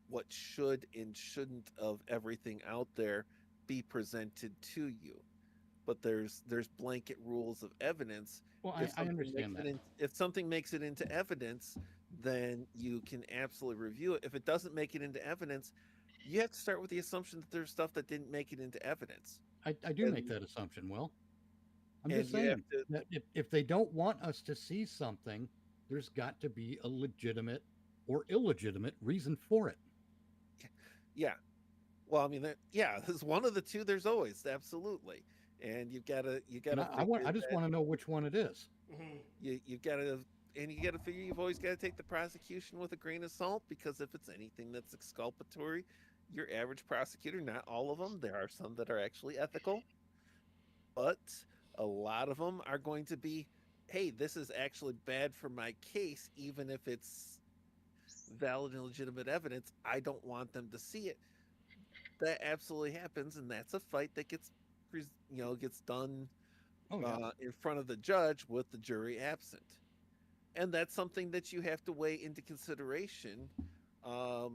what should and shouldn't of everything out there be presented to you. But there's blanket rules of evidence. Well, I understand that. If something makes it into evidence, then you can absolutely review it. If it doesn't make it into evidence, you have to start with the assumption that there's stuff that didn't make it into evidence. I do make that assumption, Will. I'm just saying that if they don't want us to see something, there's got to be a legitimate or illegitimate reason for it. Yeah. Well, I mean, there's one of the two. There's always, absolutely. And you gotta. I just want to know which one it is. You've got to, and you got to figure you've always got to take the prosecution with a grain of salt, because if it's anything that's exculpatory, your average prosecutor, not all of them, there are some that are actually ethical, but a lot of them are going to be, hey, this is actually bad for my case, even if it's valid and legitimate evidence. I don't want them to see it. That absolutely happens, and that's a fight that gets done in front of the judge with the jury absent, and that's something that you have to weigh into consideration. I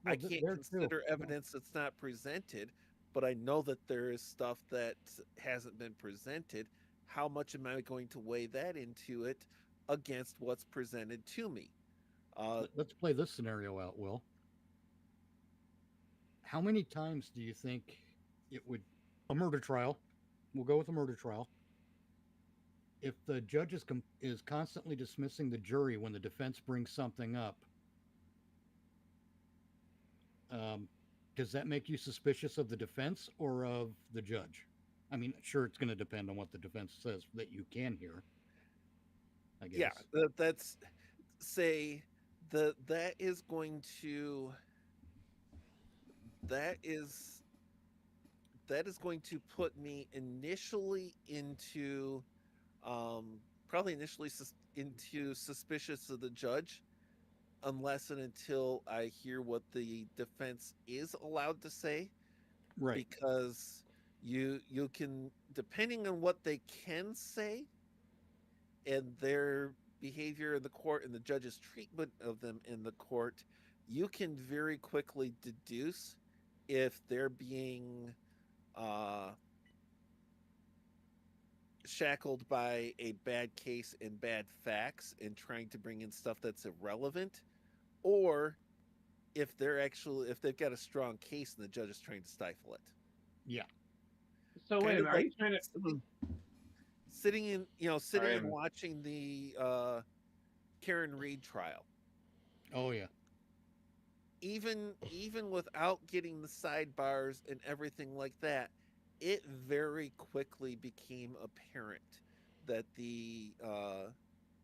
can't consider evidence that's not presented, but I know that there is stuff that hasn't been presented. How much am I going to weigh that into it against what's presented to me? Let's play this scenario out, Will. How many times do you think it would, a murder trial, we'll go with a murder trial, if the judge is constantly dismissing the jury when the defense brings something up, does that make you suspicious of the defense or of the judge? I mean, sure, it's going to depend on what the defense says that you can hear, I guess. Yeah, that's say that is going to put me initially into into suspicious of the judge, unless and until I hear what the defense is allowed to say. Right. Because you can, depending on what they can say and their behavior in the court and the judge's treatment of them in the court, you can very quickly deduce if they're being shackled by a bad case and bad facts and trying to bring in stuff that's irrelevant, or if they've got a strong case and the judge is trying to stifle it. Yeah. So wait a minute, are you trying to sitting and watching the Karen Reed trial? Oh yeah. Even without getting the sidebars and everything like that, it very quickly became apparent that the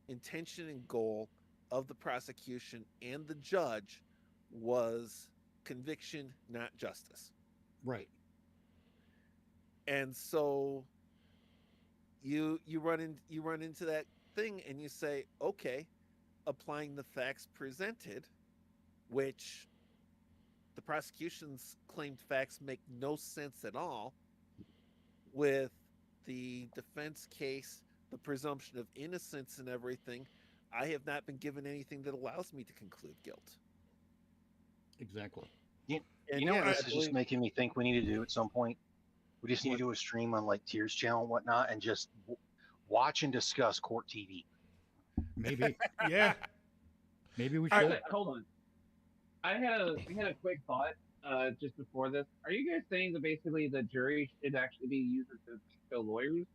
intention and goal of the prosecution and the judge was conviction, not justice. Right. And so you run into that thing and you say, okay, applying the facts presented, which the prosecution's claimed facts make no sense at all, with the defense case, the presumption of innocence and everything, I have not been given anything that allows me to conclude guilt. Exactly. You know what this is just making me think we need to do at some point? We just need to do a stream on like Tyr's channel and whatnot and just watch and discuss court TV. Maybe. Yeah. Maybe we All should. right, hold on. I had a quick thought just before this. Are you guys saying that basically the jury should actually be used as the lawyers?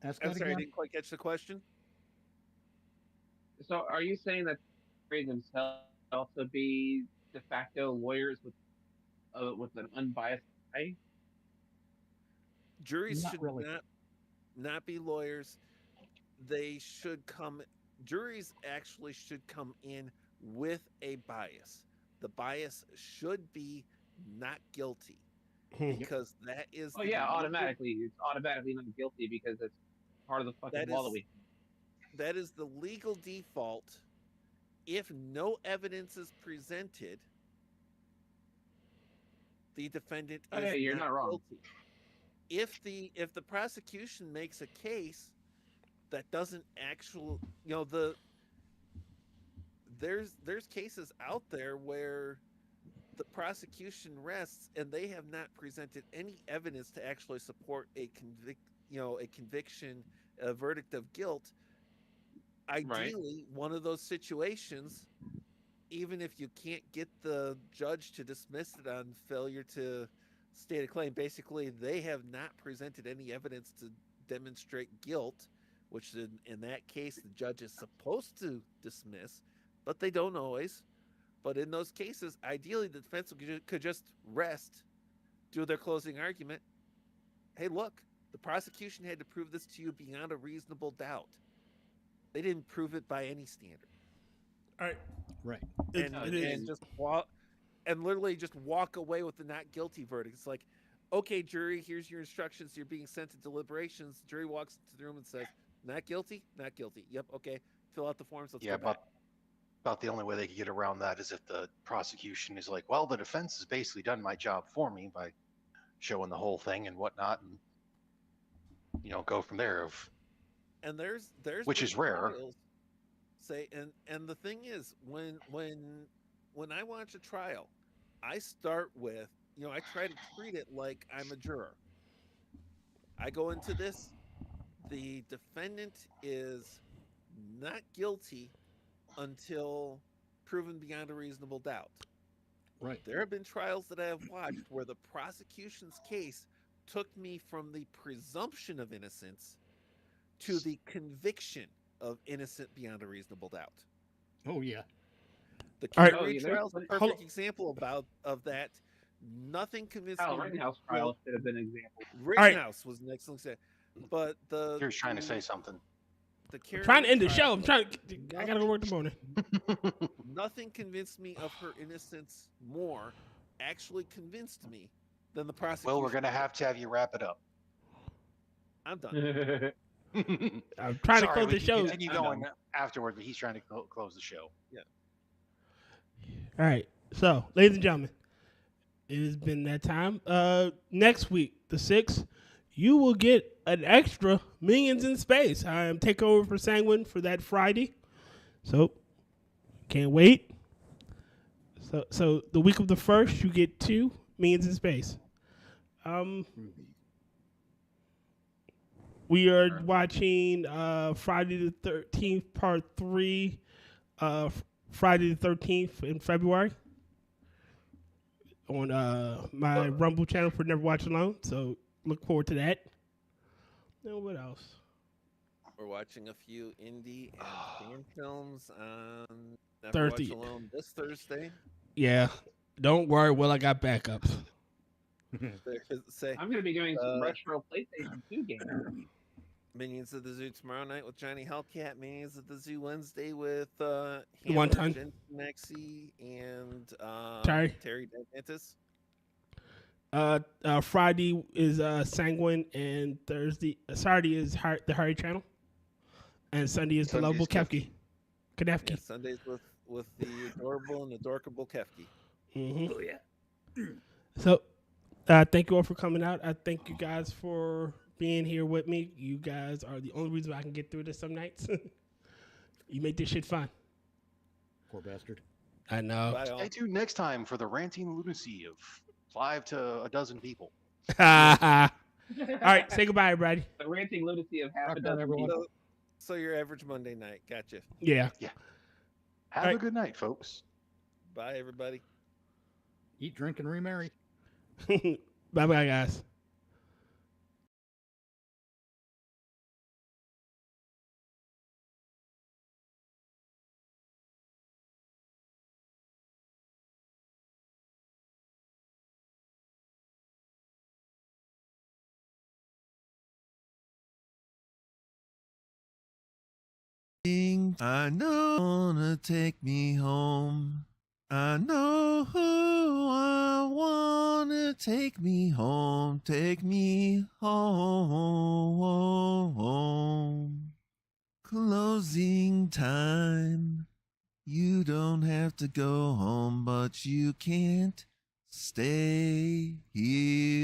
I'm sorry, I didn't quite catch the question. So are you saying that they themselves also be de facto lawyers with an unbiased eye? Juries Not should really. not be lawyers. Juries actually should come in with a bias. The bias should be not guilty, because that is automatically it's automatically not guilty because it's part of the fucking law that we. That is the legal default. If no evidence is presented, the defendant is you're not wrong. guilty. If the prosecution makes a case that doesn't actually, there's cases out there where the prosecution rests and they have not presented any evidence to actually support a conviction, a verdict of guilt. Ideally, one of those situations, even if you can't get the judge to dismiss it on failure to state a claim, basically they have not presented any evidence to demonstrate guilt, which in that case the judge is supposed to dismiss, but they don't always. But in those cases, ideally the defense could just rest, do their closing argument. Hey, look, the prosecution had to prove this to you beyond a reasonable doubt. They didn't prove it by any standard. All right. Right. And literally just walk away with the not guilty verdict. It's like, okay, jury, here's your instructions. You're being sent to deliberations. The jury walks into the room and says, not guilty, not guilty. Yep, okay. Fill out the forms. Let's go back. About the only way they could get around that is if the prosecution is like, well, the defense has basically done my job for me by showing the whole thing and whatnot, and go from there. And there's which is rare. Say, and the thing is, when I watch a trial, I start with, I try to treat it like I'm a juror. I go into this, the defendant is not guilty until proven beyond a reasonable doubt. Right. There have been trials that I have watched where the prosecution's case took me from the presumption of innocence to the conviction of innocent beyond a reasonable doubt. Oh yeah. The Kerry trial is a perfect example of that. Nothing convinced me. Rittenhouse trial should have been an example. Rittenhouse was an excellent example. But You're trying to say something. I'm trying to end the show. I gotta go work the morning. Nothing convinced me of her innocence more, actually convinced me, than the prosecution. Well, we're gonna have to have you wrap it up. I'm done. I'm trying to close the show. Continue going afterward, but he's trying to close the show. Yeah. All right. So, ladies and gentlemen, it has been that time. Next week, the 6th, you will get an extra Minions in Space. I am taking over for Sanguine for that Friday. So, can't wait. So the week of the 1st, you get 2 Minions in Space. We are watching Friday the 13th, Part 3, Friday the 13th in February on my Rumble channel for Never Watch Alone. So look forward to that. Now, what else? We're watching a few indie and fan films on Never Thursday. Watch Alone this Thursday. Yeah. Don't worry, Will. I got backups. I'm going to be doing some retro PlayStation 2 games. Minions of the Zoo tomorrow night with Johnny Hellcat. Minions of the Zoo Wednesday with One time. TMaxi and Terry Dantantis. Friday is Sanguine, and Saturday is the Harry channel, and Sunday is the lovable Kefki. Yeah, Sundays with the adorable and adorkable Kefki. Mm-hmm. Oh yeah. So, thank you all for coming out. I thank you guys for being here with me. You guys are the only reason I can get through this some nights. You make this shit fun. Poor bastard. I know. Stay tuned next time for the ranting lunacy of 5 to a dozen people. All right, say goodbye, everybody. The ranting lunacy of half a dozen people. So your average Monday night. Gotcha. Yeah. Have a good night, folks. Bye, everybody. Eat, drink, and remarry. Bye-bye, guys. I know wanna take me home. I know who I wanna take me home. Take me home. Closing time. You don't have to go home, but you can't stay here.